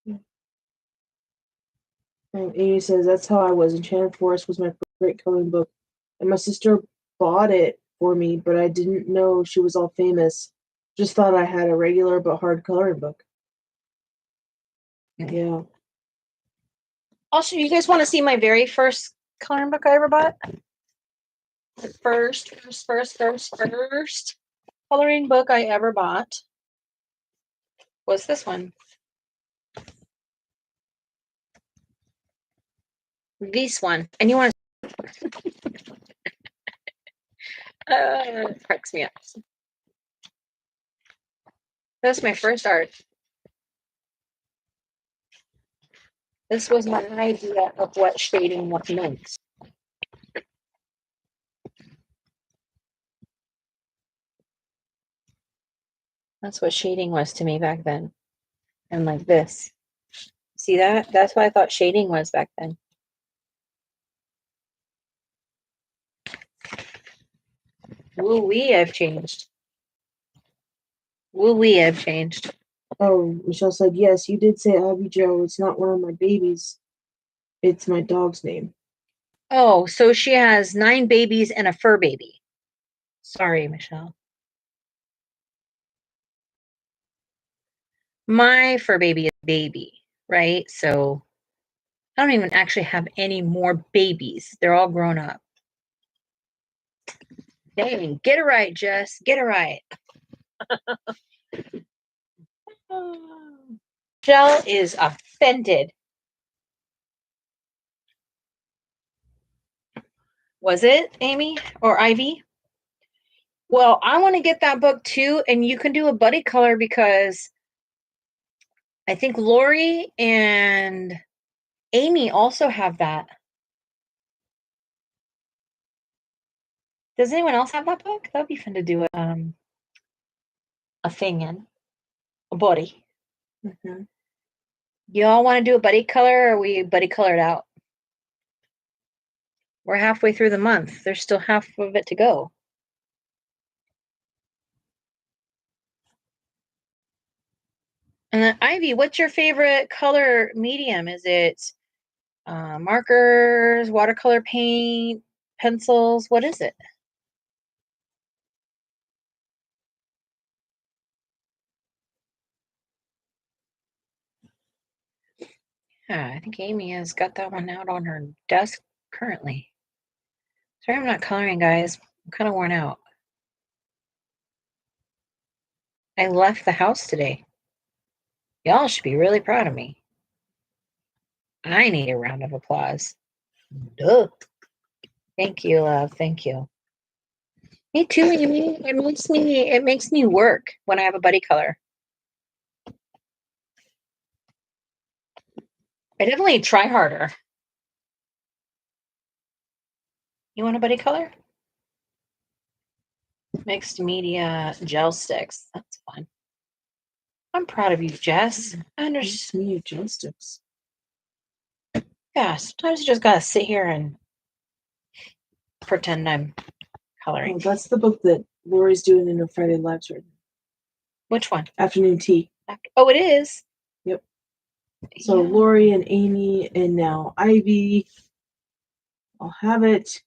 And Amy says that's how I was. Enchanted Forest was my favorite coloring book, and my sister bought it for me, but I didn't know she was all famous. Just thought I had a regular but hard coloring book. Yeah.
Also, you guys want to see my very first coloring book I ever bought? The first coloring book I ever bought was this one. This one. And you want to cracks me up. That's my first art. This was my idea of what shading meant. That's what shading was to me back then. And like this. See that? That's what I thought shading was back then. Woo-wee, I've changed. Woo-wee, I've changed.
Oh, Michelle said, yes, you did say Ivy Joe. It's not one of my babies. It's my dog's name.
Oh, so she has 9 babies and a fur baby. Sorry, Michelle. My fur baby is baby, right? So I don't even actually have any more babies. They're all grown up. Dang, get it right, Jess. Get it right. Michelle is offended. Was it Amy or Ivy? Well, I want to get that book too, and you can do a buddy color because I think Lori and Amy also have that. Does anyone else have that book? That would be fun to do a thing in. A buddy.
Mm-hmm.
Y'all want to do a buddy color or are we buddy colored out? We're halfway through the month. There's still half of it to go. And then Ivy, what's your favorite color medium? Is it markers, watercolor paint, pencils? What is it? Yeah, I think Amy has got that one out on her desk currently. Sorry, I'm not coloring, guys. I'm kind of worn out. I left the house today. Y'all should be really proud of me. I need a round of applause. Duh. Thank you, love. Thank you. Me too. It makes me work when I have a buddy color. I definitely try harder. You want a buddy color? Mixed media gel sticks. That's fun. I'm proud of you, Jess. I understand.
Me gymnastics.
Yeah, sometimes you just gotta sit here and pretend I'm
Oh,
coloring.
that's the book that Lori's doing in her Friday lives right now.
Which one?
Afternoon tea.
Oh, it is.
Yep. So
Yeah.
Lori and Amy and now Ivy. I'll have it.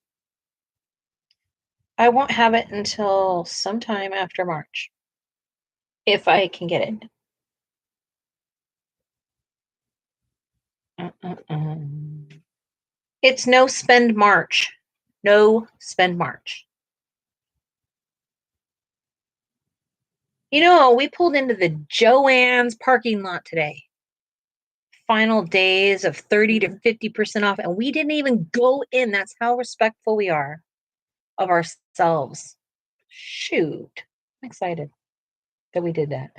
I won't have it until sometime after March, if I can get it. It's no spend March. No spend March. You know, we pulled into the Joann's parking lot today. Final days of 30 to 50% off, and we didn't even go in. That's how respectful we are of ourselves. Shoot. I'm excited that we did that.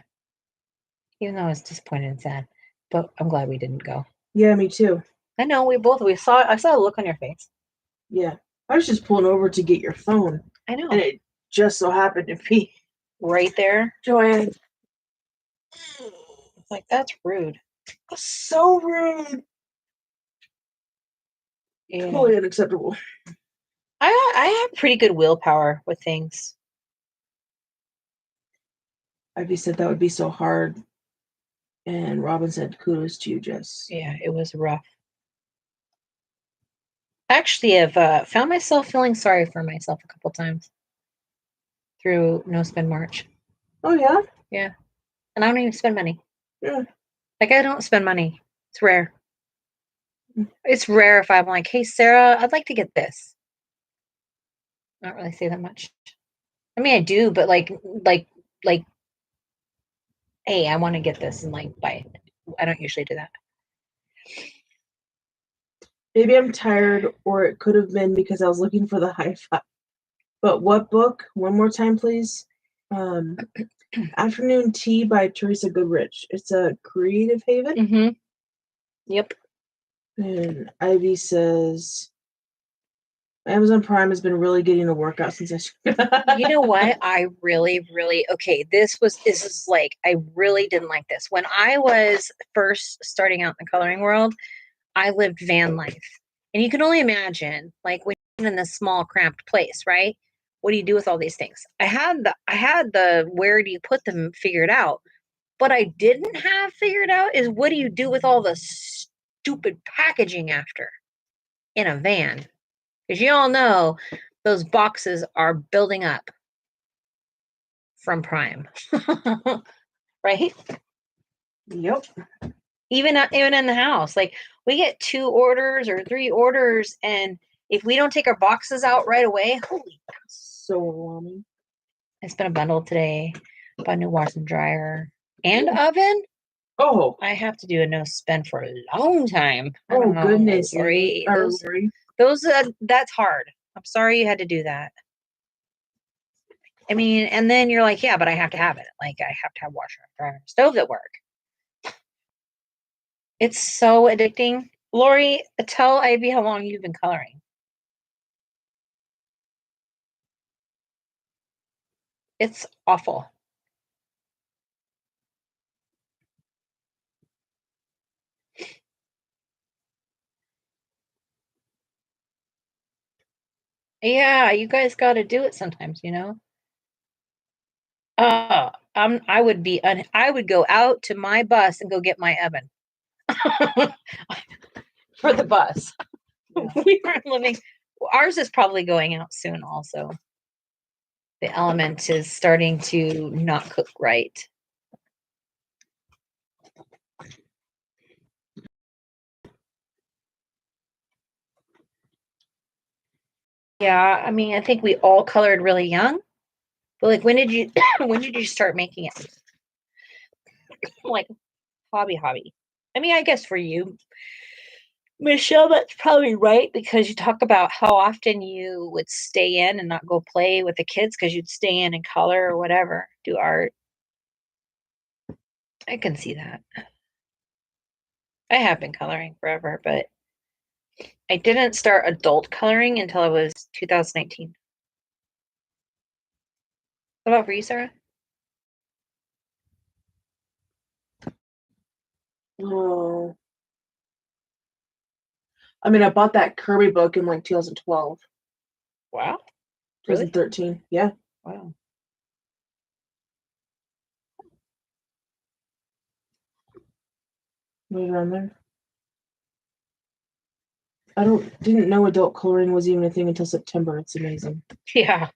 Even though I was disappointed and sad, but I'm glad we didn't go.
Yeah, me too.
I know I saw a look on your face.
Yeah. I was just pulling over to get your phone.
I know.
And it just so happened to be
Right there.
Joanne.
It's like, that's rude.
So rude.
Yeah.
Totally unacceptable.
I have pretty good willpower with things.
Ivy said that would be so hard. And Robin said, kudos to you, Jess.
Yeah, it was rough. Actually, I've found myself feeling sorry for myself a couple times through No Spend March.
Oh, yeah?
Yeah. And I don't even spend money.
Yeah.
Like, I don't spend money. It's rare. It's rare if I'm like, hey, Sarah, I'd like to get this. I don't really say that much. I mean, I do, but like, hey, I want to get this and like buy it. I don't usually do that.
Maybe I'm tired, or it could have been because I was looking for the high five. But what book? One more time, please. Afternoon Tea by Teresa Goodrich. It's a creative haven.
Mm-hmm. Yep.
And Ivy says, Amazon Prime has been really getting a workout since I.
You know what? I really, okay. This is like, I really didn't like this. When I was first starting out in the coloring world, I lived van life. And you can only imagine, like, when you're in this small, cramped place, right? What do you do with all these things? I had the where do you put them figured out. What I didn't have figured out is what do you do with all the stupid packaging after in a van? Because you all know those boxes are building up from Prime, right?
Yep.
Even in the house, like we get 2 orders or 3 orders, and if we don't take our boxes out right away, holy!
So alarming.
I spent a bundle today. Bought a new washer and dryer and oven.
Oh.
I have to do a no spend for a long time.
Oh goodness,
Lori.
Lori.
Those that's hard. I'm sorry you had to do that. I mean, and then you're like, yeah, but I have to have it. Like, I have to have washer and dryer and stove that work. It's so addicting. Lori, tell Ivy how long you've been coloring. It's awful. Yeah, you guys got to do it sometimes, you know. I would go out to my bus and go get my oven for the bus.
Yeah.
We aren't living. Ours is probably going out soon. Also, the element is starting to not cook right. Yeah, I mean, I think we all colored really young. But like, when did you when did you start making it? Like hobby. I mean, I guess for you, Michelle, that's probably right, because you talk about how often you would stay in and not go play with the kids because you'd stay in and color or whatever, do art. I can see that. I have been coloring forever, but I didn't start adult coloring until I was 2019. What about for you, Sarah?
Oh. I mean, I bought that Kirby book in like 2012,
Wow. Really?
2013. Yeah.
Wow.
Right around there. Didn't know adult coloring was even a thing until September. It's amazing.
Yeah.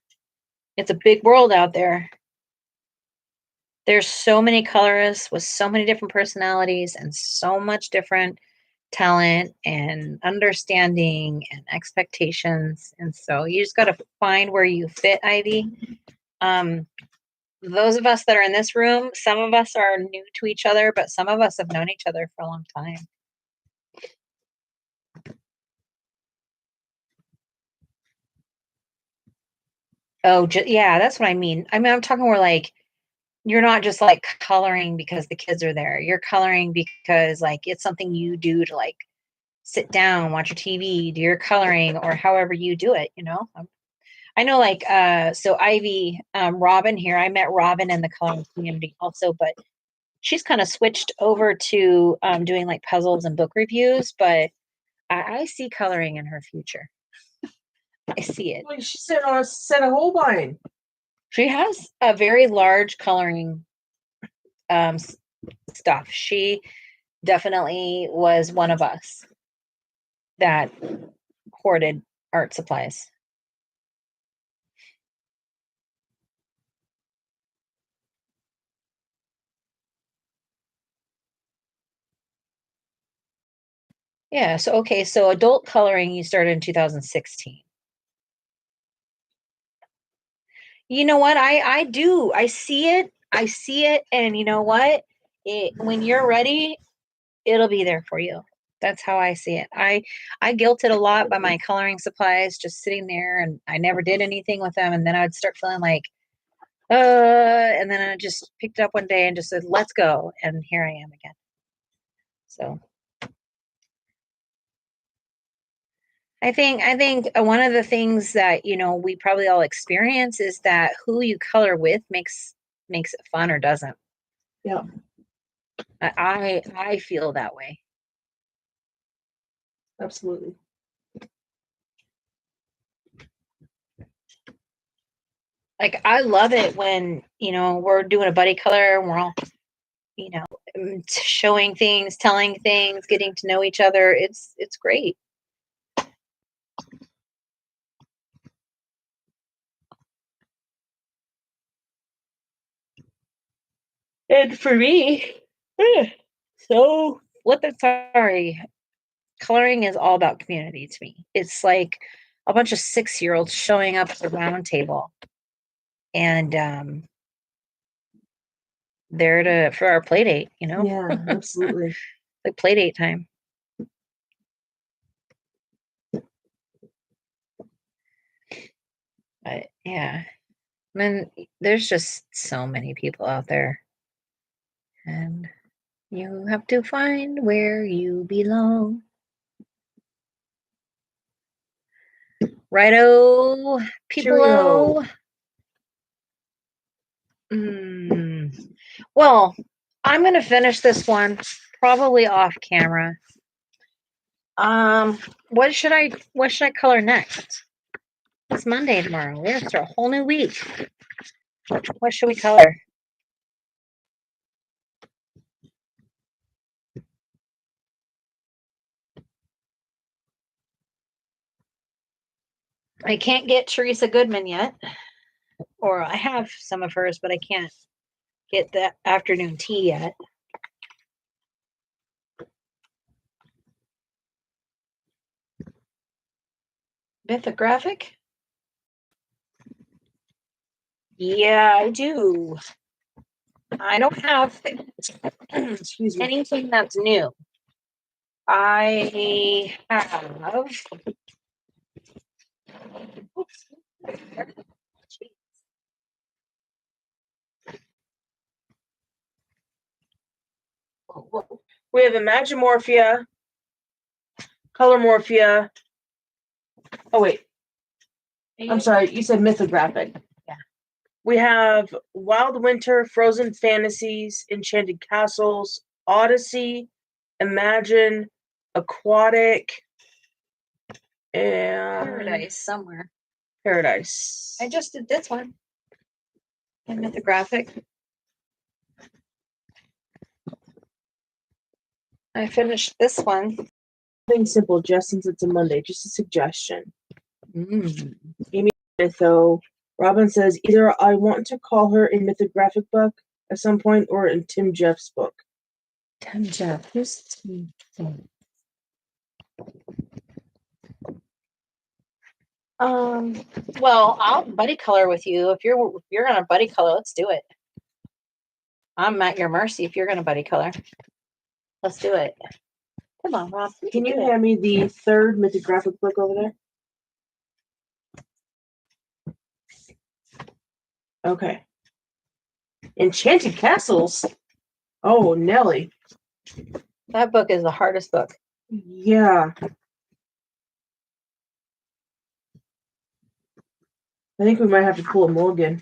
It's a big world out there. There's so many colorists with so many different personalities and so much different talent and understanding and expectations. And so you just got to find where you fit, Ivy. Those of us that are in this room, some of us are new to each other, but some of us have known each other for a long time. Oh, yeah, that's what I mean. I mean, I'm talking more like you're not just like coloring because the kids are there. You're coloring because like it's something you do to like sit down, watch your TV, do your coloring, or however you do it, you know? I know like so Ivy, Robin here, I met Robin in the coloring community also, but she's kind of switched over to doing like puzzles and book reviews, but I see coloring in her future. I see it.
Well, she said on a set of Holbein.
She has a very large coloring stuff. She definitely was one of us that hoarded art supplies. Yeah, so okay, so adult coloring you started in 2016. You know what? I do. I see it. I see it, and you know what? When you're ready, it'll be there for you. That's how I see it. I guilted a lot by my coloring supplies just sitting there, and I never did anything with them, and then I'd start feeling like and then I just picked it up one day and just said, "Let's go." And here I am again. So I think one of the things that, you know, we probably all experience is that who you color with makes it fun or doesn't.
Yeah.
I feel that way.
Absolutely.
Like I love it when, you know, we're doing a buddy color and we're all, you know, showing things, telling things, getting to know each other. It's great. And for me, so what the sorry, coloring is all about community to me. It's like a bunch of 6-year-olds showing up at the round table and there to for our play date, you know?
Yeah, absolutely.
Like play date time. But yeah. I mean, there's just so many people out there. And you have to find where you belong. Righto, people. Well, I'm gonna finish this one probably off camera. What should I color next? It's Monday tomorrow. We're gonna start a whole new week. What should we color? I can't get Teresa Goodman yet. Or I have some of hers, but I can't get the afternoon tea yet. Mythographic? Yeah, I do. I don't have
Excuse me.
anything that's new. I have. Oops.
We have Imagimorphia, Colormorphia. Oh wait, I'm sorry. You said mythographic.
Yeah.
We have Wild Winter, Frozen Fantasies, Enchanted Castles, Odyssey, Imagine, Aquatic, and
Paradise somewhere.
Paradise.
I just did this one. And mythographic. I finished this one.
Something simple, just since it's a Monday. Just a suggestion.
Mm.
So Robin says either I want to call her in mythographic book at some point or in Tim Jeff's book.
Tim Jeff. Who's Tim Jeff? Well, I'll buddy color with you. If you're gonna buddy color, let's do it. I'm at your mercy if you're gonna buddy color. Let's do it. Come on, Rob.
Can you hand me the third mythographic book over there? Okay. Enchanted Castles. Oh, Nelly.
That book is the hardest book.
Yeah. I think we might have to pull a mulligan.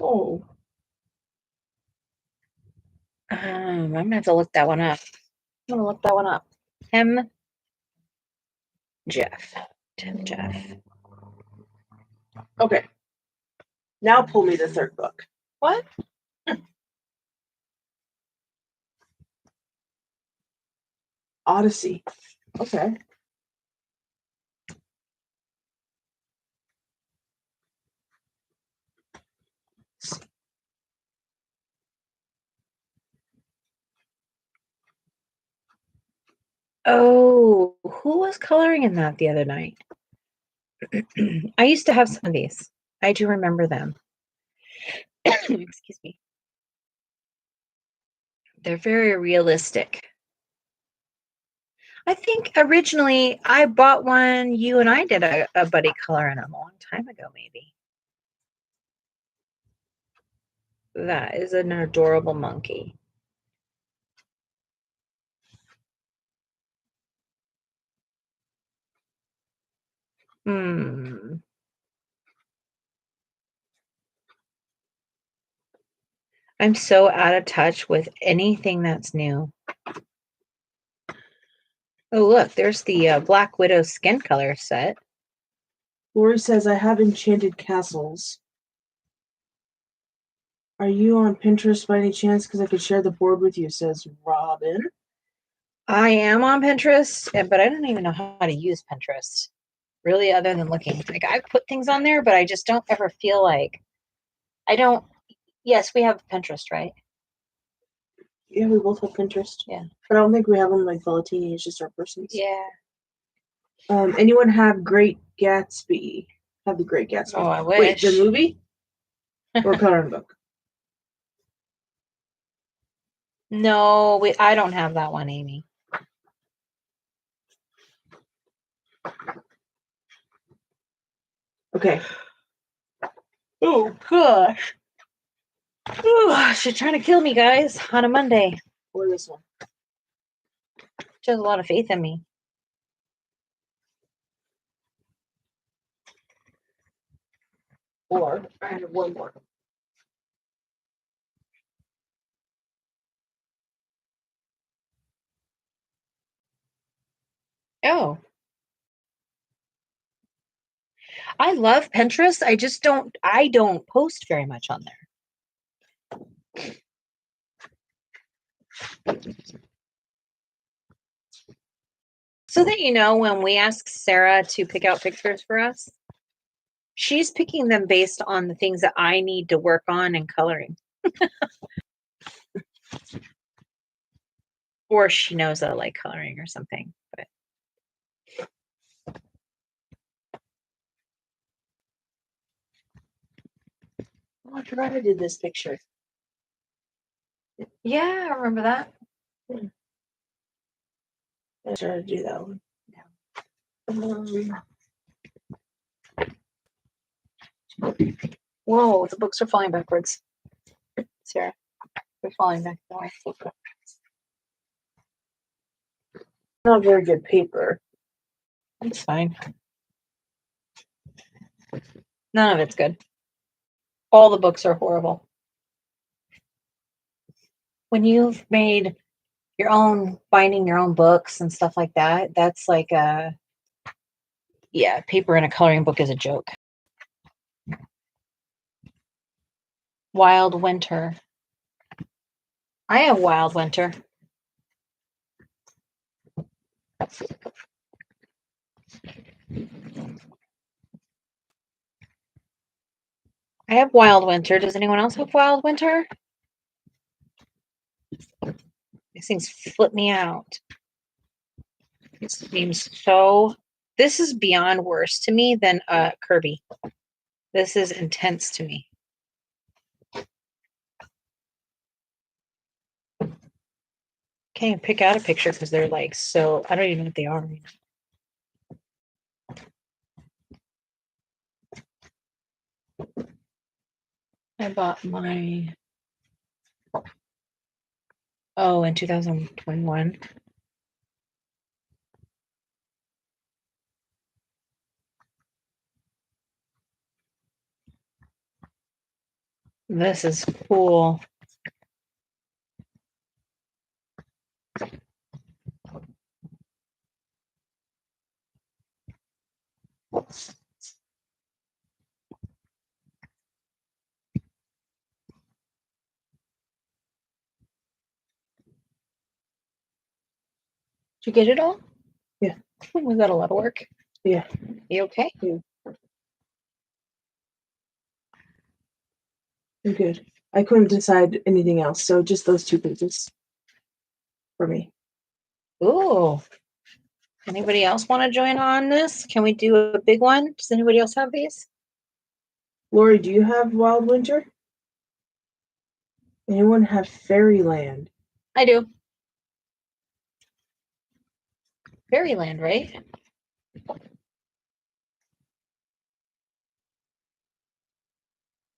Oh.
I'm gonna have to look that one up. I'm gonna look that one up. Tim Jeff.
Okay. Now pull me the third book.
What?
Odyssey. Okay.
Oh, who was coloring in that the other night? I used to have some of these. I do remember them. Excuse me. They're very realistic. I think originally I bought one. You and I did a buddy color in a long time ago, maybe. That is an adorable monkey. Hmm. I'm so out of touch with anything that's new. Oh, look, there's the Black Widow skin color set.
Lori says, I have Enchanted Castles. Are you on Pinterest by any chance? Because I could share the board with you, says Robin.
I am on Pinterest, but I don't even know how to use Pinterest. Really, other than looking. Like, I put things on there, but I just don't ever feel like I don't. Yes, we have Pinterest, right?
Yeah, we both have Pinterest.
Yeah.
But I don't think we have them like Vellatini. It's just our persons.
Yeah.
Anyone have Great Gatsby? Have the Great Gatsby.
Oh, I wish.
Wait, the movie? Or coloring book?
No, I don't have that one, Amy.
Okay.
Oh gosh. Ooh, she's trying to kill me, guys, on a Monday.
Or this one.
She has a lot of faith in me.
Or I have one more.
Oh. I love Pinterest. I don't post very much on there. So that you know, when we ask Sarah to pick out pictures for us, she's picking them based on the things that I need to work on and coloring. Or she knows that I like coloring or something. But
Oh, I forgot I did this picture.
yeah, I remember that.
I started to do that one.
Whoa, the books are falling backwards. Sarah, they're falling back that way.
Not very good paper.
It's fine.
None of it's good. All the books are horrible. When you've made your own, binding your own books and stuff like that, that's like yeah, paper in a coloring book is a joke. Wild Winter. I have Wild Winter. I have Wild Winter. Does anyone else have Wild Winter? These things flip me out. It seems so. This is beyond worse to me than Kirby. This is intense to me. Can't even pick out a picture because they're like so. I don't even know what they are. I bought my. Oh, in 2021. This is cool. Did you get it all?
Yeah.
We got a lot of work.
Yeah.
You okay?
Yeah. I'm good. I couldn't decide anything else, so just those 2 pages for me.
Ooh. Anybody else want to join on this? Can we do a big one? Does anybody else have these?
Lori, do you have Wild Winter? Anyone have Fairyland?
I do. Fairyland, right?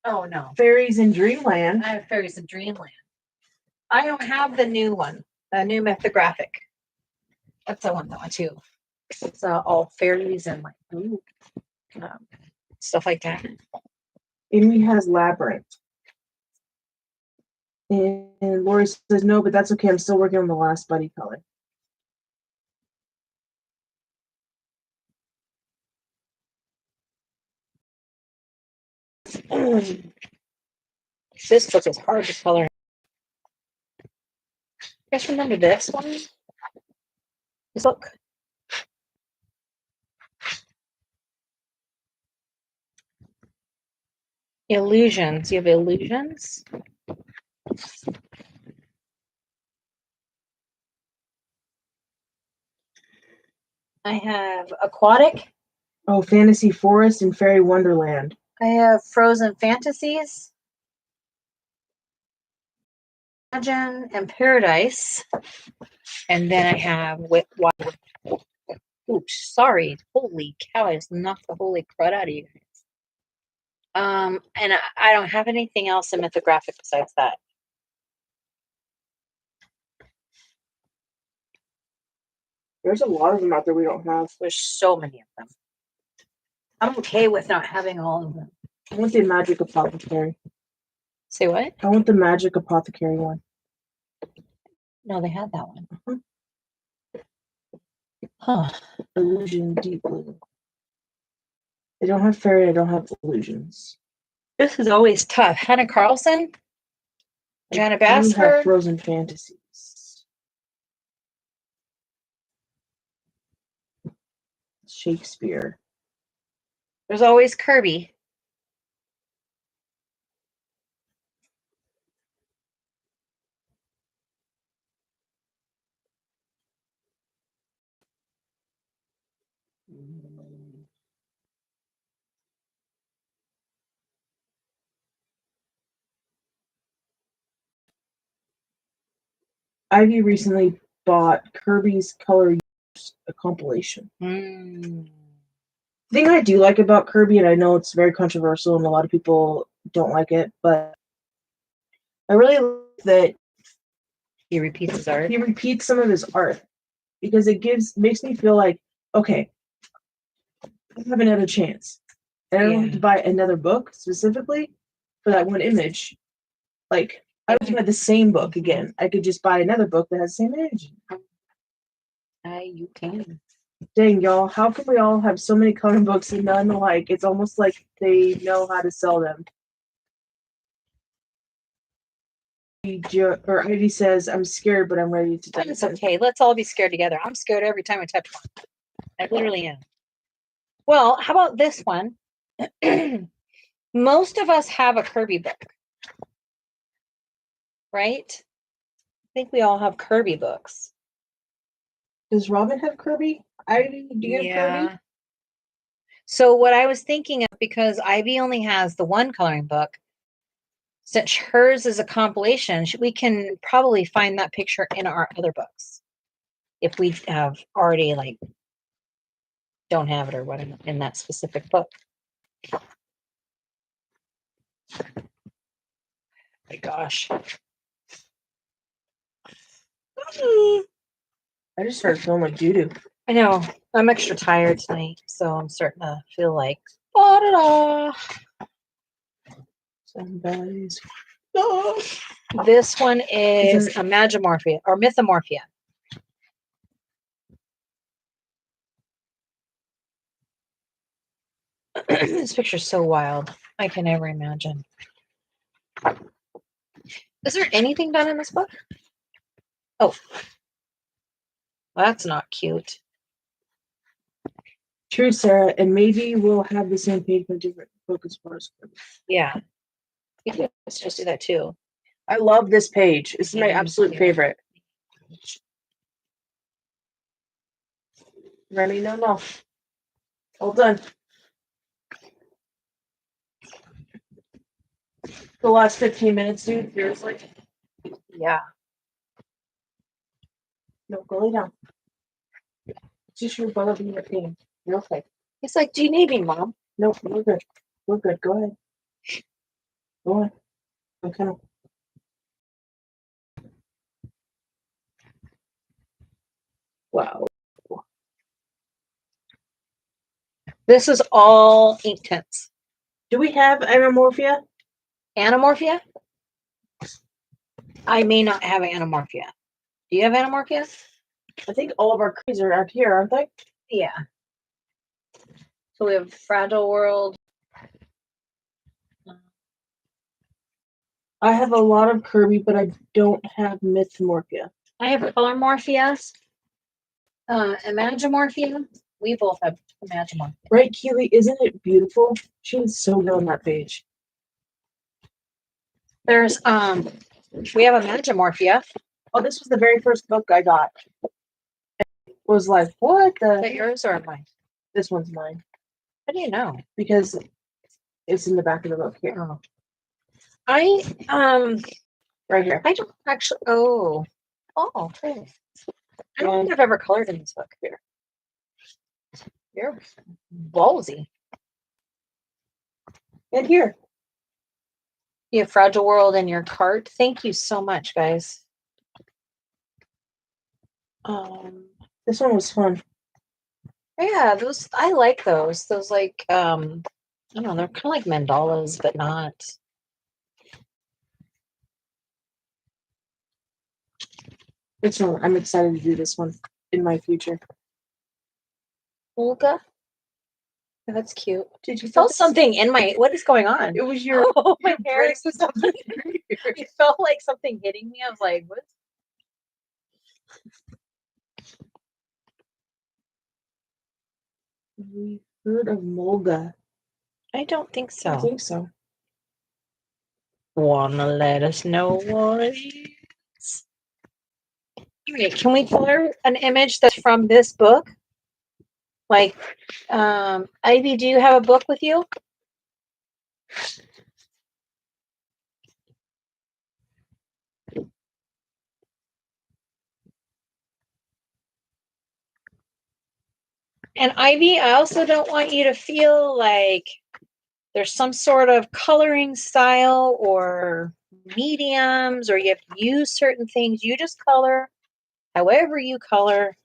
Oh no.
Fairies in Dreamland.
I have Fairies in Dreamland. I don't have the new one, the new mythographic. That's the one though too. It's all fairies and like stuff like that.
Amy has Labyrinth. And Lori says no, but that's okay. I'm still working on the last buddy color.
This book is hard to color. You guys remember this one? This book? Illusions. You have illusions? I have aquatic.
Oh, Fantasy Forest and Fairy Wonderland.
I have frozen fantasies. Imagine and paradise. And then I have oops, sorry. Holy cow, I just knocked the holy crud out of you guys. And I don't have anything else in mythographic besides that.
There's a lot of them out there we don't have.
There's so many of them. I'm okay with not having all of them.
I want the Magic Apothecary.
Say what?
I want the Magic Apothecary one.
No, they had that one.
Huh. Illusion Deep Blue. I don't have Fairy, I don't have Illusions.
This is always tough. Hannah Carlson? Jana
I have
Basford?
Frozen Fantasies. Shakespeare.
There's always Kirby.
Ivy recently bought Kirby's Color Use, a compilation.
Mm.
The thing I do like about Kirby, and I know it's very controversial and a lot of people don't like it, but I really like that
He repeats his art.
he repeats some of his art because it makes me feel like, okay, I have another chance. And I don't have
Yeah.
to buy another book specifically for that one image. Like, I don't have to buy the same book again. I could just buy another book that has the same image.
You can.
Dang, y'all, how can we all have so many coloring books and none alike? It's almost like they know how to sell them. Or Ivy says, I'm scared, but I'm ready to die.
It's okay. Let's all be scared together. I'm scared every time I touch one. I literally am. Well, how about this one? Most of us have a Kirby book, right? I think we all have Kirby books.
Does Robin have Kirby? Ivy, do you have Kirby?
So what I was thinking of, because Ivy only has the one coloring book, since hers is a compilation, we can probably find that picture in our other books. If we have already like don't have it or whatever in that specific book. My gosh.
I just started feeling like doo-doo.
I know. I'm extra tired tonight, so I'm starting to feel like da-da-da.
Somebody's.
This one is
Is
a Magimorphia or Mythomorphia. This picture's so wild. I can never imagine. Is there anything done in this book? Oh. That's not cute.
True, Sarah, and maybe we'll have the same page for different book as far as Kirby.
Yeah. You can just do that too.
I love this page. This is my absolute favorite. Ready? No. All done. The last 15 minutes, dude. Seriously.
Yeah.
No, go lay down. It's just your brother being a pain. You're okay.
It's like, do you need me, Mom?
No, we're good. We're good. Go ahead. Go on. Okay. Wow.
This is all ink tints.
Do we have Anamorphia?
Anamorphia? I may not have Anamorphia. Do you have Anamorphia?
I think all of our creeds are out here, aren't they?
Yeah. So we have Fragile World.
I have a lot of Kirby, but I don't have Mythomorphia.
I have Color Morphia. Imagimorphia. We both have Imagimorphia.
Right, Keely? Isn't it beautiful? She was so good on that page.
There's we have Imagimorphia.
Oh, this was the very first book I got. It was like, what
Is that
the?
yours or mine?
This one's mine
How do you know?
because it's in the back of the book here,
Oh. I
right here.
I don't actually okay. I don't think I've ever colored in this book here. You're ballsy.
And here.
You have Fragile World in your cart. Thank you so much, guys.
This one was fun.
Yeah, those I like those. Those like I don't know, they're kind of like mandalas, but not.
This one, I'm excited to do this one in my future.
Olga? Oh, that's cute.
Did you
Felt something in my. What is going on?
It was your.
Oh, my
your
hair
brace
is something. It felt like something hitting me. I was like, what?
We heard of Molga.
I don't think so.
I think so.
Wanna let us know what it is? Wait, can we color an image that's from this book? Like, Ivy, do you have a book with you? And Ivy, I also don't want you to feel like there's some sort of coloring style or mediums, or you have to use certain things. You just color however you color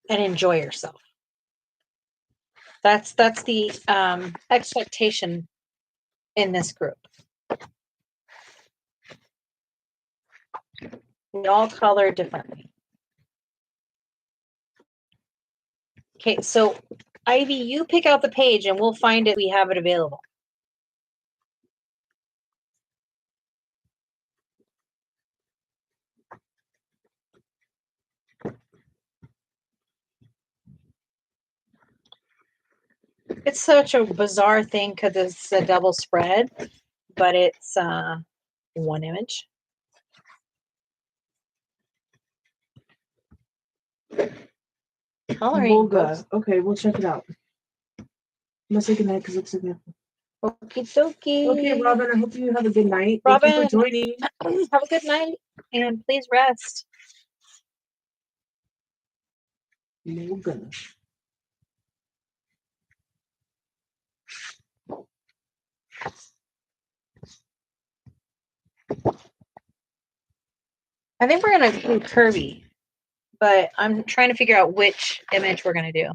and enjoy yourself. That's the expectation in this group. We all color differently. Okay, so Ivy, you pick out the page and we'll find it. We have it available. It's such a bizarre thing because it's a double spread, but it's one image. Coloring
Volga.
books.
Okay, we'll check it out. I'm gonna say goodnight because it's okay.
Okie dokie.
Okay, Robin, I hope you have a good night. Thank you
Robin.
for joining.
Have a good night and please rest.
Volga.
I think we're gonna do Kirby, but I'm trying to figure out which image we're gonna do.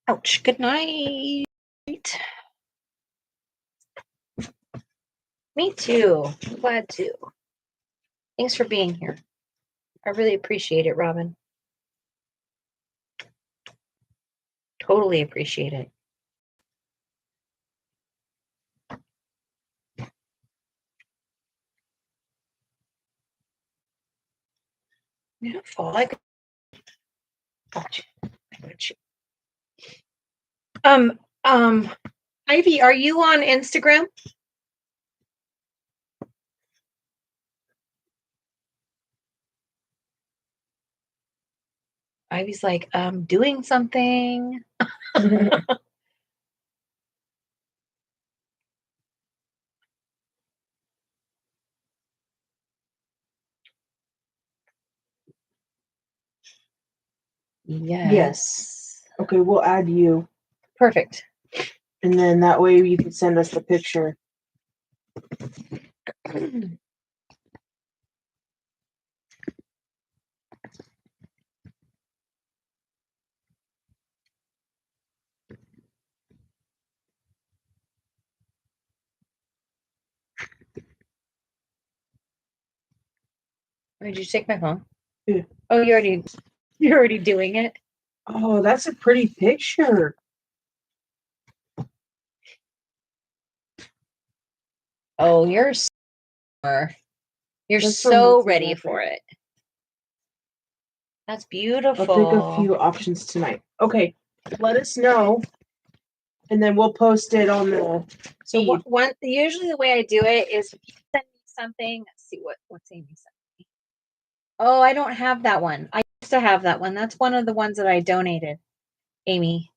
Ouch. Good night. Me too. Glad to. Thanks for being here. I really appreciate it, Robin. Totally appreciate it. Beautiful. I got you. I got you. Ivy, are you on Instagram? Ivy's like, doing something. Yes.
Okay, we'll add you.
Perfect.
And then that way you can send us the picture.
Did you take my phone?
Yeah.
Oh, you're already doing it.
Oh, that's a pretty picture.
Oh, you're so
That's from
so
What's
ready
Happening.
for it. That's
I'll
beautiful.
pick a few options tonight. Okay, let us know, and then we'll post it on the
So
feed.
usually the way I do it is if you send me something. Let's see what's Amy sent me. Oh, I don't have that one. I used to have that one. That's one of the ones that I donated, Amy.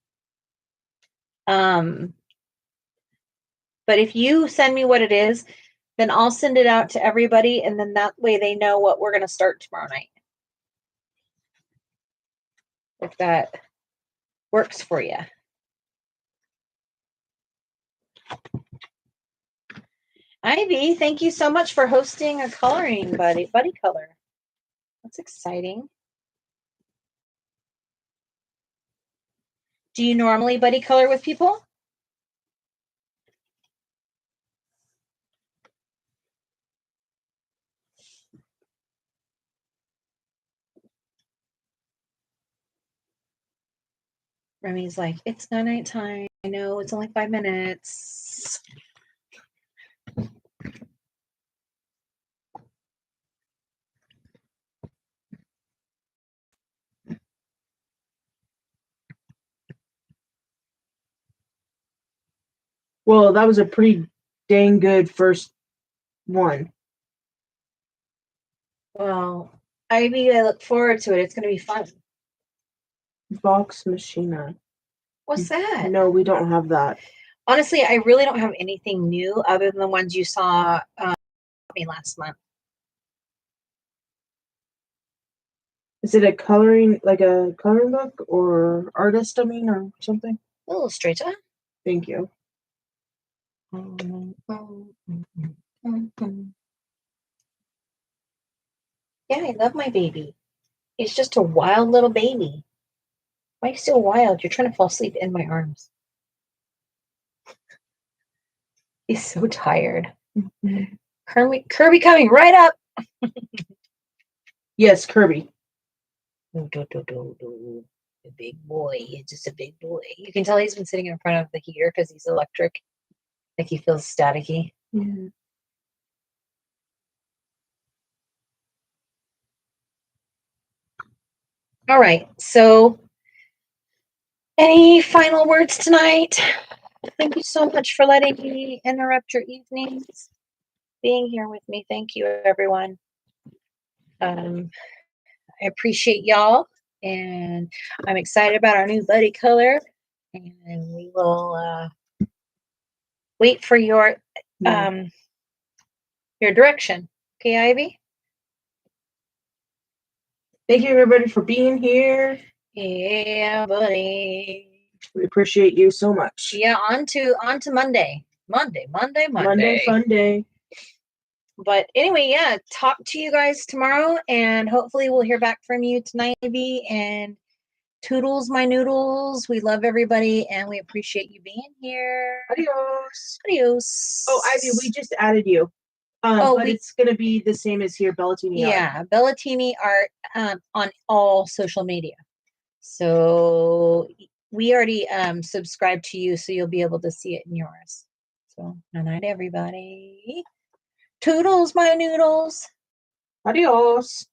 But if you send me what it is, then I'll send it out to everybody, and then that way they know what we're gonna start tomorrow night. If that works for you. Ivy, thank you so much for hosting a coloring buddy color. That's exciting. Do you normally buddy color with people? Remy's like, it's night time. I know it's only 5 minutes.
Well, that was a pretty dang good first one.
Well, Ivy, I look forward to it. It's going to be fun.
Vox Machina.
What's that?
No, we don't have that.
Honestly, I really don't have anything new other than the ones you saw me last month.
Is it a coloring book or artist, or something?
Illustrator.
Thank you.
Yeah, I love my baby. He's just a wild little baby. Why are you so wild? You're trying to fall asleep in my arms. He's so tired. Kirby coming right up.
Yes, Kirby.
The big boy. He's just a big boy. You can tell he's been sitting in front of the heater because he's electric. Like he feels staticky.
Yeah.
All right. So, any final words tonight? Thank you so much for letting me interrupt your evenings, being here with me. Thank you, everyone. I appreciate y'all, and I'm excited about our new buddy color. And we will wait for your direction. Okay, Ivy?
Thank you, everybody, for being here.
Yeah, buddy.
We appreciate you so much.
Yeah, on to Monday. Monday.
Monday, fun day.
But anyway, yeah, talk to you guys tomorrow, and hopefully we'll hear back from you tonight, Ivy. And toodles, my noodles. We love everybody, and we appreciate you being here.
Adios.
Adios.
Oh, Ivy, we just added you. But it's going to be the same as here, Bellatini Art.
Yeah, Bellatini Art on all social media. So we already subscribed to you, so you'll be able to see it in yours. So good night, everybody. Toodles, my noodles.
Adios.